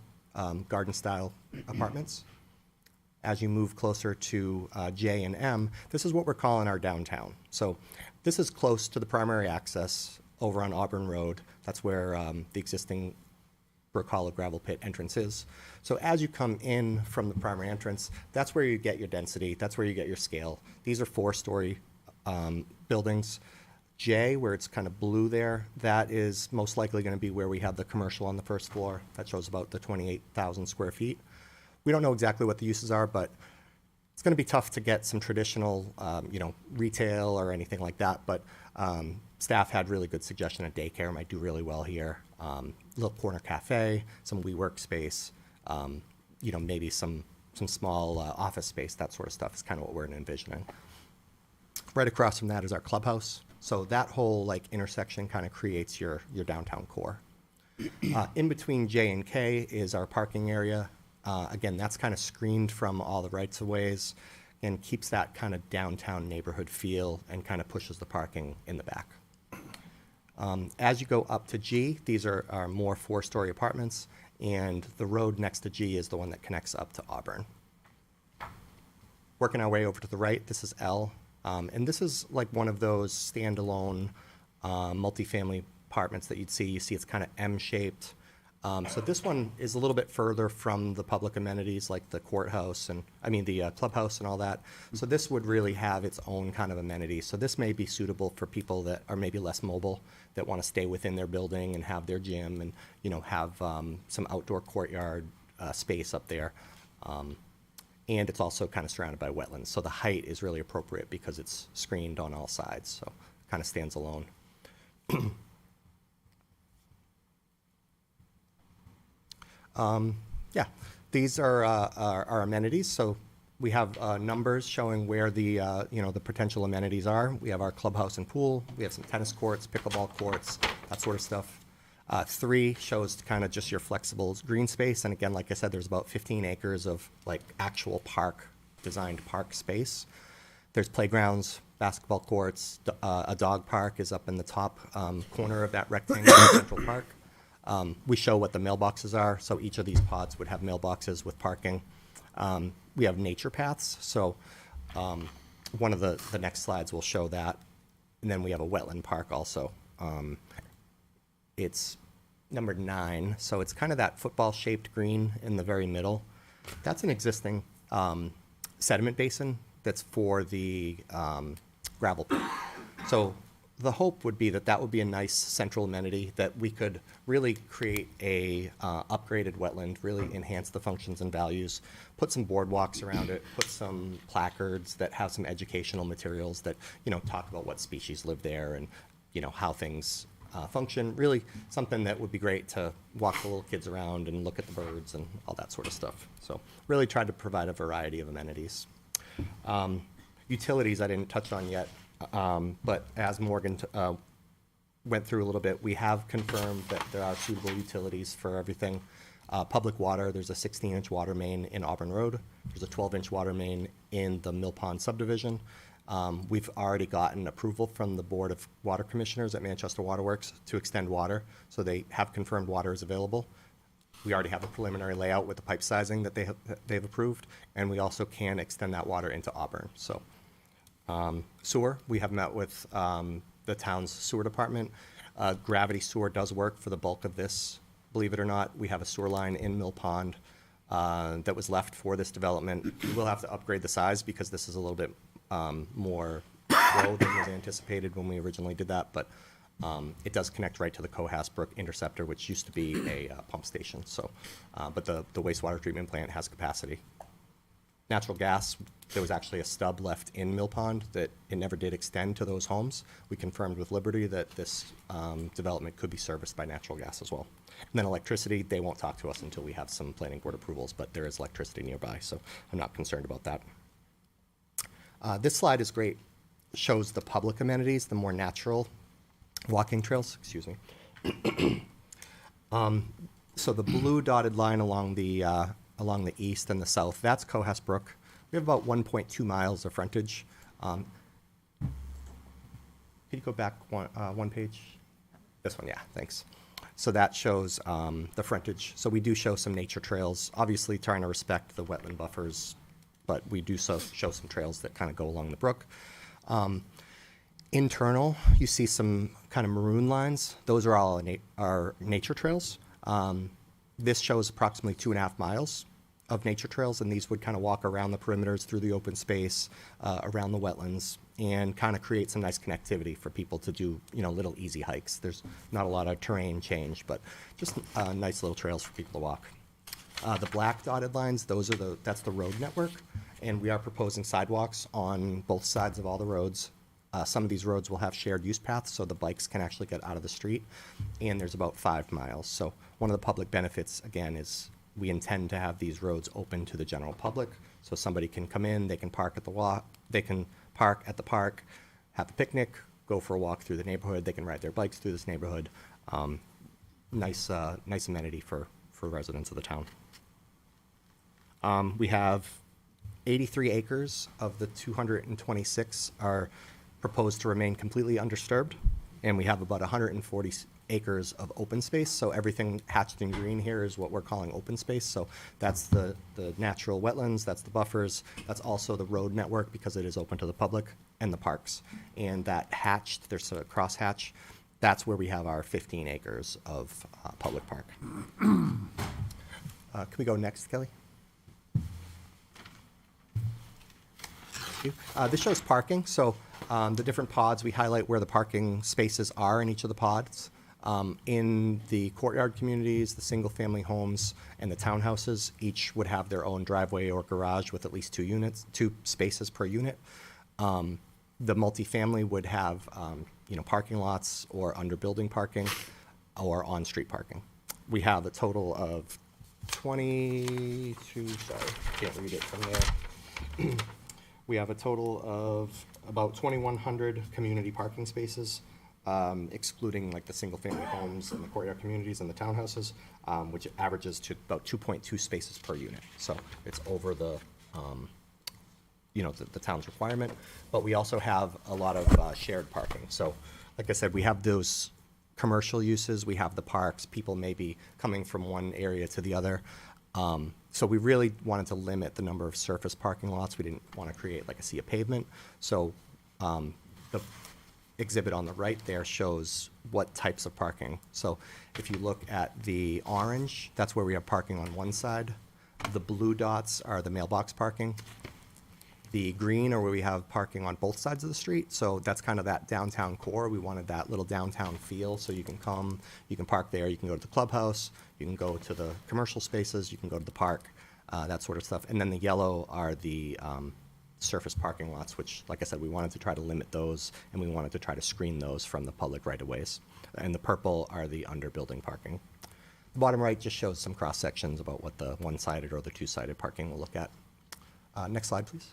garden-style apartments. As you move closer to J and M, this is what we're calling our downtown. So this is close to the primary access over on Auburn Road. That's where the existing Brook Hollow gravel pit entrance is. So as you come in from the primary entrance, that's where you get your density, that's where you get your scale. These are 4-story buildings. J, where it's kind of blue there, that is most likely going to be where we have the commercial on the first floor. That shows about the 28,000 square feet. We don't know exactly what the uses are, but it's going to be tough to get some traditional, retail or anything like that. But staff had really good suggestion of daycare might do really well here. Little corner cafe, some WeWork space, maybe some small office space, that sort of stuff is kind of what we're envisioning. Right across from that is our clubhouse. So that whole intersection kind of creates your downtown core. In between J and K is our parking area. Again, that's kind of screened from all the rights-of-ways and keeps that kind of downtown neighborhood feel and kind of pushes the parking in the back. As you go up to G, these are more 4-story apartments, and the road next to G is the one that connects up to Auburn. Working our way over to the right, this is L. And this is like one of those standalone multifamily apartments that you'd see. You see it's kind of M-shaped. So this one is a little bit further from the public amenities like the courthouse and, the clubhouse and all that. So this would really have its own kind of amenities. So this may be suitable for people that are maybe less mobile, that want to stay within their building and have their gym and, have some outdoor courtyard space up there. And it's also kind of surrounded by wetlands. So the height is really appropriate because it's screened on all sides. So it kind of stands alone. These are our amenities. So we have numbers showing where the the potential amenities are. We have our clubhouse and pool. We have some tennis courts, pickleball courts, that sort of stuff. 3 shows kind of just your flexible green space. And again, like I said, there's about 15 acres of actual designed park space. There's playgrounds, basketball courts, a dog park is up in the top corner of that rectangle in Central Park. We show what the mailboxes are. So each of these pods would have mailboxes with parking. We have nature paths. So one of the next slides will show that. And then we have a wetland park also. It's number 9, so it's kind of that football-shaped green in the very middle. That's an existing sediment basin that's for the gravel pit. So the hope would be that would be a nice central amenity that we could really create a upgraded wetland, really enhance the functions and values, put some boardwalks around it, put some placards that have some educational materials that talk about what species live there and how things function, really something that would be great to walk the little kids around and look at the birds and all that sort of stuff. So really tried to provide a variety of amenities. Utilities I didn't touch on yet, but as Morgan went through a little bit, we have confirmed that there are suitable utilities for everything. Public water, there's a 16-inch water main in Auburn Road. There's a 12-inch water main in the Mill Pond subdivision. We've already gotten approval from the Board of Water Commissioners at Manchester Waterworks to extend water, so they have confirmed water is available. We already have a preliminary layout with the pipe sizing that they've approved, and we also can extend that water into Auburn. So sewer, we have met with the town's sewer department. Gravity sewer does work for the bulk of this. Believe it or not, we have a sewer line in Mill Pond that was left for this development. We will have to upgrade the size because this is a little bit more flow than was anticipated when we originally did that, but it does connect right to the Cohas Brook Interceptor, which used to be a pump station. So, but the wastewater treatment plant has capacity. Natural gas, there was actually a stub left in Mill Pond that it never did extend to those homes. We confirmed with Liberty that this development could be serviced by natural gas as well. And then electricity, they won't talk to us until we have some planning board approvals, but there is electricity nearby, so I'm not concerned about that. This slide is great. Shows the public amenities, the more natural walking trails, excuse me. So the blue dotted line along the east and the south, that's Cohas Brook. We have about 1.2 miles of frontage. Could you go back one page? This one, yeah, thanks. So that shows the frontage. So we do show some nature trails, obviously trying to respect the wetland buffers but we do show some trails that kind of go along the brook. Internal, you see some kind of maroon lines. Those are all our nature trails. This shows approximately 2.5 miles of nature trails, and these would kind of walk around the perimeters through the open space, around the wetlands, and kind of create some nice connectivity for people to do, little easy hikes. There's not a lot of terrain change, but just nice little trails for people to walk. The black dotted lines, that's the road network, and we are proposing sidewalks on both sides of all the roads. Some of these roads will have shared use paths, so the bikes can actually get out of the street, and there's about 5 miles. So one of the public benefits, again, is we intend to have these roads open to the general public, so somebody can come in, they can park at the park, have a picnic, go for a walk through the neighborhood, they can ride their bikes through this neighborhood. Nice amenity for residents of the town. We have 83 acres of the 226 are proposed to remain completely undisturbed, and we have about 140 acres of open space. So everything hatched in green here is what we're calling open space. So that's the natural wetlands, that's the buffers, that's also the road network because it is open to the public, and the parks. And that hatched, there's a crosshatch, that's where we have our 15 acres of public park. Can we go next, Kelly? Thank you. This shows parking. So the different pods, we highlight where the parking spaces are in each of the pods. In the courtyard communities, the single-family homes, and the townhouses, each would have their own driveway or garage with at least 2 spaces per unit. The multifamily would have, parking lots or under-building parking or on-street parking. We have a total of 22, sorry, can't read it from there. We have a total of about 2,100 community parking spaces, excluding like the single-family homes and the courtyard communities and the townhouses, which averages to about 2.2 spaces per unit. So it's over the town's requirement. But we also have a lot of shared parking. So like I said, we have those commercial uses, we have the parks, people may be coming from one area to the other. So we really wanted to limit the number of surface parking lots. We didn't want to create like a sea of pavement. So the exhibit on the right there shows what types of parking. So if you look at the orange, that's where we have parking on one side. The blue dots are the mailbox parking. The green are where we have parking on both sides of the street. So that's kind of that downtown core. We wanted that little downtown feel. So you can come, you can park there, you can go to the clubhouse, you can go to the commercial spaces, you can go to the park, that sort of stuff. And then the yellow are the surface parking lots, which, like I said, we wanted to try to limit those, and we wanted to try to screen those from the public right-of-ways. And the purple are the under-building parking. The bottom right just shows some cross-sections about what the one-sided or the two-sided parking will look at. Next slide, please.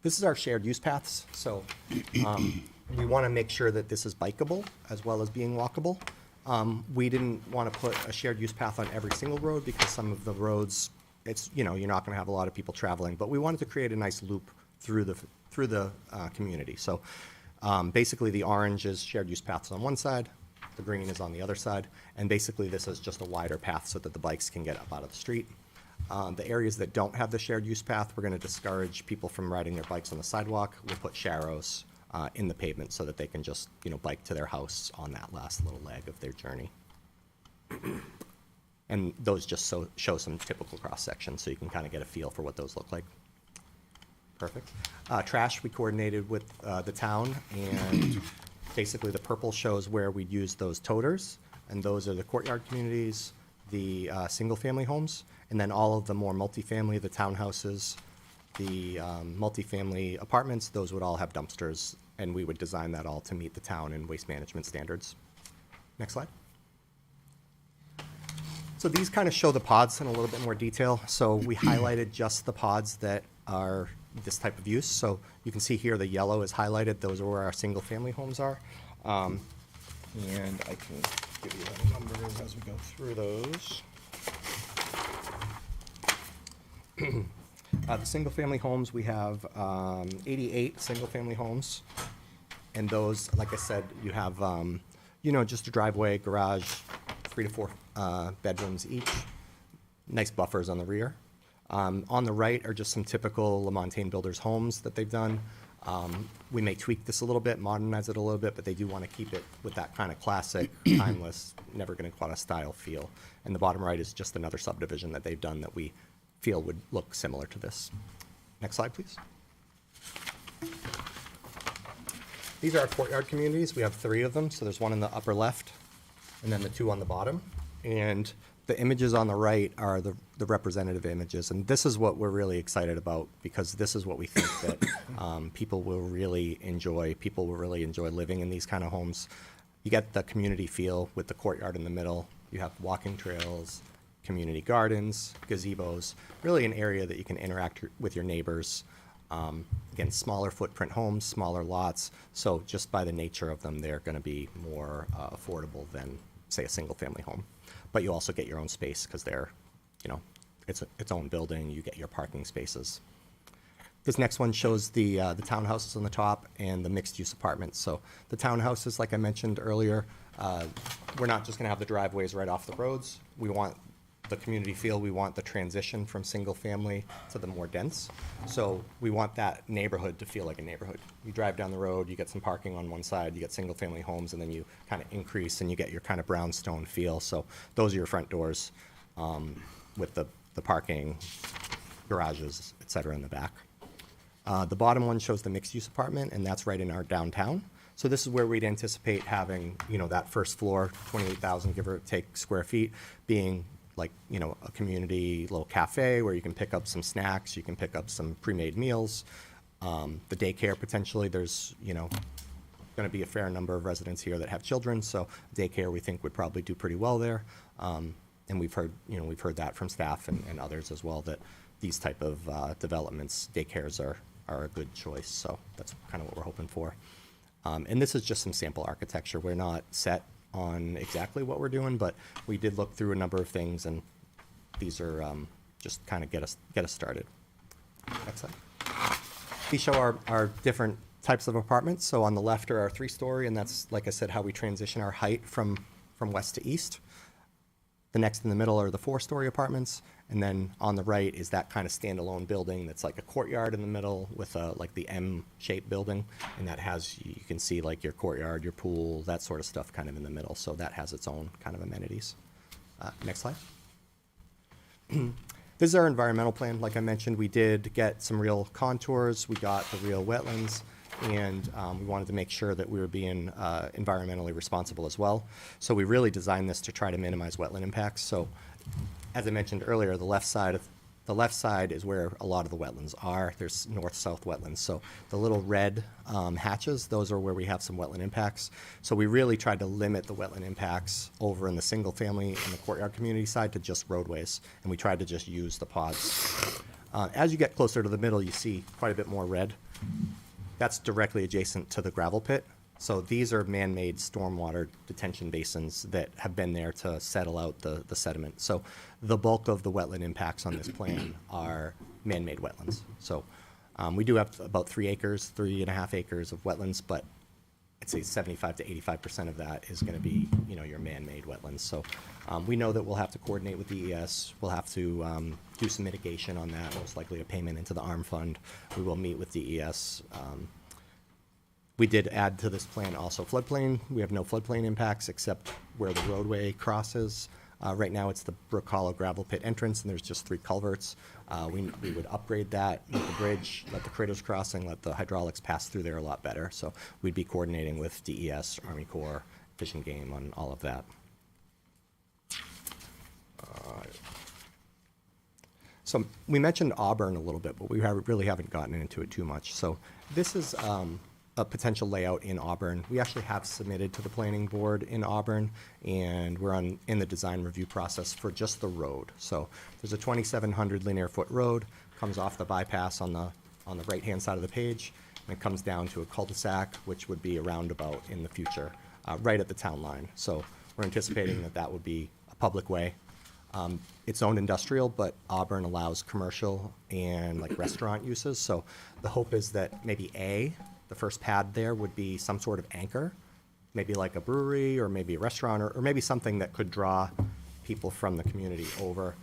This is our shared use paths. So we want to make sure that this is bikeable as well as being walkable. We didn't want to put a shared use path on every single road because some of the roads, you're not going to have a lot of people traveling, but we wanted to create a nice loop through the community. So basically the orange is shared use paths on one side, the green is on the other side, and basically this is just a wider path so that the bikes can get up out of the street. The areas that don't have the shared use path, we're going to discourage people from riding their bikes on the sidewalk. We'll put sharrows in the pavement so that they can just, bike to their house on that last little leg of their journey. And those just show some typical cross-sections so you can kind of get a feel for what those look like. Perfect. Trash, we coordinated with the town, and basically the purple shows where we'd use those toters, and those are the courtyard communities, the single-family homes, and then all of the more multifamily, the townhouses, the multifamily apartments, those would all have dumpsters, and we would design that all to meet the town and waste management standards. Next slide. So these kind of show the pods in a little bit more detail. So we highlighted just the pods that are this type of use. So you can see here the yellow is highlighted. Those are where our single-family homes are. And I can give you the numbers as we go through those. The single-family homes, we have 88 single-family homes. And those, like I said, you have, just a driveway, garage, 3 to 4 bedrooms each. nice buffers on the rear. On the right are just some typical LaMontagne Builders homes that they've done. We may tweak this a little bit, modernize it a little bit, but they do want to keep it with that kind of classic, timeless, never going to quite a style feel. And the bottom right is just another subdivision that they've done that we feel would look similar to this. Next slide, please. These are our courtyard communities. We have 3 of them. So there's one in the upper left and then the 2 on the bottom. And the images on the right are the representative images. And this is what we're really excited about, because this is what we think that people will really enjoy. People will really enjoy living in these kind of homes. You get the community feel with the courtyard in the middle. You have walking trails, community gardens, gazebos, really an area that you can interact with your neighbors. Again, smaller footprint homes, smaller lots. So just by the nature of them, they're going to be more affordable than, say, a single family home. But you also get your own space because they're, you know, it's its own building. You get your parking spaces. This next one shows the townhouses on the top and the mixed-use apartments. So the townhouses, like I mentioned earlier, we're not just going to have the driveways right off the roads. We want the community feel. We want the transition from single family to the more dense. So we want that neighborhood to feel like a neighborhood. You drive down the road, you get some parking on one side, you get single family homes, and then you kind of increase and you get your kind of brownstone feel. So those are your front doors with the parking, garages, et cetera, in the back. The bottom one shows the mixed-use apartment, and that's right in our downtown. So this is where we'd anticipate having, you know, that first floor, 28,000 give or take square feet, being like, you know, a community little cafe where you can pick up some snacks, you can pick up some pre-made meals. The daycare, potentially, there's, you know, going to be a fair number of residents here that have children, so daycare we think would probably do pretty well there. And we've heard that from staff and others as well, that these type of developments, daycares are a good choice. So that's kind of what we're hoping for. And this is just some sample architecture. We're not set on exactly what we're doing, but we did look through a number of things, and these are just kind of get us started. Next slide. These show our different types of apartments. So on the left are our 3-story, and that's, like I said, how we transition our height from west to east. The next in the middle are the 4-story apartments, and then on the right is that kind of standalone building that's like a courtyard in the middle with like the M-shaped building, and that has, you can see like your courtyard, your pool, that sort of stuff kind of in the middle. So that has its own kind of amenities. Next slide. This is our environmental plan. Like I mentioned, we did get some real contours. We got the real wetlands. And we wanted to make sure that we were being environmentally responsible as well. So we really designed this to try to minimize wetland impacts. So as I mentioned earlier, the left side is where a lot of the wetlands are. There's north-south wetlands. So the little red hatches, those are where we have some wetland impacts. So we really tried to limit the wetland impacts over in the single family and the courtyard community side to just roadways. And we tried to just use the pods. As you get closer to the middle, you see quite a bit more red. That's directly adjacent to the gravel pit. So these are man-made stormwater detention basins that have been there to settle out the sediment. So the bulk of the wetland impacts on this plan are man-made wetlands. So we do have about 3.5 acres of wetlands, but I'd say 75 to 85% of that is going to be, you know, your man-made wetlands. So we know that we'll have to coordinate with DES. We'll have to do some mitigation on that, most likely a payment into the ARM fund. We will meet with DES. We did add to this plan also floodplain. We have no floodplain impacts except where the roadway crosses. Right now it's the Brook Hollow gravel pit entrance, and there's just 3 culverts. We would upgrade that with the bridge, let the critters crossing, let the hydraulics pass through there a lot better. So we'd be coordinating with DES, Army Corps, Fish and Game on all of that. So we mentioned Auburn a little bit, but we really haven't gotten into it too much. So this is a potential layout in Auburn. We actually have submitted to the planning board in Auburn, and we're in the design review process for just the road. So there's a 2,700 linear foot road, comes off the bypass on the right-hand side of the page, and it comes down to a cul-de-sac, which would be a roundabout in the future, right at the town line. So we're anticipating that would be a public way. It's owned industrial, but Auburn allows commercial and like restaurant uses. So the hope is that maybe the first pad there would be some sort of anchor, maybe like a brewery or maybe a restaurant or maybe something that could draw people from the community over.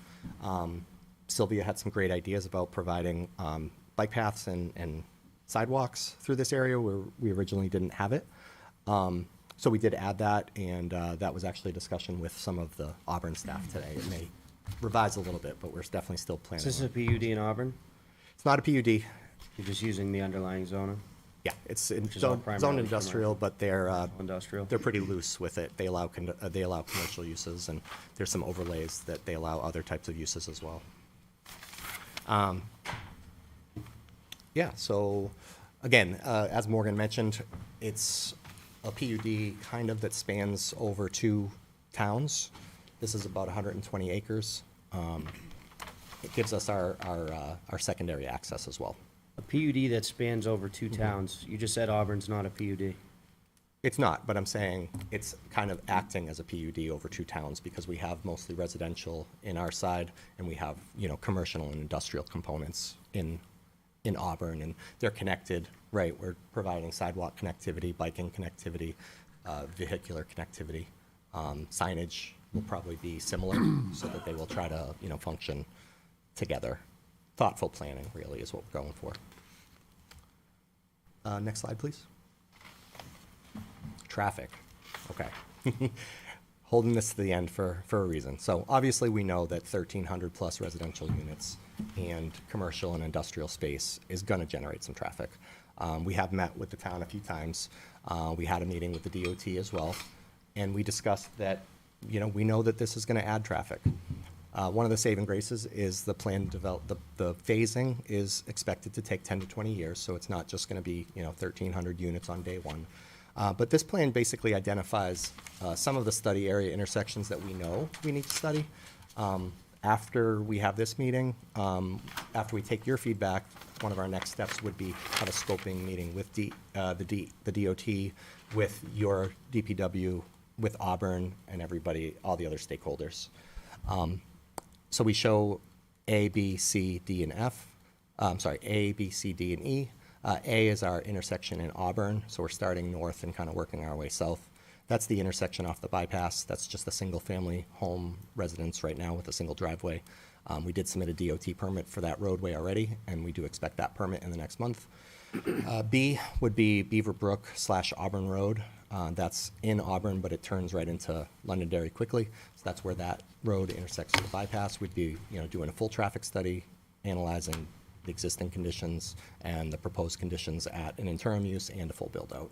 Sylvia had some great ideas about providing bike paths and sidewalks through this area where we originally didn't have it. So we did add that, and that was actually a discussion with some of the Auburn staff today. It may revise a little bit, but we're definitely still planning. Is this on a it. PUD in Auburn? It's not a PUD. You're just using the underlying zoning? Yeah, it's Which is all zone primarily industrial, but Industrial? they're pretty loose with it. They allow commercial uses, and there's some overlays that they allow other types of uses as well. Yeah, so again, as Morgan mentioned, it's a PUD kind of that spans over 2 towns. This is about 120 acres. It gives us our secondary access as well. A PUD that spans over 2 towns. You just said Auburn's not a PUD. It's not, but I'm saying it's kind of acting as a PUD over 2 towns because we have mostly residential in our side, and we have, commercial and industrial components in Auburn, and they're connected, right? We're providing sidewalk connectivity, biking connectivity, vehicular connectivity. Signage will probably be similar so that they will try to, function together. Thoughtful planning really is what we're going for. Next slide, please. Traffic. Okay. Holding this to the end for a reason. So obviously we know that 1,300 plus residential units and commercial and industrial space is going to generate some traffic. We have met with the town a few times. We had a meeting with the DOT as well, and we discussed that, we know that this is going to add traffic. One of the saving graces is the plan the phasing is expected to take 10 to 20 years, so it's not just going to be 1,300 units on day one. But this plan basically identifies some of the study area intersections that we know we need to study. After we have this meeting, after we take your feedback, one of our next steps would be have a scoping meeting with the DOT, with your DPW, with Auburn, and everybody, all the other stakeholders. So we show A, B, C, D, and F. A, B, C, D, and E. A is our intersection in Auburn, so we're starting north and kind of working our way south. That's the intersection off the bypass. That's just a single-family home residence right now with a single driveway. We did submit a DOT permit for that roadway already, and we do expect that permit in the next month. B would be Beaver Brook / Auburn Road. That's in Auburn, but it turns right into Londonderry quickly. So that's where that road intersects with the bypass. We'd be, doing a full traffic study, analyzing the existing conditions and the proposed conditions at an interim use and a full build-out.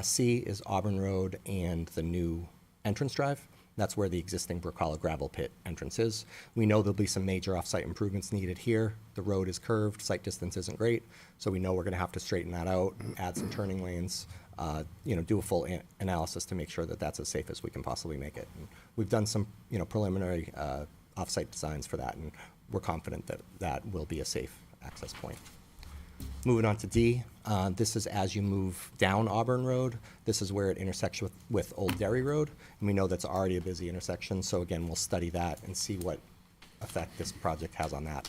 C is Auburn Road and the new entrance drive. That's where the existing Brook Hollow gravel pit entrance is. We know there'll be some major off-site improvements needed here. The road is curved, site distance isn't great, so we know we're gonna have to straighten that out, add some turning lanes, do a full analysis to make sure that that's as safe as we can possibly make it. And we've done some, preliminary off-site designs for that, and we're confident that that will be a safe access point. Moving on to D, this is as you move down Auburn Road. This is where it intersects with Old Derry Road, and we know that's already a busy intersection, so again, we'll study that and see what effect this project has on that.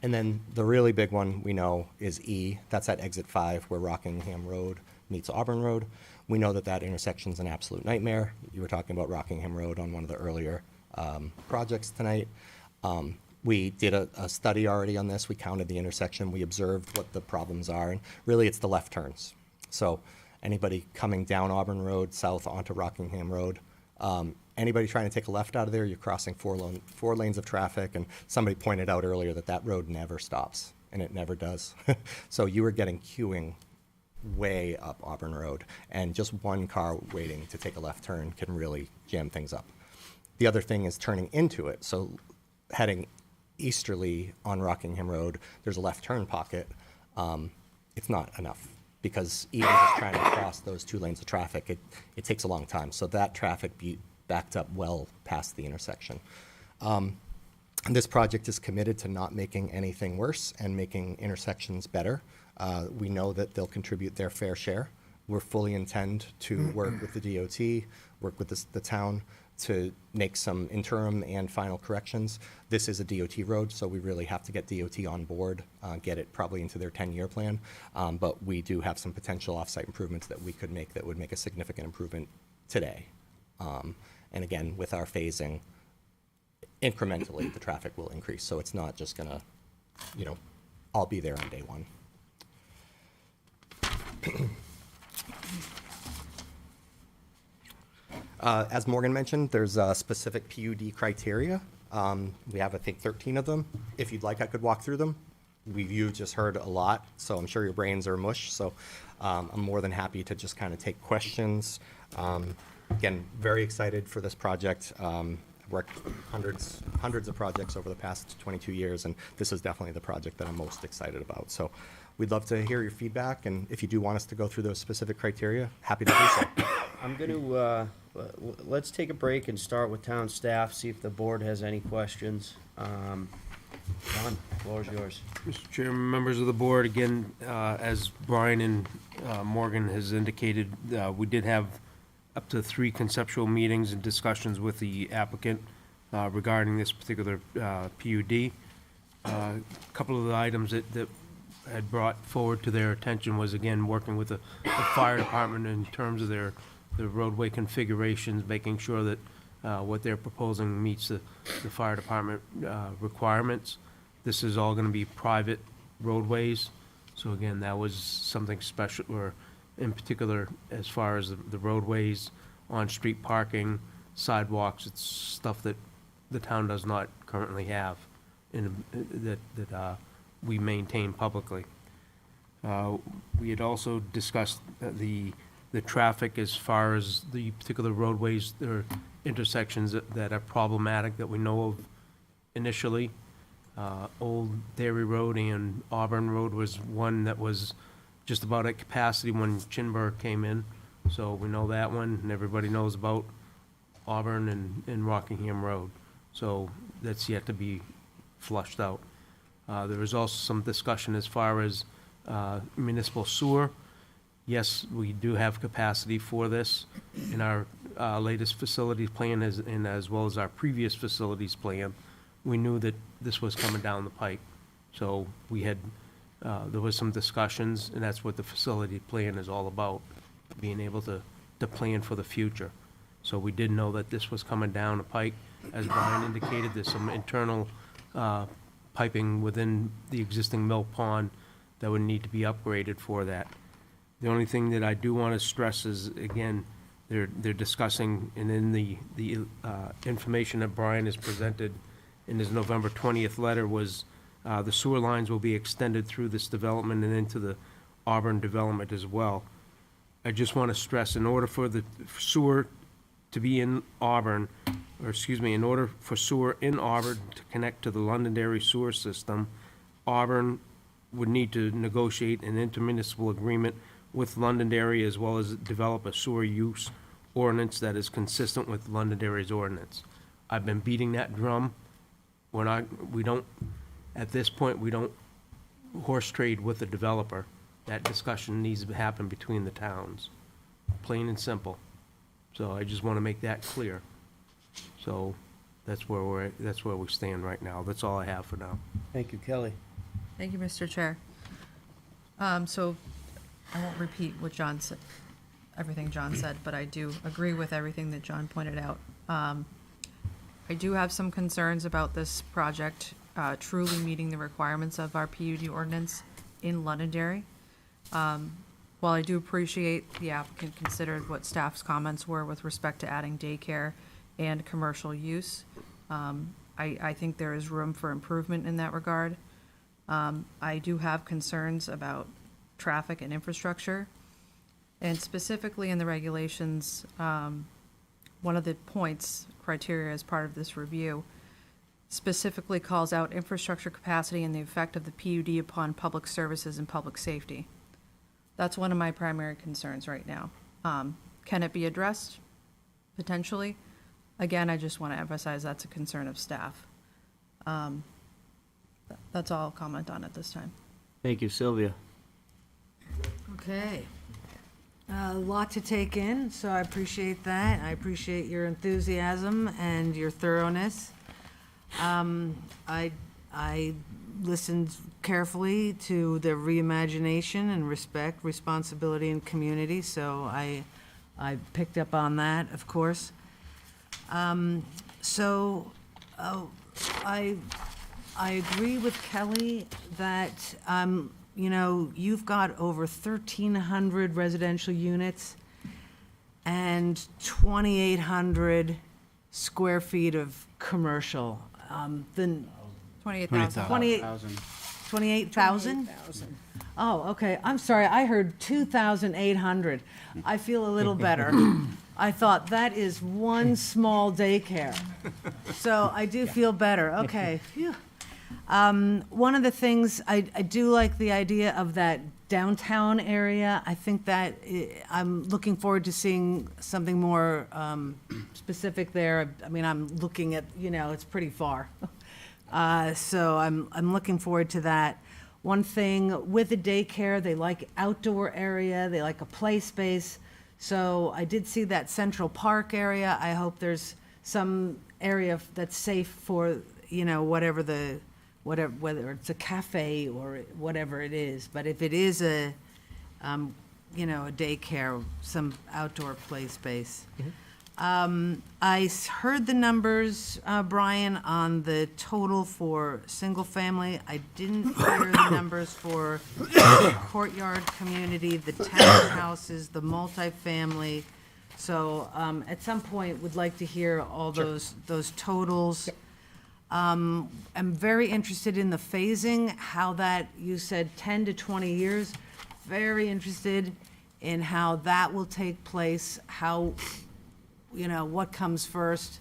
And then the really big one we know is E. That's at exit 5 where Rockingham Road meets Auburn Road. We know that that intersection's an absolute nightmare. You were talking about Rockingham Road on one of the earlier projects tonight. We did a study already on this. We counted the intersection. We observed what the problems are, and really it's the left turns. So anybody coming down Auburn Road south onto Rockingham Road, anybody trying to take a left out of there, you're crossing 4 lanes of traffic, and somebody pointed out earlier that that road never stops, and it never does. So you were getting queuing way up Auburn Road, and just one car waiting to take a left turn can really jam things up. The other thing is turning into it. So heading easterly on Rockingham Road, there's a left turn pocket. It's not enough because even just trying to cross those 2 lanes of traffic, it takes a long time. So that traffic backed up well past the intersection. This project is committed to not making anything worse and making intersections better. We know that they'll contribute their fair share. We're fully intend to work with the DOT, work with the town to make some interim and final corrections. This is a DOT road, so we really have to get DOT on board, get it probably into their 10-year plan. But we do have some potential off-site improvements that we could make that would make a significant improvement today. And again, with our phasing, incrementally, the traffic will increase, so it's not just gonna, all be there on day one. As Morgan mentioned, there's specific PUD criteria. We have, I think, 13 of them. If you'd like, I could walk through them. You've just heard a lot, so I'm sure your brains are mush, so I'm more than happy to just kind of take questions. Again, very excited for this project. I've worked hundreds of projects over the past 22 years, and this is definitely the project that I'm most excited about. So we'd love to hear your feedback, and if you do want us to go through those specific criteria, happy to do so. I'm going to, let's take a break and start with town staff, see if the board has any questions. John, the floor is yours. Mr. Chairman, members of the board, again, as Brian and Morgan has indicated, we did have up to 3 conceptual meetings and discussions with the applicant regarding this particular PUD. A couple of the items that had brought forward to their attention was, again, working with the fire department in terms of the roadway configurations, making sure that what they're proposing meets the fire department requirements. This is all gonna be private roadways, so again, that was something special, or in particular, as far as the roadways, on-street parking, sidewalks, it's stuff that the town does not currently have, that we maintain publicly. We had also discussed the traffic as far as the particular roadways or intersections that are problematic that we know of initially. Old Dairy Road and Auburn Road was one that was just about at capacity when Chinburg came in. So we know that one, and everybody knows about Auburn and Rockingham Road. So that's yet to be flushed out. There was also some discussion as far as municipal sewer. Yes, we do have capacity for this in our latest facilities plan and as well as our previous facilities plan. We knew that this was coming down the pike. So we had, there was some discussions, and that's what the facility plan is all about, being able to plan for the future. So we did know that this was coming down the pike. As Brian indicated, there's some internal piping within the existing mill pond that would need to be upgraded for that. The only thing that I do want to stress is, again, they're discussing, and in the information that Brian has presented in his November 20th letter was the sewer lines will be extended through this development and into the Auburn development as well. I just want to stress, in order for the sewer to be in Auburn, or excuse me, in order for sewer in Auburn to connect to the Londonderry sewer system, Auburn would need to negotiate an intermunicipal agreement with Londonderry as well as develop a sewer use ordinance that is consistent with Londonderry's ordinance. I've been beating that drum. We don't, at this point, we don't horse trade with the developer. That discussion needs to happen between the towns, plain and simple. So I just want to make that clear. So that's where we stand right now. That's all I have for now. Thank you, Kelly. Thank you, Mr. Chair. So I won't repeat what John said, everything John said, but I do agree with everything that John pointed out. I do have some concerns about this project truly meeting the requirements of our PUD ordinance in Londonderry. While I do appreciate the applicant considered what staff's comments were with respect to adding daycare and commercial use, I think there is room for improvement in that regard. I do have concerns about traffic and infrastructure, and specifically in the regulations, one of the points, criteria as part of this review, specifically calls out infrastructure capacity and the effect of the PUD upon public services and public safety. That's one of my primary concerns right now. Can it be addressed? Potentially. Again, I just want to emphasize that's a concern of staff. That's all I'll comment on at this time. Thank you, Sylvia. Okay. A lot to take in, so I appreciate that. I appreciate your enthusiasm and your thoroughness. I listened carefully to the reimagination and respect, responsibility, and community, so I picked up on that, of course. So Oh, I agree with Kelly that, you know, you've got over 1,300 residential units and 2,800 square feet of commercial. Then 28,000. 28,000? Oh, okay. I'm sorry. I heard 2,800. I feel a little better. I thought that is one small daycare. So I do feel better. Okay. Phew. One of the things, I do like the idea of that downtown area. I think that I'm looking forward to seeing something more specific there. I mean, I'm looking at, you know, it's pretty far. So I'm looking forward to that. One thing with the daycare, they like outdoor area, they like a play space. So I did see that Central Park area. I hope there's some area that's safe for, you know, whether it's a cafe or whatever it is. But if it is a, you know, a daycare, some outdoor play space. I heard the numbers, Brian, on the total for single family. I didn't hear the numbers for the courtyard community, the townhouses, the multifamily. So at some point, would like to hear all those totals. I'm very interested in the phasing, how that, you said 10 to 20 years. Very interested in how that will take place, how, you know, what comes first,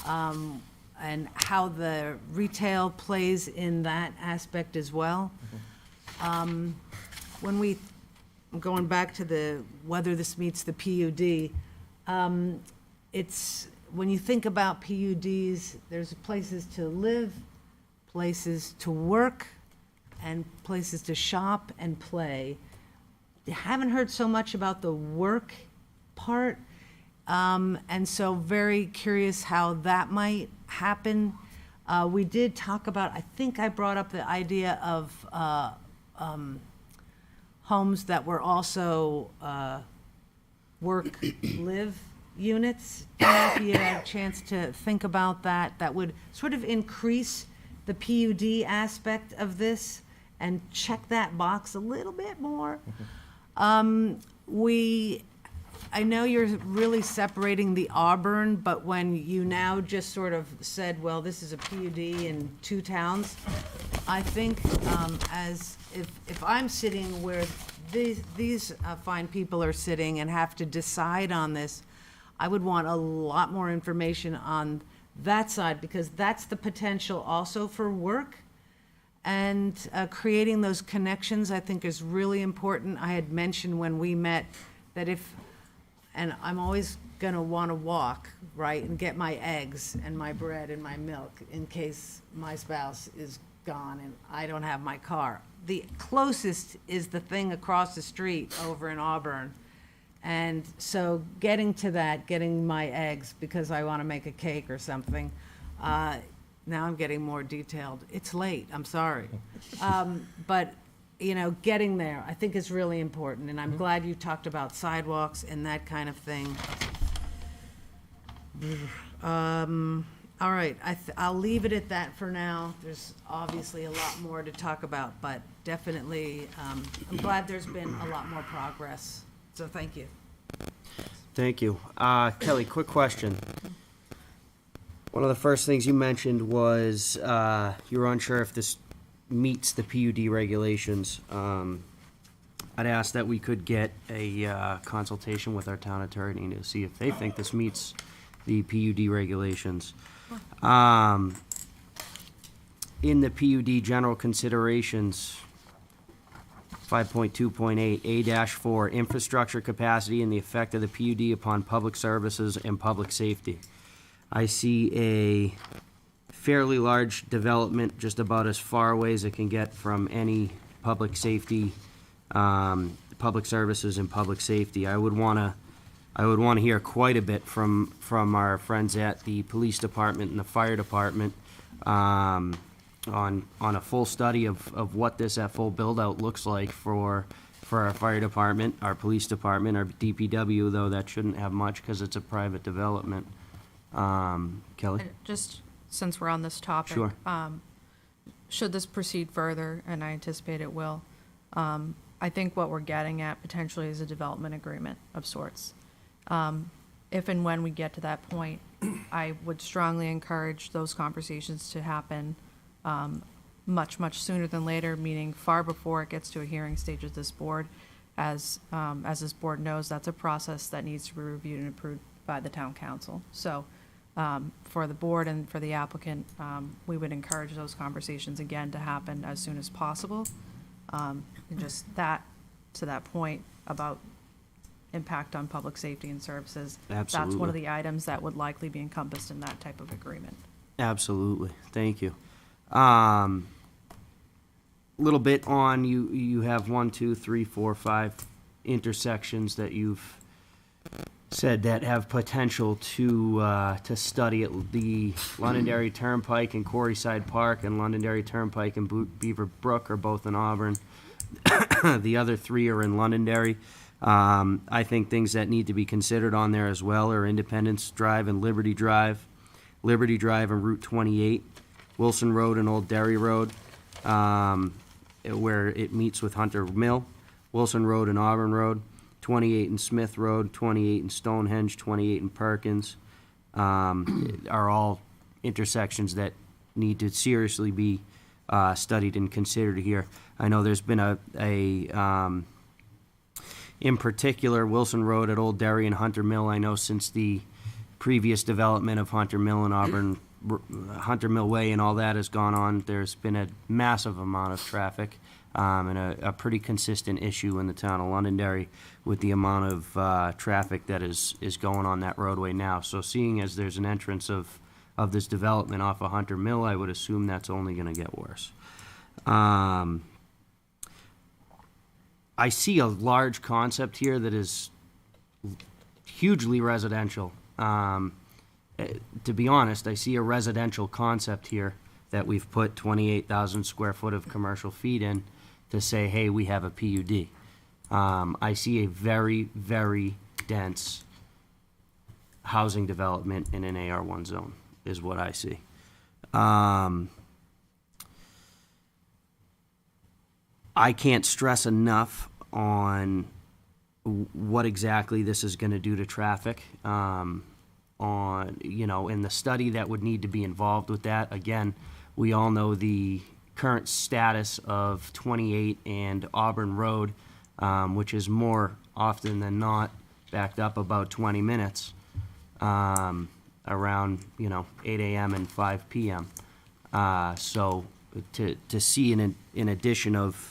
and how the retail plays in that aspect as well. When we, going back to the, whether this meets the PUD, it's, when you think about PUDs, there's places to live, places to work, and places to shop and play. You haven't heard so much about the work part. And so very curious how that might happen. We did talk about, I think I brought up the idea of homes that were also work-live units. If you had a chance to think about that, that would sort of increase the PUD aspect of this and check that box a little bit more. I know you're really separating the Auburn, but when you now just sort of said, well, this is a PUD in two towns, I think as if I'm sitting where these fine people are sitting and have to decide on this, I would want a lot more information on that side, because that's the potential also for work. And creating those connections, I think, is really important. I had mentioned when we met that if, and I'm always gonna wanna walk, right, and get my eggs and my bread and my milk in case my spouse is gone and I don't have my car. The closest is the thing across the street over in Auburn. And so getting to that, getting my eggs because I wanna make a cake or something, now I'm getting more detailed. It's late, I'm sorry. But, you know, getting there, I think is really important, and I'm glad you talked about sidewalks and that kind of thing. All right, I'll leave it at that for now. There's obviously a lot more to talk about, but definitely, I'm glad there's been a lot more progress, so thank you. Thank you. Kelly, quick question. One of the first things you mentioned was you were unsure if this meets the PUD regulations. I'd ask that we could get a consultation with our town attorney to see if they think this meets the PUD regulations. In the PUD general considerations, 5.2.8, A-4, infrastructure capacity and the effect of the PUD upon public services and public safety. I see a fairly large development just about as far away as it can get from any public safety, public services and public safety. I would want to hear quite a bit from our friends at the police department and the fire department on a full study of what this at full build out looks like for our fire department, our police department, our DPW, though that shouldn't have much because it's a private development. Kelly? Just since we're on this topic. Sure. Should this proceed further, and I anticipate it will, I think what we're getting at potentially is a development agreement of sorts. If and when we get to that point, I would strongly encourage those conversations to happen much, much sooner than later, meaning far before it gets to a hearing stage of this board. As this board knows, that's a process that needs to be reviewed and approved by the town council. So for the board and for the applicant, we would encourage those conversations again to happen as soon as possible. And just that, to that point about impact on public safety and services. That's one Absolutely. of the items that would likely be encompassed in that type of agreement. Absolutely. Thank you. Little bit on, you have 1, 2, 3, 4, 5 intersections that you've said that have potential to study at the Londonderry Turnpike and Quarryside Park, and Londonderry Turnpike and Beaver Brook are both in Auburn. The other 3 are in Londonderry. I think things that need to be considered on there as well are Independence Drive and Liberty Drive and Route 28, Wilson Road and Old Derry Road, where it meets with Hunter Mill, Wilson Road and Auburn Road, 28 and Smith Road, 28 and Stonehenge, 28 and Perkins, are all intersections that need to seriously be studied and considered here. I know there's been in particular, Wilson Road at Old Derry and Hunter Mill, I know since the previous development of Hunter Mill and Auburn, Hunter Mill Way and all that has gone on, there's been a massive amount of traffic and a pretty consistent issue in the town of Londonderry with the amount of traffic that is going on that roadway now. So seeing as there's an entrance of this development off of Hunter Mill, I would assume that's only going to get worse. I see a large concept here that is hugely residential. To be honest, I see a residential concept here that we've put 28,000 square foot of commercial feet in to say, hey, we have a PUD. I see a very, very dense housing development in an AR1 zone, is what I see. I can't stress enough on what exactly this is going to do to traffic. In the study that would need to be involved with that. Again, we all know the current status of 28 and Auburn Road, which is more often than not backed up about 20 minutes around 8 a.m. and 5 p.m. So to see an addition of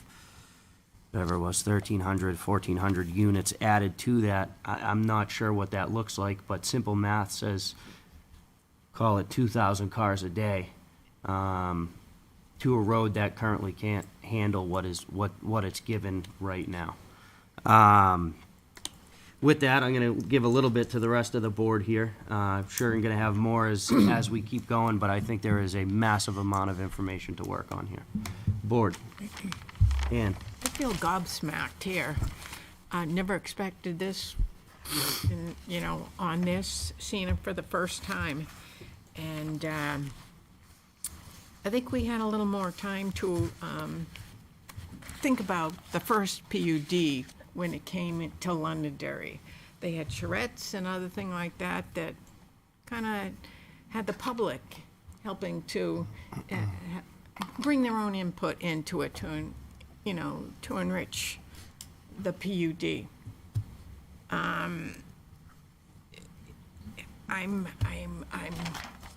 whatever it was, 1,300, 1,400 units added to that, I'm not sure what that looks like, but simple math says, call it 2,000 cars a day to a road that currently can't handle what it's given right now. With that, I'm going to give a little bit to the rest of the board here. I'm sure I'm going to have more as we keep going, but I think there is a massive amount of information to work on here. Board. Ann. I feel gobsmacked here. I never expected this, on this, seeing it for the first time. And I think we had a little more time to think about the first PUD when it came to Londonderry. They had charrettes and other thing like that kind of had the public helping to bring their own input into it to enrich the PUD. I'm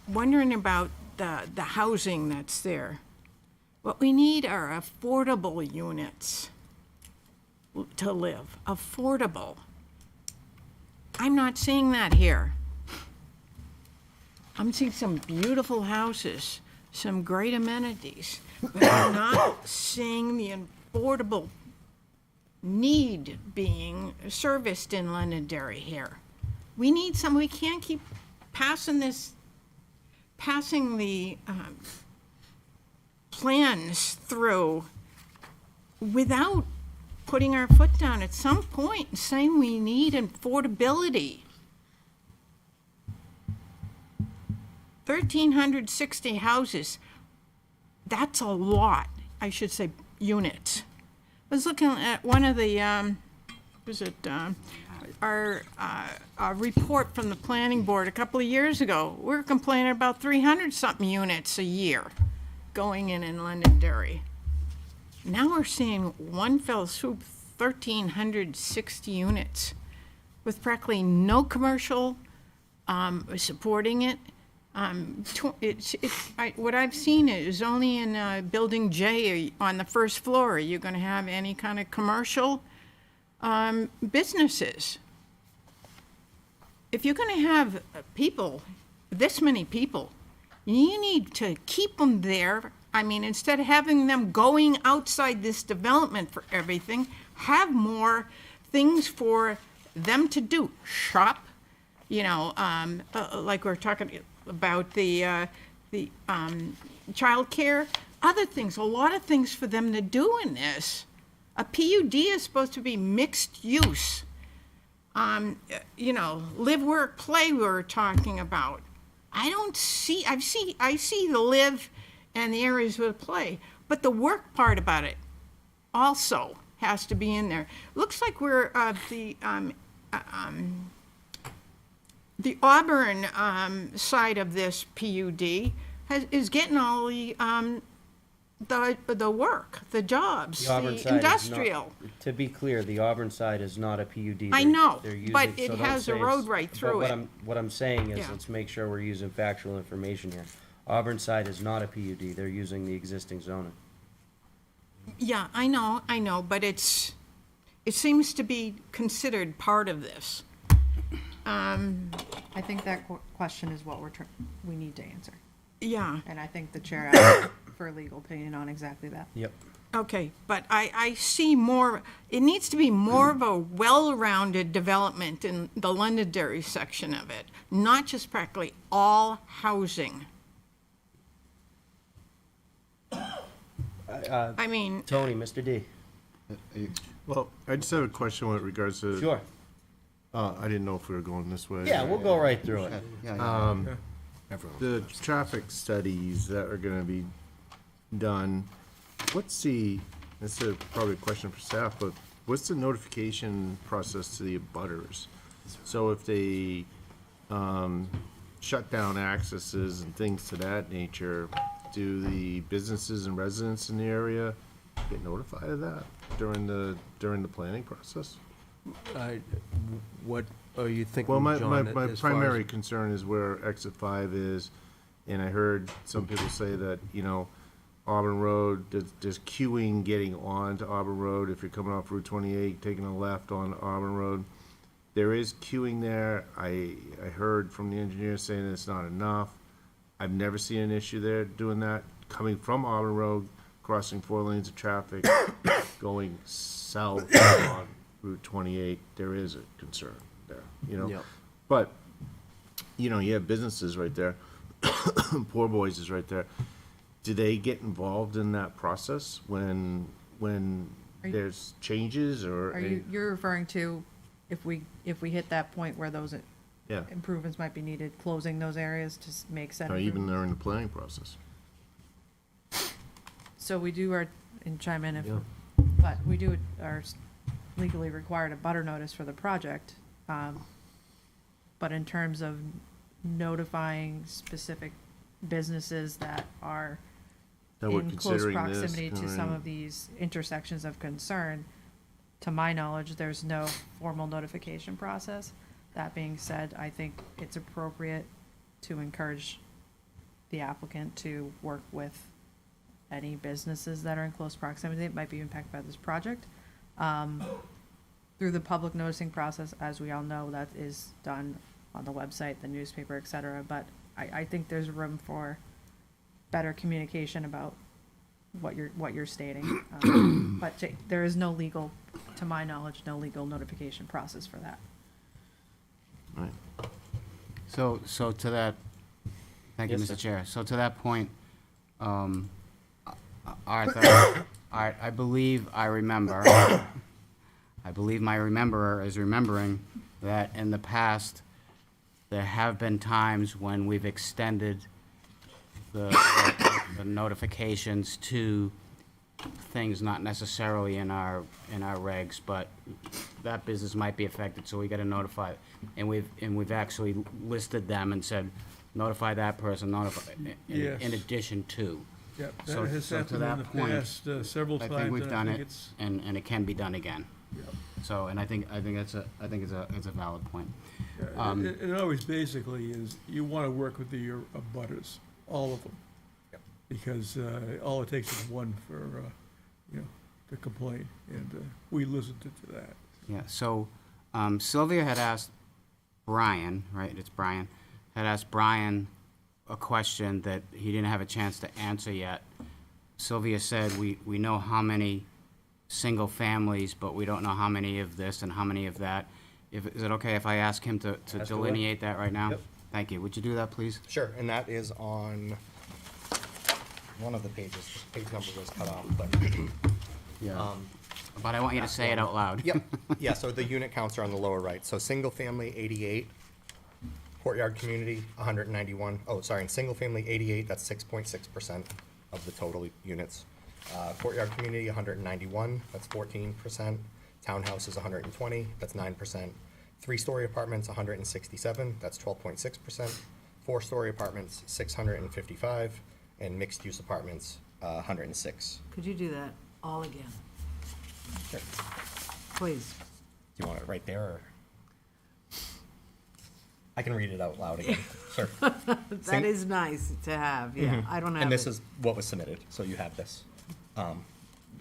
wondering about the housing that's there. What we need are affordable units to live. Affordable. I'm not seeing that here. I'm seeing some beautiful houses, some great amenities, but I'm not seeing the affordable need being serviced in Londonderry here. We need some, we can't keep passing the plans through without putting our foot down at some point and saying we need affordability. 1,360 houses, that's a lot, I should say, units. I was looking at one of the, our report from the planning board a couple of years ago. We were complaining about 300-something units a year going in Londonderry. Now we're seeing one fell swoop, 1,360 units with practically no commercial supporting it. What I've seen is only in Building J on the first floor are you going to have any kind of commercial businesses. If you're going to have people, this many people, you need to keep them there. I mean, instead of having them going outside this development for everything, have more things for them to do. Shop, like we're talking about the childcare, other things, a lot of things for them to do in this. A PUD is supposed to be mixed use. Live, work, play we're talking about. I see the live and the areas with play, but the work part about it also has to be in there. Looks like we're the Auburn side of this PUD is getting all the work, the jobs, The Auburn the side is not- industrial. To be clear, the Auburn side is not a PUD. I They're- know, they're using- but so it don't has a say road it's- right but through what it. What I'm saying is, Yeah. let's make sure we're using factual information here. Auburn side is not a PUD. They're using the existing zoning. Yeah, I know, but it seems to be considered part of this. I think that question is what we need to answer. Yeah. And I think the chair asked for a legal opinion on exactly that. Yep. Okay, but I see more, it needs to be more of a well-rounded development in the Londonderry section of it, not just practically all housing. I mean. Tony, Mr. D. Well, I just have a question with regards to. Sure. I didn't know if we were going this way. Yeah, we'll go right through it. The traffic studies that are gonna be done, this is probably a question for staff, but what's the notification process to the abutters? So if they, shut down accesses and things to that nature, do the businesses and residents in the area get notified of that during the planning process? What are you thinking, Well, John? my as far as- primary concern is where exit 5 is, and I heard some people say that, Auburn Road, there's queuing getting onto Auburn Road if you're coming off Route 28, taking a left on Auburn Road. There is queuing there. I heard from the engineer saying it's not enough. I've never seen an issue there doing that. Coming from Auburn Road, crossing 4 lanes of traffic, going south on Route 28, there is a concern there, Yep. But, you have businesses right there. Poor Boys is right there. Do they get involved in that process when Are you- there's changes or? You're referring to if we hit that point where those Yeah, improvements might be needed, closing those areas to make sense. or even during the planning process? So we do and chime in if, Yeah. but we are legally required a butter notice for the project. But in terms of notifying specific businesses that are That we're in close considering this, proximity to some and- of these intersections of concern, to my knowledge, there's no formal notification process. That being said, I think it's appropriate to encourage the applicant to work with any businesses that are in close proximity that might be impacted by this project. Through the public noticing process, as we all know, that is done on the website, the newspaper, et cetera. But I think there's room for better communication about what you're stating. But there is no legal, to my knowledge, no legal notification process for that. Right. So to that, thank you, Yes, Mr. sir. Chair. So to that point, Arthur, I believe I remember, I believe my rememberer is remembering that in the past, there have been times when we've extended the notifications to things not necessarily in our regs, but that business might be affected, so we gotta notify. And we've actually listed them and said, notify that person, notify, Yes. in addition to. Yep, So- that has so to happened in that the point, past several I times. think we've and done think it, it's- and it can be done again. So, and I think it's a valid point. It always basically is, you want to work with your abutters, all of them. Because all it takes is one for, to complain, and we listened to that. Yeah, so Sylvia had asked Brian, right, it's Brian, had asked Brian a question that he didn't have a chance to answer yet. Sylvia said, we know how many single families, but we don't know how many of this and how many of that. Is it okay if I ask him to Ask away. delineate that right now? Yep. Thank you. Would you do that, please? Sure, and that is on one of the pages. The page number was cut off, but. Yeah. But I want you to say it out loud. Yep. Yeah, so the unit counts are on the lower right. So single family, 88. Courtyard community, 191. Oh, sorry, and single family, 88, that's 6.6% of the total units. Courtyard community, 191, that's 14%. Townhouse is 120, that's 9%. Three-story apartments, 167, that's 12.6%. Four-story apartments, 655, and mixed-use apartments, 106. Could you do that all again, Sure. please? Do you want it right there, or? I can read it out loud again. Sure. That is nice to have, yeah. Mhm. I don't have And this it. is what was submitted, so you have this.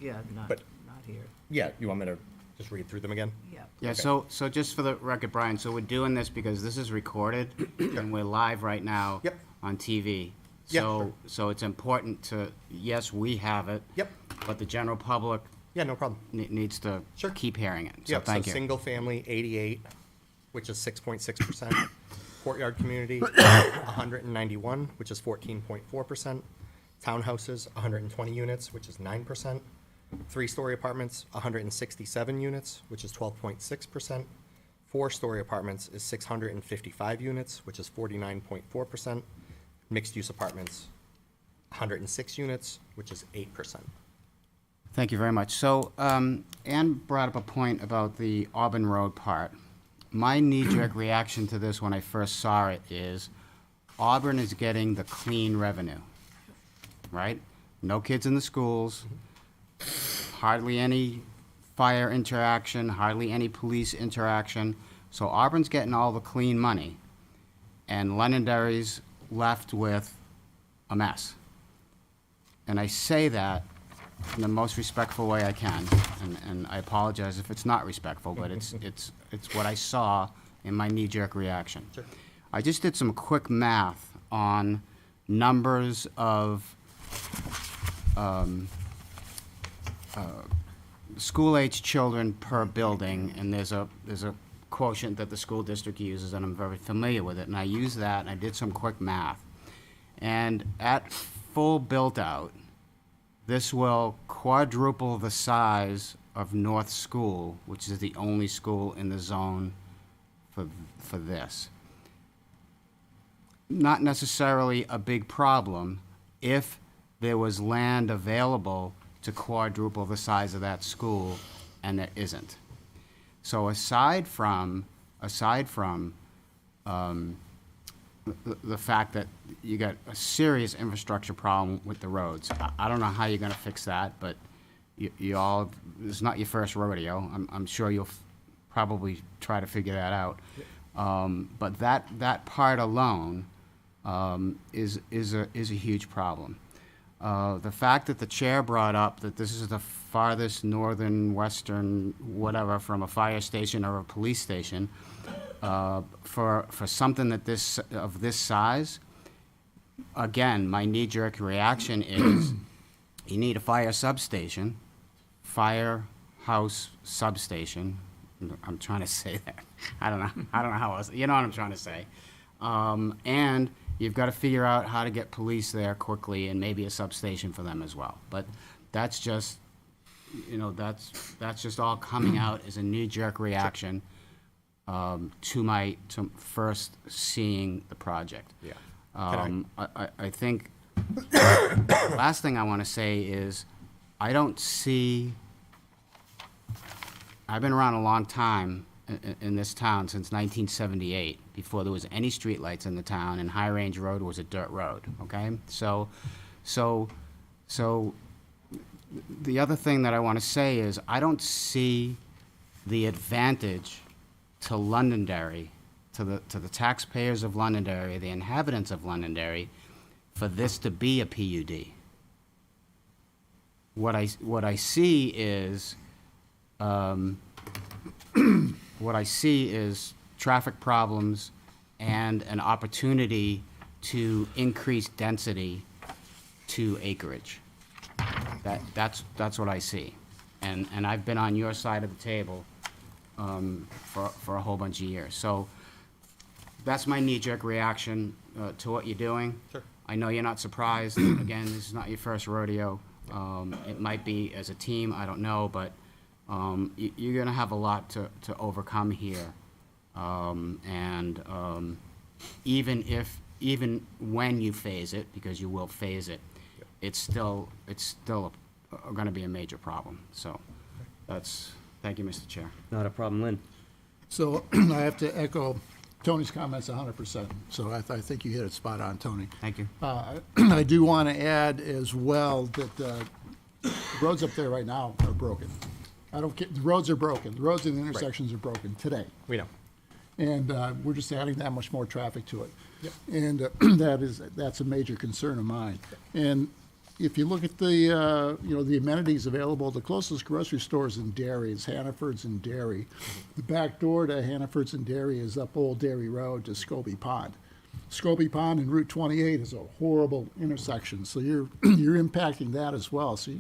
Yeah, not but- here. Yeah, you want me to just read through them again? Yeah. Yeah, Okay. so just for the record, Brian, so we're doing this because this is recorded and we're live right now Yep. on TV. Yeah, So it's important to, yes, we have it. Yep. But the general public Yeah, no problem. needs to keep hearing it. So Yep, so thank you. single family, 88, which is 6.6%. Courtyard community, 191, which is 14.4%. Townhouses, 120 units, which is 9%. Three-story apartments, 167 units, which is 12.6%. Four-story apartments is 655 units, which is 49.4%. Mixed-use apartments, 106 units, which is 8%. Thank you very much. So, Ann brought up a point about the Auburn Road part. My knee-jerk reaction to this when I first saw it is Auburn is getting the clean revenue, right? No kids in the schools, hardly any fire interaction, hardly any police interaction. So Auburn's getting all the clean money, and Londonderry's left with a mess. And I say that in the most respectful way I can, and I apologize if it's not respectful, but it's what I saw in my knee-jerk reaction. Sure. I just did some quick math on numbers of school-age children per building, and there's a quotient that the school district uses, and I'm very familiar with it, and I used that, and I did some quick math. And at full built-out, this will quadruple the size of North School, which is the only school in the zone for this. Not necessarily a big problem if there was land available to quadruple the size of that school, and there isn't. So aside from the fact that you got a serious infrastructure problem with the roads, I don't know how you're gonna fix that, but you all, it's not your first rodeo. I'm sure you'll probably try to figure that out. But that part alone is a huge problem. The fact that the chair brought up that this is the farthest northern, western, whatever, from a fire station or a police station, for something of this size, again, my knee-jerk reaction is you need a firehouse substation. I'm trying to say that. I don't know how else, you know what I'm trying to say. And you've got to figure out how to get police there quickly and maybe a substation for them as well. But that's just, that's just all coming out as a knee-jerk reaction to first seeing the project. Yeah. I think Last thing I want to say is, I don't see, I've been around a long time in this town, since 1978, before there was any streetlights in the town, and High Range Road was a dirt road, okay? So the other thing that I want to say is, I don't see the advantage to Londonderry, to the taxpayers of Londonderry, the inhabitants of Londonderry, for this to be a PUD. What I see is, traffic problems and an opportunity to increase density to acreage. That's what I see. And I've been on your side of the table for a whole bunch of years. So that's my knee-jerk reaction to what you're doing. Sure. I know you're not surprised. Again, this is not your first rodeo. It might be as a team, I don't know, but you're going to have a lot to overcome here. Even when you phase it, because you will phase it, it's still going to be a major problem. So thank you, Mr. Chair. Not a problem, Lynn. So I have to echo Tony's comments 100%. So I think you hit it spot on, Tony. Thank you. I do want to add as well that the roads up there right now are broken. I don't care, the roads are broken. The roads and the intersections are broken today. We know. And we're just adding that much more traffic to it. Yep. And that's a major concern of mine. And if you look at the, the amenities available, the closest grocery stores in Derry is Hannaford's and Derry. The back door to Hannaford's and Derry is up Old Derry Road to Scobie Pond. Scobie Pond and Route 28 is a horrible intersection, so you're impacting that as well. So,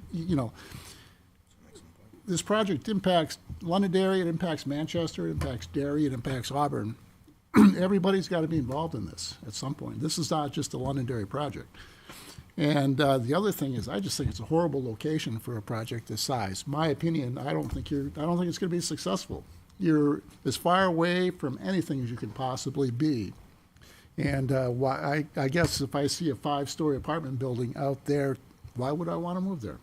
this project impacts Londonderry, it impacts Manchester, it impacts Derry, it impacts Auburn. Everybody's got to be involved in this at some point. This is not just a Londonderry project. And the other thing is, I just think it's a horrible location for a project this size. My opinion, I don't think it's going to be successful. You're as far away from anything as you could possibly be. And I guess if I see a 5-story apartment building out there, why would I want to move there?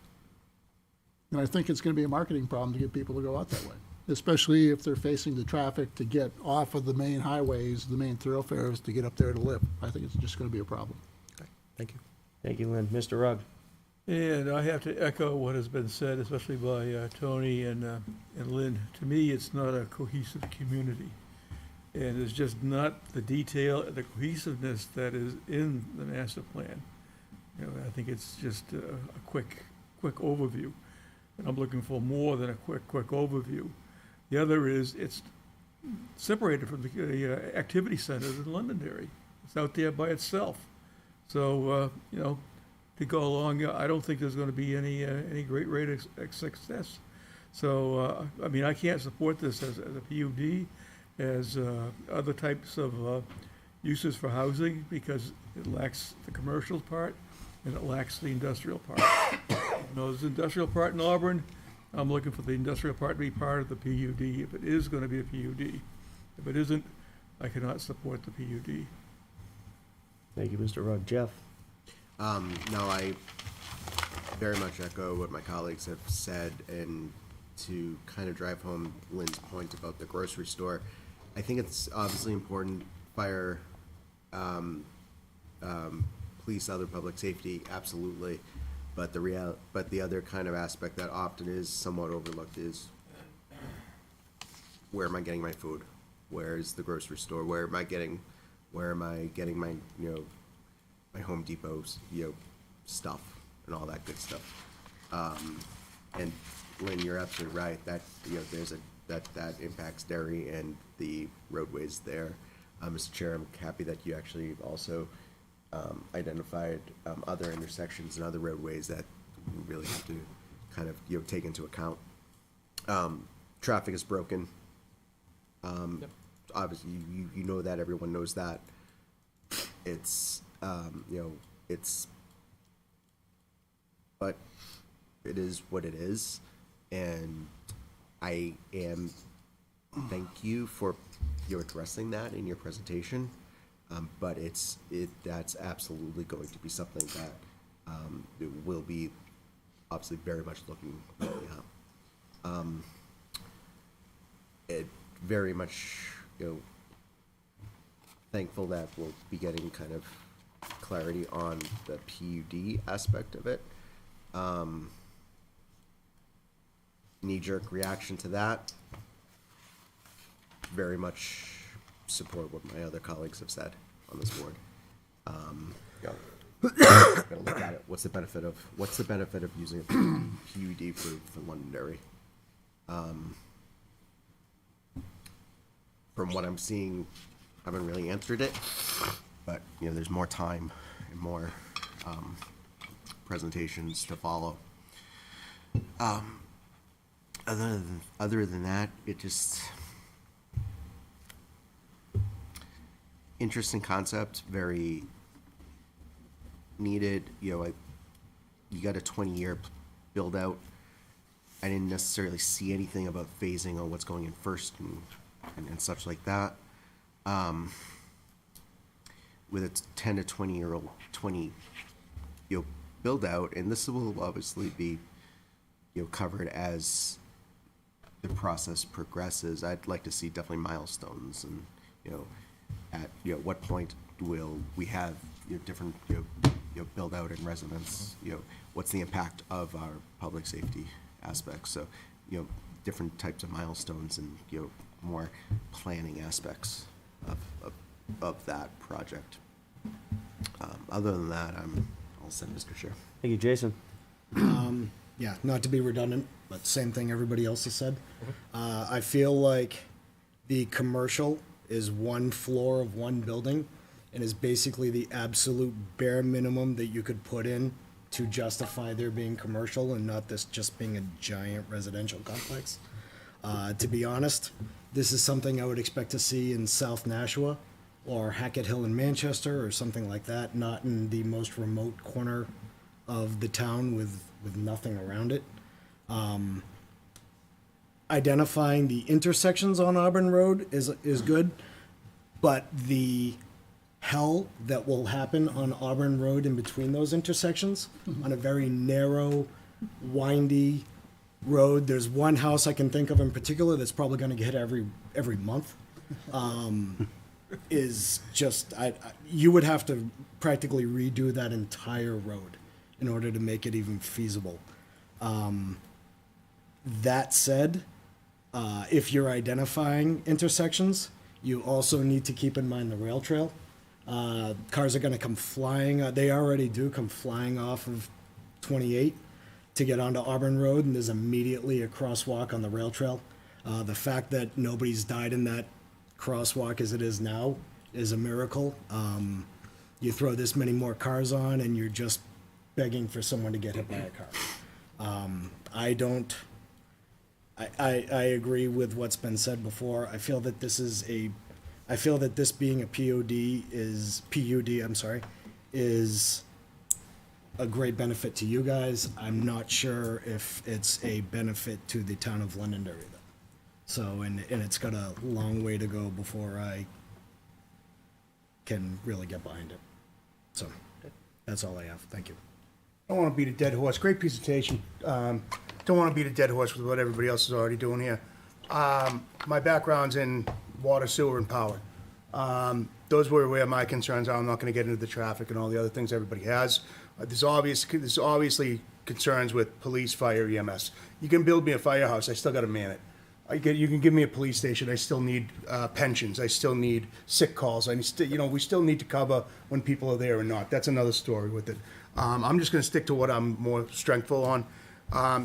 And I think it's going to be a marketing problem to get people to go out that way, especially if they're facing the traffic to get off of the main highways, the main thoroughfares, to get up there to live. I think it's just going to be a problem. Okay, thank you. Thank you, Lynn. Mr. Rugg. And I have to echo what has been said, especially by Tony and Lynn. To me, it's not a cohesive community. And it's just not the detail, the cohesiveness that is in the master plan. I think it's just a quick overview. And I'm looking for more than a quick overview. The other is, it's separated from the activity centers in Londonderry. It's out there by itself. So, to go along, I don't think there's going to be any great rate of success. So, I can't support this as a PUD, as other types of uses for housing, because it lacks the commercial part and it lacks the industrial part. There's the industrial part in Auburn. I'm looking for the industrial part to be part of the PUD, if it is going to be a PUD. If it isn't, I cannot support the PUD. Thank you, Mr. Rugg. Jeff? No, I very much echo what my colleagues have said, and to kind of drive home Lynn's point about the grocery store, I think it's obviously important, fire, police, other public safety, absolutely, but the other kind of aspect that often is somewhat overlooked is, where am I getting my food? Where is the grocery store? Where am I getting my, my Home Depot's, stuff and all that good stuff. And Lynn, you're absolutely right. That, that impacts Derry and the roadways there. Mr. Chair, I'm happy that you actually also identified other intersections and other roadways that we really have to kind of, take into account. Traffic is broken. Obviously, you know that, everyone knows that. It's, but it is what it is, and thank you for addressing that in your presentation. But that's absolutely going to be something that it will be obviously very much looking up. It very much, thankful that we'll be getting kind of clarity on the PUD aspect of it. Knee-jerk reaction to that, very much support what my other colleagues have said on this board. Gotta look at it. What's the benefit of using a PUD for Londonderry? From what I'm seeing, I haven't really answered it, but there's more time and more presentations to follow. Other than that, it just interesting concept, very needed. You got a 20-year build out. I didn't necessarily see anything about phasing on what's going in first and such like that. With a 10 to 20-year-old build out, and this will obviously be covered as the process progresses. I'd like to see definitely milestones, and at what point will we have different build out and residents, what's the impact of our public safety aspects, so different types of milestones and more planning aspects of that project. Other than that, I'm all set, Mr. Chair. Thank you, Jason. Yeah, not to be redundant, but same thing everybody else has said. I feel like the commercial is one floor of one building and is basically the absolute bare minimum that you could put in to justify there being commercial and not this just being a giant residential complex. To be honest, this is something I would expect to see in South Nashua or Hackett Hill in Manchester or something like that, not in the most remote corner of the town with nothing around it. Identifying the intersections on Auburn Road is good, but the hell that will happen on Auburn Road in between those intersections on a very narrow, windy road. There's one house I can think of in particular that's probably going to get hit every month. Is just you would have to practically redo that entire road in order to make it even feasible. That said, if you're identifying intersections, you also need to keep in mind the rail trail. Cars are going to come flying. They already do come flying off of 28 to get onto Auburn Road, and there's immediately a crosswalk on the rail trail. The fact that nobody's died in that crosswalk as it is now is a miracle. You throw this many more cars on, and you're just begging for someone to get hit by a car. I agree with what's been said before. I feel that this being a PUD, is a great benefit to you guys. I'm not sure if it's a benefit to the town of Londonderry, though. So, and it's got a long way to go before I can really get behind it. So, that's all I have. Thank you. I don't want to beat a dead horse. Great presentation. Don't want to beat a dead horse with what everybody else is already doing here. My background's in water, sewer, and power. Those were where my concerns are. I'm not going to get into the traffic and all the other things everybody has. There's obviously concerns with police, fire, EMS. You can build me a firehouse. I still got to man it. You can give me a police station. I still need pensions. I still need sick calls. We still need to cover when people are there or not. That's another story with it. I'm just going to stick to what I'm more strengthful on.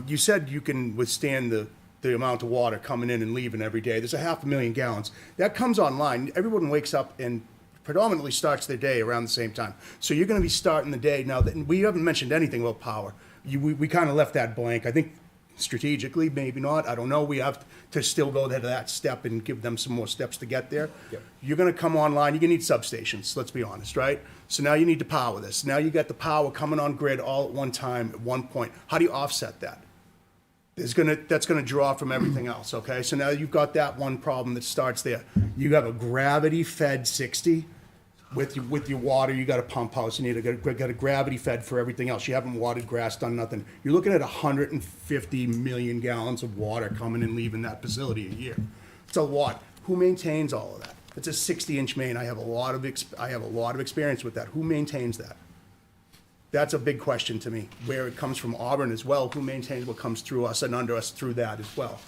You said you can withstand the amount of water coming in and leaving every day. There's 500,000 gallons. That comes online. Everyone wakes up and predominantly starts their day around the same time. So you're going to be starting the day. Now, we haven't mentioned anything about power. We kind of left that blank. I think strategically, maybe not. I don't know. We have to still go to that step and give them some more steps to get there. Yep. You're going to come online. You're going to need substations, let's be honest, right? So now you need to power this. Now you got the power coming on grid all at one time at one point. How do you offset that? That's going to draw from everything else, okay? So now you've got that one problem that starts there. You have a gravity-fed 60. With your water, you got a pump house, and you got a gravity fed for everything else. You haven't watered grass, done nothing. You're looking at 150 million gallons of water coming and leaving that facility a year. It's a lot. Who maintains all of that? It's a 60-inch main. I have a lot of experience with that. Who maintains that? That's a big question to me. Where it comes from Auburn as well, who maintains what comes through us and under us through that as well?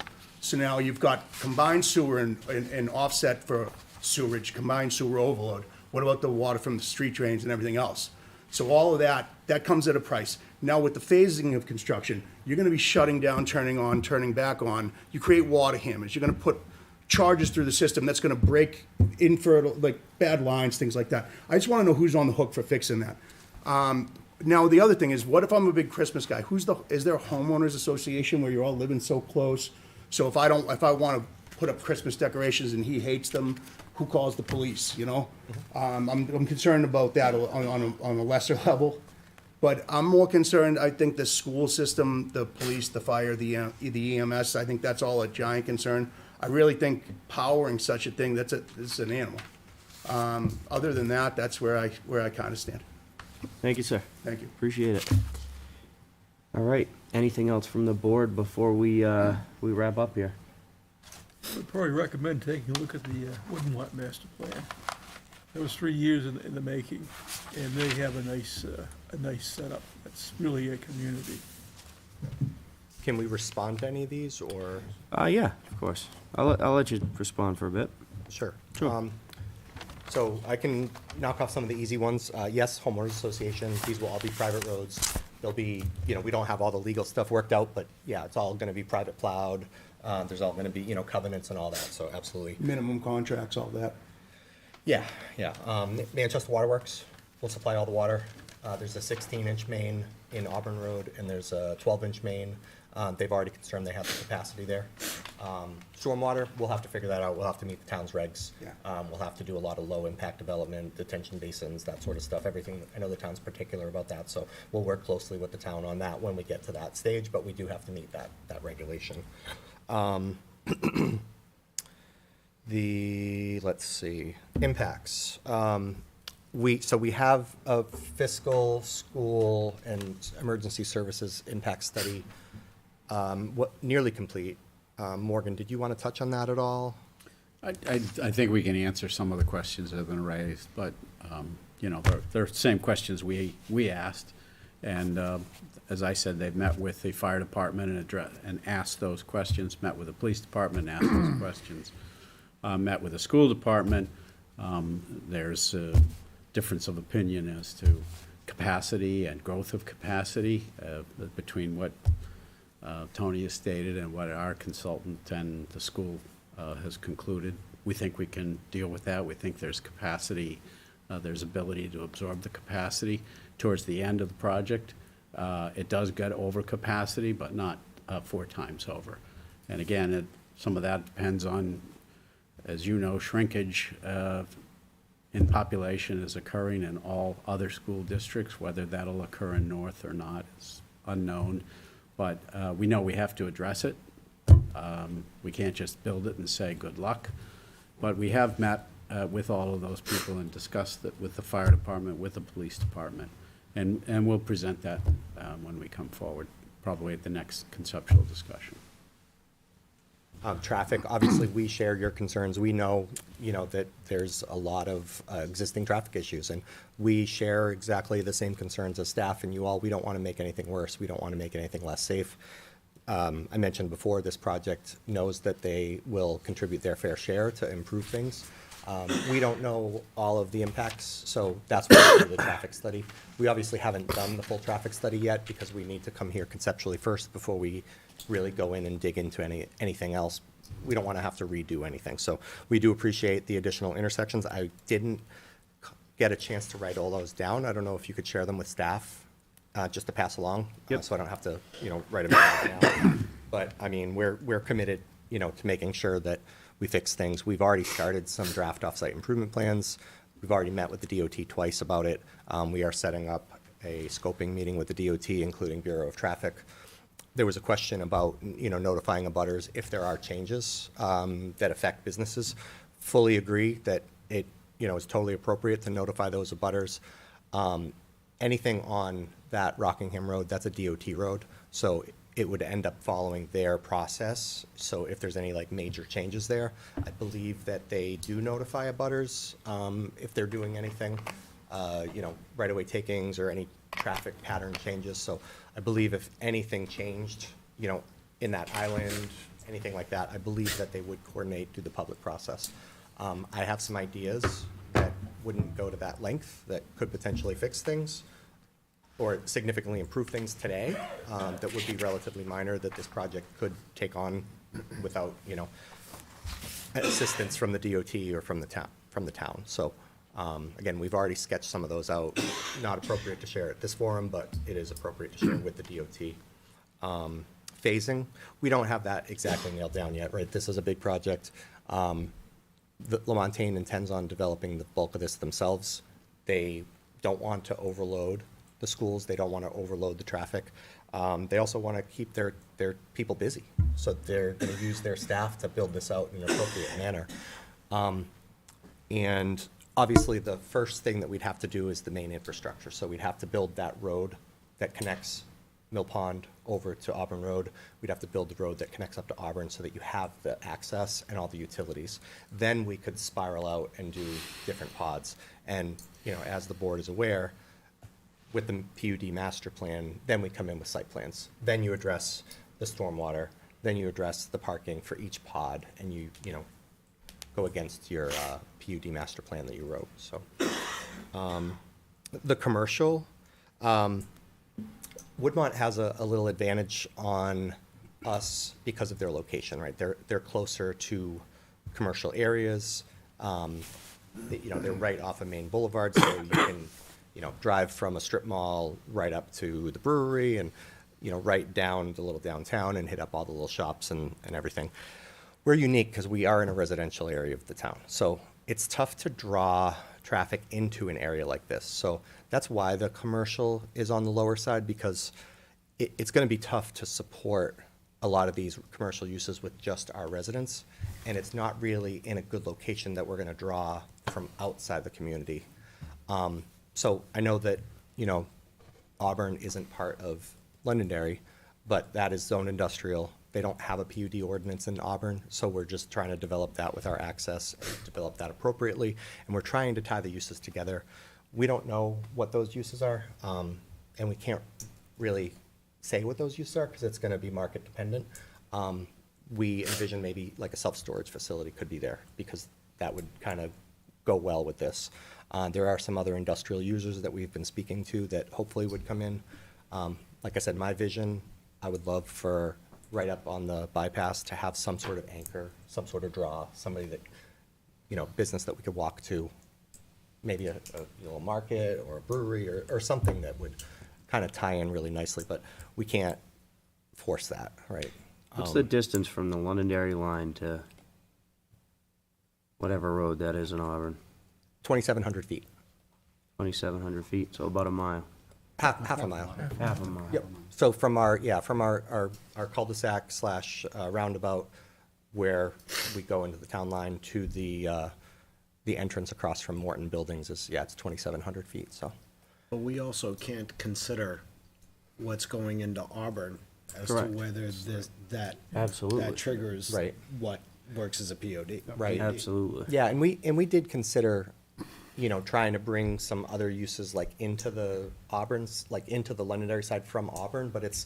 So now you've got combined sewer and offset for sewerage, combined sewer overload. What about the water from the street drains and everything else? So all of that comes at a price. Now with the phasing of construction, you're gonna be shutting down, turning on, turning back on. You create water hammers. You're gonna put charges through the system that's gonna break infertile, like bad lines, things like that. I just wanna know who's on the hook for fixing that. Now, the other thing is, what if I'm a big Christmas guy? Is there a homeowners association where you're all living so close? So if I wanna put up Christmas decorations and he hates them, who calls the police, you know? I'm concerned about that on a lesser level, but I'm more concerned, I think the school system, the police, the fire, the EMS, I think that's all a giant concern. I really think powering such a thing, it's an animal. Other than that, that's where I kind of stand. Thank you, sir. Thank you. Appreciate it. All right, anything else from the board before we wrap up here? I'd probably recommend taking a look at the Wooden Lot Master Plan. That was 3 years in the making, and they have a nice setup. It's really a community. Can we respond to any of these, or? Yeah, of course. I'll let you respond for a bit. Sure. Sure. So I can knock off some of the easy ones. Yes, homeowners association, these will all be private roads. They'll be, we don't have all the legal stuff worked out, but yeah, it's all gonna be private plowed. There's all gonna be, covenants and all that, so absolutely. Minimum contracts, all that. Yeah. Manchester Waterworks will supply all the water. There's a 16-inch main in Auburn Road, and there's a 12-inch main. They've already confirmed they have the capacity there. Stormwater, we'll have to figure that out. We'll have to meet the town's regs. Yeah. We'll have to do a lot of low-impact development, detention basins, that sort of stuff, everything. I know the town's particular about that, so we'll work closely with the town on that when we get to that stage, but we do have to meet that regulation. Let's see, impacts. We have a fiscal, school, and emergency services impact study, nearly complete. Morgan, did you want to touch on that at all? I think we can answer some of the questions that have been raised, but, they're the same questions we asked. And as I said, they've met with the fire department and asked those questions, met with the police department, and asked those questions, met with the school department. There's a difference of opinion as to capacity and growth of capacity between what Tony has stated and what our consultant and the school has concluded. We think we can deal with that. We think there's capacity, there's ability to absorb the capacity towards the end of the project. It does get over capacity, but not 4 times over. And again, some of that depends on, as you know, shrinkage in population is occurring in all other school districts. Whether that'll occur in North or not is unknown. But we know we have to address it. We can't just build it and say good luck. But we have met with all of those people and discussed it with the fire department, with the police department. And we'll present that when we come forward, probably at the next conceptual discussion. Traffic, obviously, we share your concerns. We know, that there's a lot of existing traffic issues, and we share exactly the same concerns as staff and you all. We don't want to make anything worse. We don't want to make anything less safe. I mentioned before, this project knows that they will contribute their fair share to improve things. We don't know all of the impacts, so that's why we do the traffic study. We obviously haven't done the full traffic study yet because we need to come here conceptually first before we really go in and dig into anything else. We don't want to have to redo anything. So we do appreciate the additional intersections. I didn't get a chance to write all those down. I don't know if you could share them with staff just to pass along. Yep. So I don't have to, write them down now. But I mean, we're committed, to making sure that we fix things. We've already started some draft offsite improvement plans. We've already met with the DOT twice about it. We are setting up a scoping meeting with the DOT, including Bureau of Traffic. There was a question about, notifying abutters if there are changes that affect businesses. Fully agree that is totally appropriate to notify those abutters. Anything on that Rockingham Road, that's a DOT road, so it would end up following their process. So if there's any like major changes there, I believe that they do notify abutters if they're doing anything, right-of-way takings or any traffic pattern changes. So I believe if anything changed, in that island, anything like that, I believe that they would coordinate through the public process. I have some ideas that wouldn't go to that length, that could potentially fix things or significantly improve things today, that would be relatively minor, that this project could take on without, assistance from the DOT or from the town. So, again, we've already sketched some of those out. Not appropriate to share at this forum, but it is appropriate to share with the DOT. Phasing, we don't have that exactly nailed down yet, right? This is a big project. LaMontagne intends on developing the bulk of this themselves. They don't want to overload the schools. They don't want to overload the traffic. They also want to keep their people busy. So they're going to use their staff to build this out in an appropriate manner. And obviously, the first thing that we'd have to do is the main infrastructure. So we'd have to build that road that connects Mill Pond over to Auburn Road. We'd have to build the road that connects up to Auburn so that you have the access and all the utilities. Then we could spiral out and do different pods. And, as the board is aware, with the PUD master plan, then we come in with site plans. Then you address the stormwater, then you address the parking for each pod, and you go against your PUD master plan that you wrote. So the commercial, Woodmont has a little advantage on us because of their location, right? They're closer to commercial areas. They're right off of Main Boulevard, so you can, drive from a strip mall right up to the brewery and, right down the little downtown and hit up all the little shops and everything. We're unique because we are in a residential area of the town. So it's tough to draw traffic into an area like this. So that's why the commercial is on the lower side, because it's going to be tough to support a lot of these commercial uses with just our residents. And it's not really in a good location that we're going to draw from outside the community. So I know that, Auburn isn't part of Londonderry, but that is zone industrial. They don't have a PUD ordinance in Auburn, so we're just trying to develop that with our access, develop that appropriately, and we're trying to tie the uses together. We don't know what those uses are, and we can't really say what those uses are because it's going to be market dependent. We envision maybe like a self-storage facility could be there because that would kind of go well with this. There are some other industrial users that we've been speaking to that hopefully would come in. Like I said, my vision, I would love for right up on the bypass to have some sort of anchor, some sort of draw, somebody that, business that we could walk to, maybe a market or a brewery or something that would kind of tie in really nicely, but we can't force that, right? What's the distance from the Londonderry line to whatever road that is in Auburn? 2,700 feet. 2,700 feet, so about a mile. Half a mile. Half a mile. Yep. So from our cul-de-sac / roundabout where we go into the town line to the entrance across from Morton Buildings it's 2,700 feet, so. But we also can't consider what's going into Auburn as Correct. to whether there's that. Absolutely. That triggers Right. what works as a POD. Right. Absolutely. Yeah, and we did consider, trying to bring some other uses like into the Auburn's, like into the Londonderry side from Auburn, but it's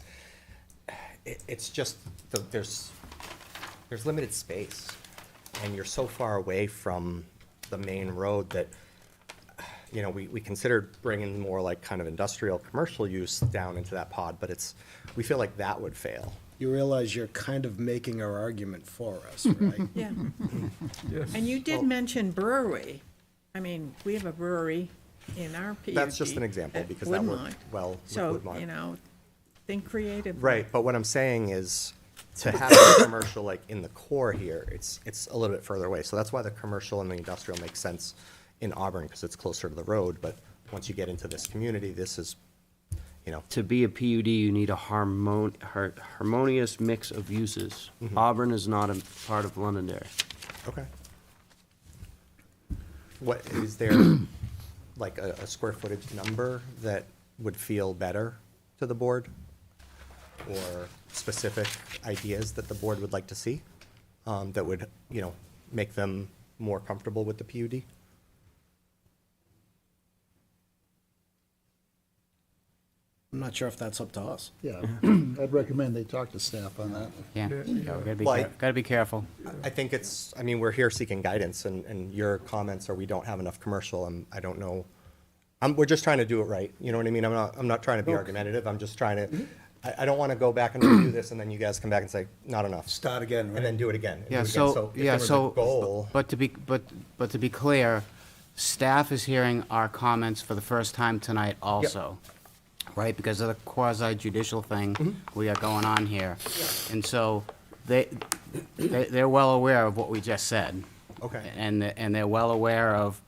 just, there's limited space, and you're so far away from the main road that, we considered bringing more like kind of industrial commercial use down into that pod, but we feel like that would fail. You realize you're kind of making our argument for us, right? Yeah. And you did mention brewery. I mean, we have a brewery in our PUD. That's just an example at because that Woodmont. worked well with So, Woodmont. think creatively. Right, but what I'm saying is, to have a commercial like in the core here, it's a little bit further away. So that's why the commercial and the industrial makes sense in Auburn, because it's closer to the road. But once you get into this community, this is, To be a PUD, you need a harmonious mix of uses. Auburn is not a part of Londonderry. Okay. What, is there like a square footage number that would feel better to the board? Or specific ideas that the board would like to see, that would, you know, make them more comfortable with the PUD? I'm not sure if that's up to us. Yeah, I'd recommend they talk to staff on that. Yeah, we gotta be, Well, gotta be careful. I think it's, I mean, we're here seeking guidance, and your comments are we don't have enough commercial, I don't know. We're just trying to do it right, you know what I mean? I'm not trying to be argumentative, I'm just trying to, I don't want to go back and review this, and then you guys come back and say, not enough. Start again, right? And then do it again. and do Yeah, it again. so, if yeah, there was a so, goal, but to be clear, staff is hearing our comments for the first time tonight also, right? Because of the quasi judicial thing we got going on here. And so they're well aware of what we just said. Okay. And they're well aware of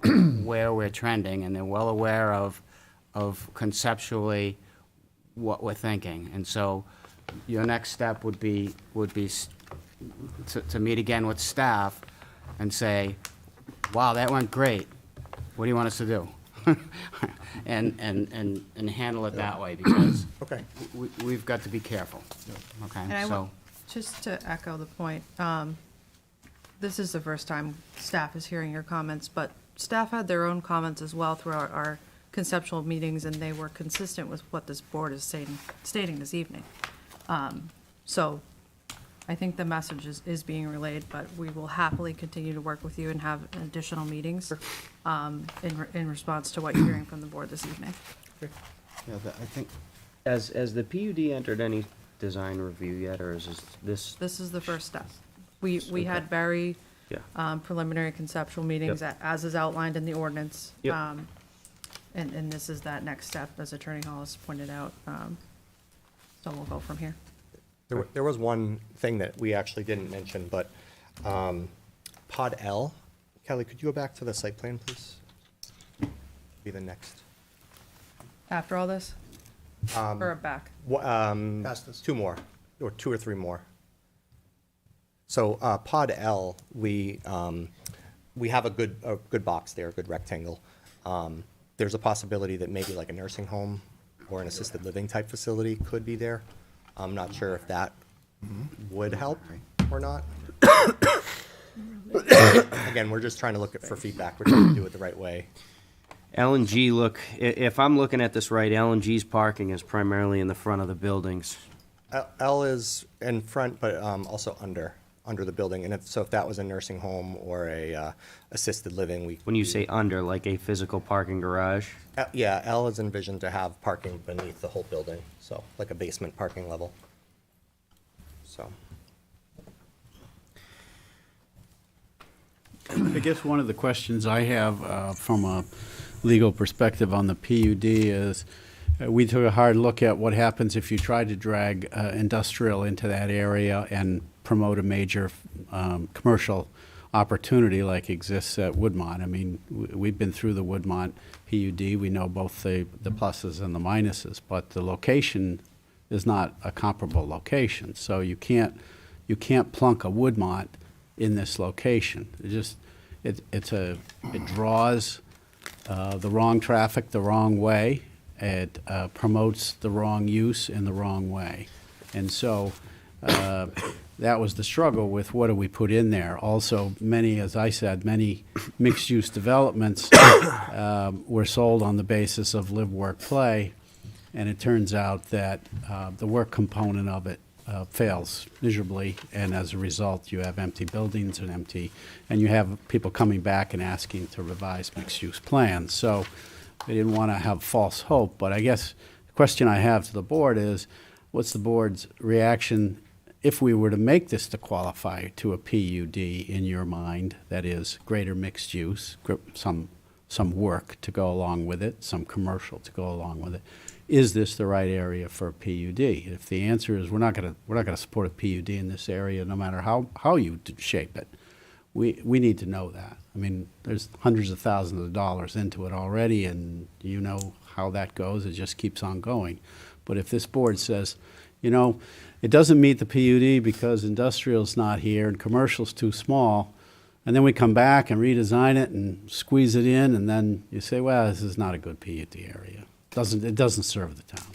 where we're trending, and they're well aware of conceptually what we're thinking. And so your next step would be to meet again with staff and say, wow, that went great. What do you want us to do? And handle it that way, because Okay. we've got to be careful. Okay, And I so, just to echo the point, this is the first time staff is hearing your comments, but staff had their own comments as well throughout our conceptual meetings, and they were consistent with what this board is stating this evening. So I think the message is being relayed, but we will happily continue to work with you and have additional meetings in response to what you're hearing from the board this evening. Yeah, I think, has the PUD entered any design review yet, or is this? This is the first step. We had very Yeah. preliminary conceptual meetings, as is outlined in the ordinance. Yep. And this is that next step, as Attorney Hollis pointed out. So we'll go from here. There was one thing that we actually didn't mention, but Pod L, Kelly, could you go back to the site plan, please? Be the next. After all this? Or back? Past this. Two more, or two or three more. So Pod L, we have a good box there, a good rectangle. There's a possibility that maybe like a nursing home or an assisted living type facility could be there. I'm not sure if that would help or not. Again, we're just trying to look for feedback. We're trying to do it the right way. L&G, look, if I'm looking at this right, L&G's parking is primarily in the front of the buildings. L is in front, but also under the building. And so if that was a nursing home or a assisted living, When you say under, like a physical parking garage? Yeah, L is envisioned to have parking beneath the whole building, so like a basement parking level. So. I guess one of the questions I have from a legal perspective on the PUD is, we took a hard look at what happens if you try to drag industrial into that area and promote a major commercial opportunity like exists at Woodmont. I mean, we've been through the Woodmont PUD. We know both the pluses and the minuses, but the location is not a comparable location. So you can't plunk a Woodmont in this location. It draws the wrong traffic the wrong way. It promotes the wrong use in the wrong way. And so that was the struggle with what do we put in there. Also, as I said, many mixed-use developments were sold on the basis of live, work, play, and it turns out that the work component of it fails miserably, and as a result, you have empty buildings and you have people coming back and asking to revise mixed-use plans. So I didn't want to have false hope, but I guess the question I have to the board is, what's the board's reaction if we were to make this to qualify to a PUD in your mind, that is greater mixed use, some work to go along with it, some commercial to go along with it? Is this the right area for a PUD? If the answer is we're not going to support a PUD in this area, no matter how you shape it, we need to know that. I mean, there's hundreds of thousands of dollars into it already, and you know how that goes. It just keeps on going. But if this board says, it doesn't meet the PUD because industrial's not here and commercial's too small, And then we come back and redesign it and squeeze it in, and then you say, well, this is not a good PUD area. It doesn't serve the town.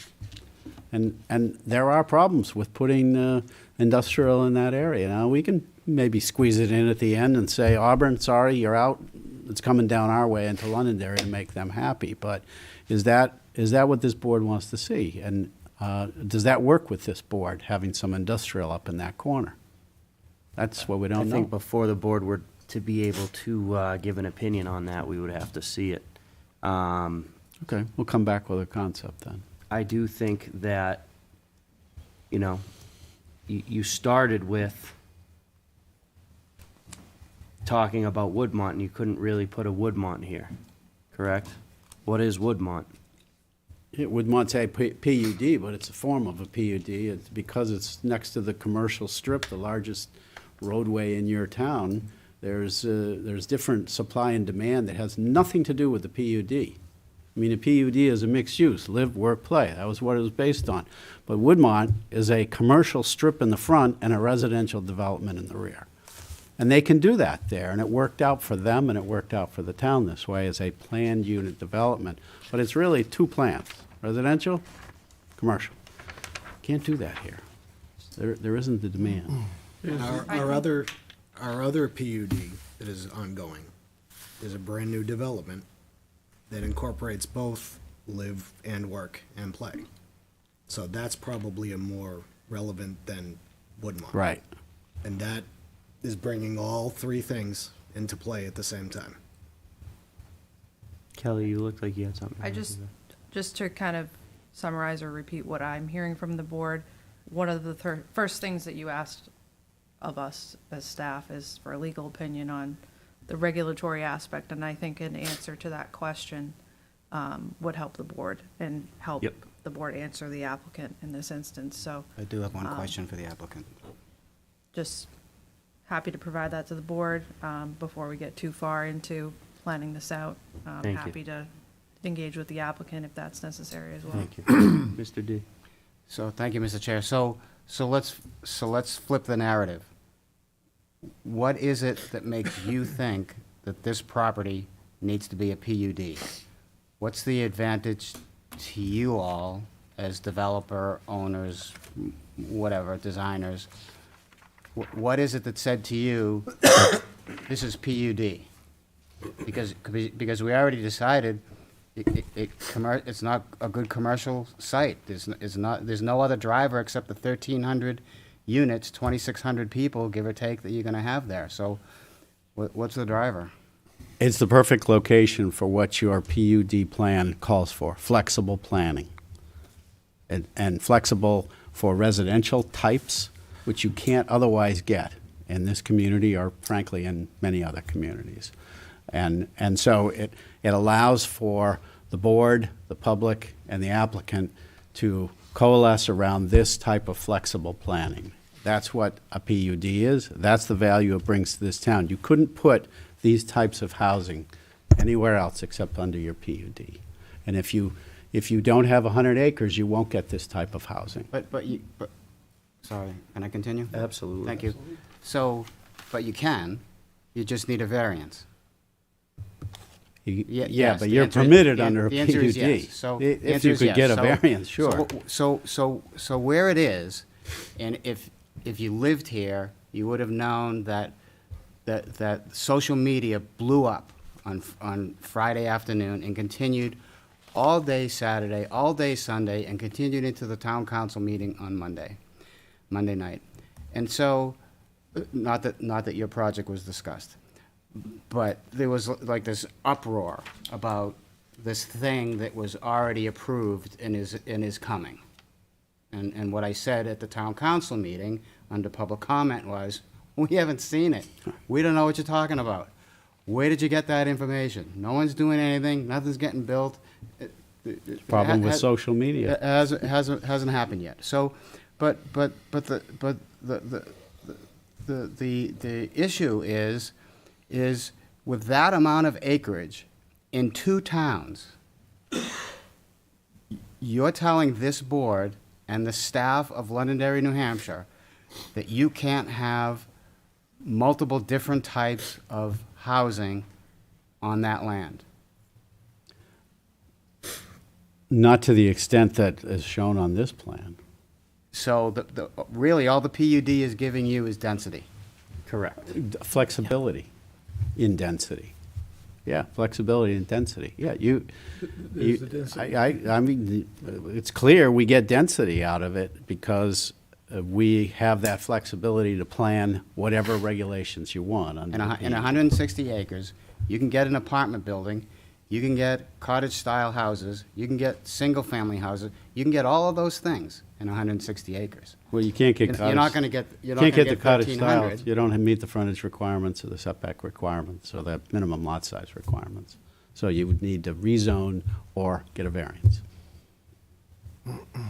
And there are problems with putting industrial in that area. Now, we can maybe squeeze it in at the end and say, Auburn, sorry, you're out. It's coming down our way into Londonderry to make them happy. But is that what this board wants to see? And does that work with this board, having some industrial up in that corner? That's what we don't I know. think before the board were to be able to give an opinion on that, we would have to see it. Okay, we'll come back with a concept then. I do think that, you know, you started with talking about Woodmont, and you couldn't really put a Woodmont here, correct? What is Woodmont? Woodmont's a PUD, but it's a form of a PUD. It's because it's next to the commercial strip, the largest roadway in your town. There's different supply and demand that has nothing to do with the PUD. I mean, a PUD is a mixed use, live, work, play. That was what it was based on. But Woodmont is a commercial strip in the front and a residential development in the rear. And they can do that there, and it worked out for them and it worked out for the town this way as a planned unit development. But it's really two plans, residential, commercial. Can't do that here. There isn't the demand. Our other PUD that is ongoing is a brand-new development that incorporates both live and work and play. So that's probably a more relevant than Woodmont. Right. And that is bringing all three things into play at the same time. Kelly, you looked like you had something. I just to kind of summarize or repeat what I'm hearing from the board, one of the first things that you asked of us as staff is for a legal opinion on the regulatory aspect, and I think an answer to that question would help the board and help the board answer the applicant in this instance, so. I do have one question for the applicant. Just happy to provide that to the board before we get too far into planning this out. Thank you. Happy to engage with the applicant if that's necessary as well. Thank you. Mr. D. So, thank you, Mr. Chair. So let's flip the narrative. What is it that makes you think that this property needs to be a PUD? What's the advantage to you all as developer, owners, whatever, designers? What is it that said to you, this is PUD? Because we already decided it's not a good commercial site. There's no other driver except the 1,300 units, 2,600 people, give or take, that you're going to have there. So what's the driver? It's the perfect location for what your PUD plan calls for, flexible planning. And flexible for residential types, which you can't otherwise get in this community or frankly in many other communities. And so it allows for the board, the public, and the applicant to coalesce around this type of flexible planning. That's what a PUD is. That's the value it brings to this town. You couldn't put these types of housing anywhere else except under your PUD. And if you don't have 100 acres, you won't get this type of housing. But sorry, can I continue? Absolutely. Thank you. So, but you just need a variance. Yeah, but you're permitted under a The answer PUD. is yes. So the If answer you is could yes. get a So- variance, sure. So where it is, and if you lived here, you would have known that social media blew up on Friday afternoon and continued all day Saturday, all day Sunday, and continued into the town council meeting on Monday night. And so, not that your project was discussed, but there was like this uproar about this thing that was already approved and is coming. And what I said at the town council meeting under public comment was, we haven't seen it. We don't know what you're talking about. Where did you get that information? No one's doing anything, nothing's getting built. Problem with social media. It hasn't happened yet. So, but the issue is with that amount of acreage in two towns, you're telling this board and the staff of Londonderry, New Hampshire, that you can't have multiple different types of housing on that land. Not to the extent that is shown on this plan. So really, all the PUD is giving you is density. Correct. Flexibility in density. Yeah, flexibility in density. Yeah, There's the density. I mean, it's clear we get density out of it because we have that flexibility to plan whatever regulations you want. Under the In 160 acres, you can get an apartment building, you can get cottage-style houses, you can get single-family houses, you can get all of those things in 160 acres. Well, you can't get You're cottage. not gonna get- you're not Can't gonna get the get cottage style. 1,300. You don't meet the frontage requirements or the setback requirements or the minimum lot size requirements. So you would need to rezone or get a variance.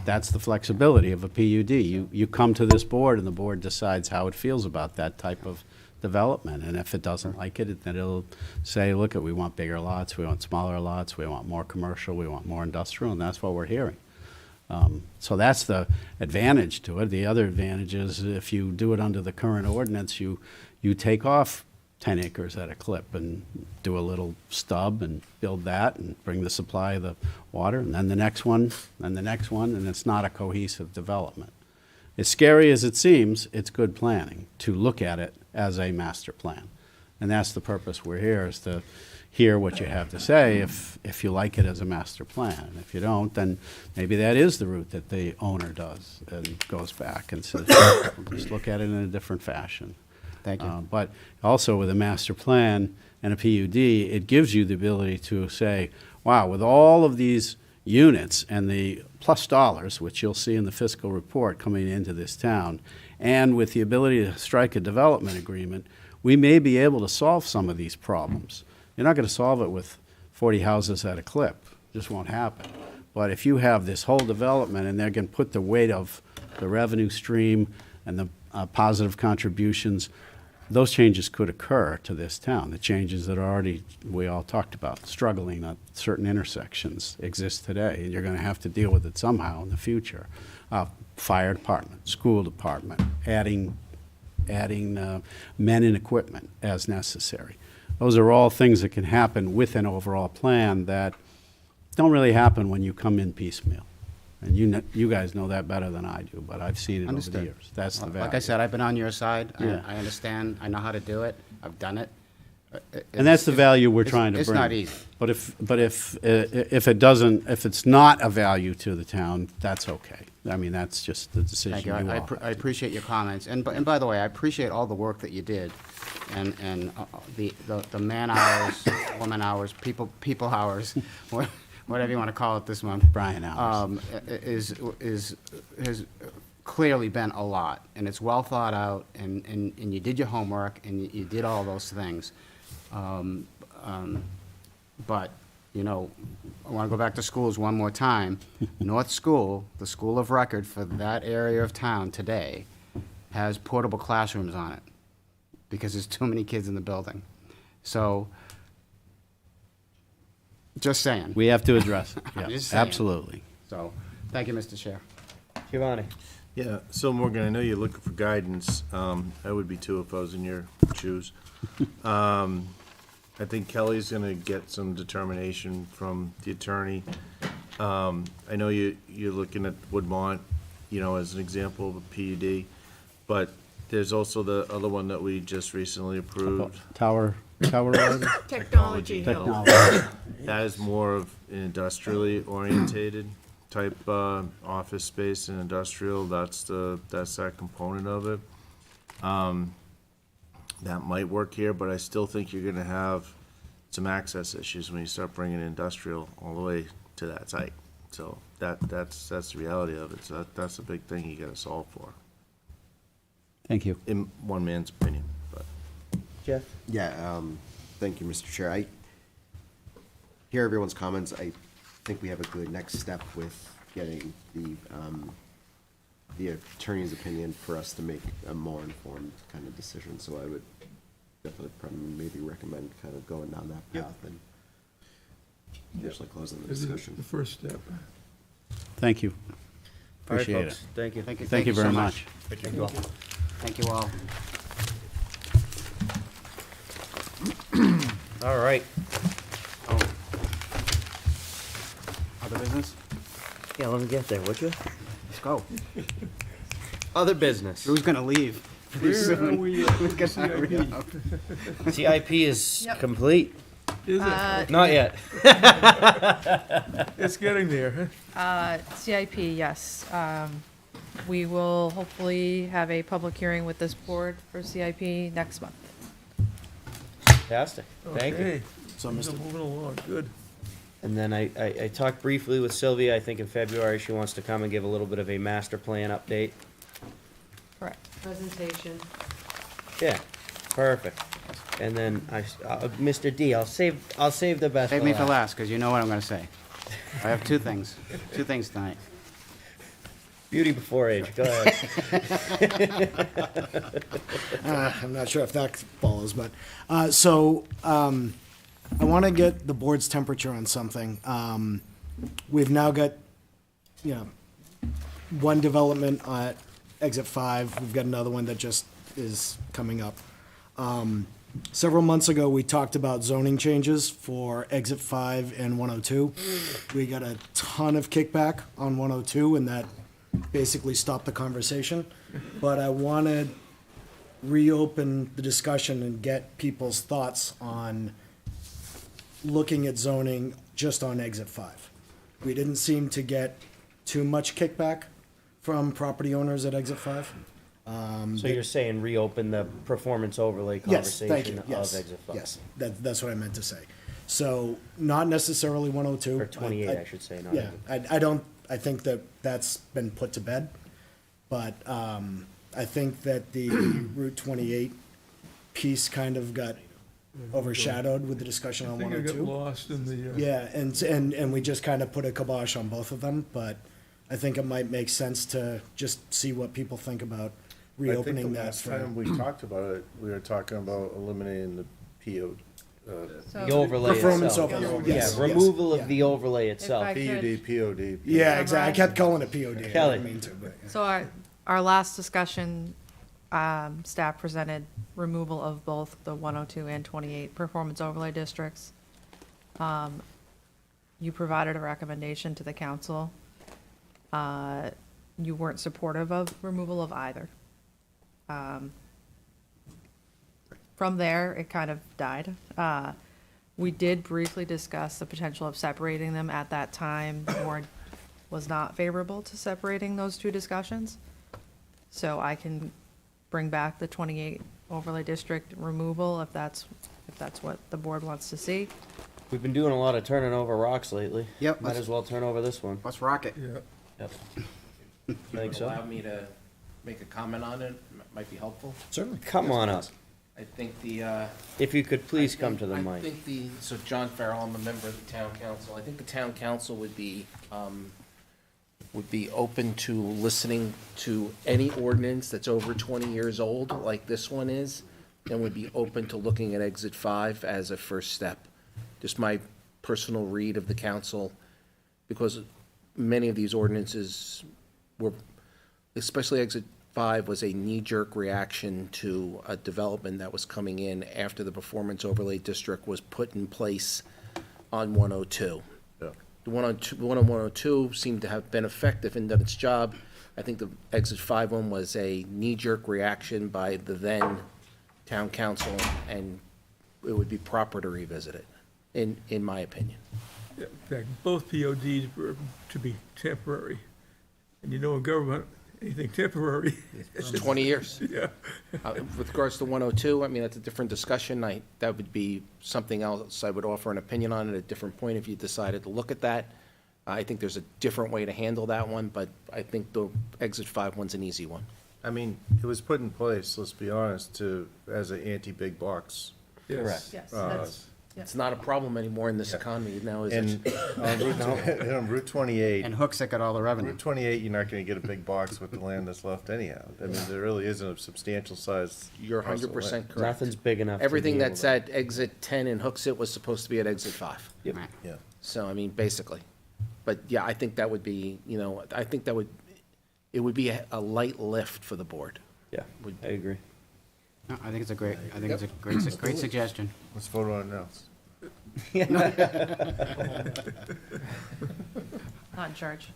That's the flexibility of a PUD. You come to this board and the board decides how it feels about that type of development. And if it doesn't like it, then it'll say, look, we want bigger lots, we want smaller lots, we want more commercial, we want more industrial, and that's what we're hearing. So that's the advantage to it. The other advantage is if you do it under the current ordinance, you take off 10 acres at a clip and do a little stub and build that and bring the supply of the water, and then the next one, and the next one, and it's not a cohesive development. As scary as it seems, it's good planning to look at it as a master plan. And that's the purpose we're here, is to hear what you have to say if you like it as a master plan. And if you don't, then maybe that is the route that the owner does and goes back and says, we'll just look at it in a different fashion. Thank you. But also with a master plan and a PUD, it gives you the ability to say, wow, with all of these units and the plus dollars, which you'll see in the fiscal report coming into this town, and with the ability to strike a development agreement, we may be able to solve some of these problems. You're not going to solve it with 40 houses at a clip. It just won't happen. But if you have this whole development and they're going to put the weight of the revenue stream and the positive contributions, those changes could occur to this town. The changes that already, we all talked about, struggling at certain intersections exist today, and you're going to have to deal with it somehow in the future. Fire department, school department, adding men and equipment as necessary. Those are all things that can happen with an overall plan that don't really happen when you come in piecemeal. And you guys know that better than I do, but I've seen it over the years. That's the value. Like I said, I've been on your side. Yeah. I understand. I know how to do it. I've done it. And that's the value we're trying to bring. It's not easy. But if it doesn't, if it's not a value to the town, that's okay. I mean, that's just the decision Thank you you. all I have. I appreciate your comments. And by the way, I appreciate all the work that you did. And the man hours, woman hours, people hours, whatever you want to call it this month. Brian hours. Has clearly been a lot. And it's well thought out, and you did your homework, and you did all those things. But, you know, I want to go back to schools one more time. North School, the school of record for that area of town today, has portable classrooms on it because there's too many kids in the building. So, just saying. We have to address it. Yeah, Just saying. absolutely. So, thank you, Mr. Chair. Giovanni. Yeah, so Morgan, I know you're looking for guidance. I would be too if I was in your shoes. I think Kelly's gonna get some determination from the attorney. I know you're looking at Woodmont, you know, as an example of a PUD, but there's also the other one that we just recently approved. Tower Road? Technology Hill. Technology. That is more of an industrially orientated type office space and industrial. That's that component of it. That might work here, but I still think you're gonna have some access issues when you start bringing industrial all the way to that site. So that's the reality of it. So that's a big thing you gotta solve for, Thank you. in one man's opinion, but. Jeff? Yeah, thank you, Mr. Chair. I hear everyone's comments. I think we have a good next step with getting the attorney's opinion for us to make a more informed kind of decision. So I would definitely probably maybe recommend kind of going down that path and actually closing the This is discussion. the first step. Thank you. All right, Appreciate folks. it. Thank you. Thank you. Thank you very so much. Thank you all. All right. Other business? Yeah, let me get there, would you? Let's go. Other business. Who's gonna leave? pretty soon? Who's gonna hurry up? CIP is Yep. complete. Is it? Not yet. It's getting there. CIP, yes. We will hopefully have a public hearing with this board for CIP next month. Fantastic. Thank you. Okay. So, Things are Mr. moving along, good. And then I talked briefly with Sylvia. I think in February she wants to come and give a little bit of a master plan update. Correct. Presentation. Yeah, perfect. And then Mr. D, I'll save the best. Save me for last, because you know what I'm gonna say. I have two things tonight. Beauty before age. Go ahead. I'm not sure if that follows, but, I want to get the board's temperature on something. We've now got, one development at Exit 5. We've got another one that just is coming up. Several months ago, we talked about zoning changes for Exit 5 and 102. We got a ton of kickback on 102, and that basically stopped the conversation. But I want to reopen the discussion and get people's thoughts on looking at zoning just on Exit 5. We didn't seem to get too much kickback from property owners at Exit 5. So you're saying reopen the performance overlay Yes, thank conversation you. of Yes, Exit 5? yes, that's what I meant to say. So, not necessarily 102. Or 28, I should say, not Yeah, I think that that's been put to bed, but I think that the Route 28 piece kind of got overshadowed with the discussion on I think I 102. got lost in the. Yeah, and we just kind of put a kibosh on both of them, but I think it might make sense to just see what people think about reopening I think the that. last for- time we talked about it, we were talking about eliminating the PO. The overlay Performance itself. overlay, yes, Yeah, yes, removal yeah. of the overlay itself. I could- PUD, POD. Yeah, exactly. I kept calling it POD. I Kelly. didn't mean to, but. So our last discussion, staff presented removal of both the 102 and 28 performance overlay districts. You provided a recommendation to the council. You weren't supportive of removal of either. From there, it kind of died. We did briefly discuss the potential of separating them at that time. The board was not favorable to separating those two discussions. So I can bring back the 28 overlay district removal if that's what the board wants to see. We've been doing a lot of turning over rocks lately. Yep, Might let's- as well turn over this one. Let's rock it. Yeah. Yep. Think so? Allow me to make a comment on it, might be helpful. Certainly. Come on up. I think the, If you could please come to the I mic. think so John Farrell, I'm a member of the town council. I think the town council would be open to listening to any ordinance that's over 20 years old, like this one is, and would be open to looking at Exit 5 as a first step. Just my personal read of the council, because many of these ordinances were, especially Exit 5 was a knee-jerk reaction to a development that was coming in after the performance overlay district was put in place on 102. Yeah. The one on 102 seemed to have been effective and done its job. I think the Exit 5 one was a knee-jerk reaction by the then town council, and it would be proper to revisit it, in my opinion. Yeah, in fact, both PODs were to be temporary. And you know, in government, anything temporary. It's 20 years. Yeah. With regards to 102, I mean, that's a different discussion. That would be something else I would offer an opinion on at a different point if you decided to look at that. I think there's a different way to handle that one, but I think the Exit 5 one's an easy one. I mean, it was put in place, let's be honest, as an anti-big box. Correct. Yes, that's, It's not a problem anymore in this economy now, is And it? on Route 28. And Hooksett got all the revenue. Route 28, you're not gonna get a big box with the land that's left anyhow. I mean, there really isn't a substantial size. You're parcel 100% of land. correct. Nothing's big enough. to Everything be able that's to- at Exit 10 in Hooksett was supposed to be at Exit 5. Yep. Yeah. So, I mean, basically. But yeah, I think that would be, I think it would be a light lift for the board. Yeah, I agree. No, I think it's a great, great suggestion. Let's vote on it now. Not in charge.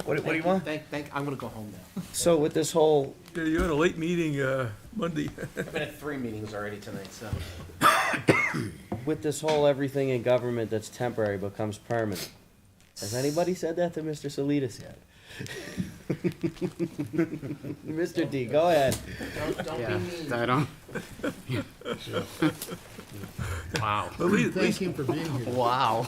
What do you want? I'm gonna go home now. So with this whole, Yeah, you had a late meeting, Monday. I've been at 3 meetings already tonight, so. with this whole everything in government that's temporary becomes permanent, has anybody said that to Mr. Salidas yet? Mr. D, go ahead. Don't Yeah, be mean. I don't. Wow. Thank him for being here. Wow.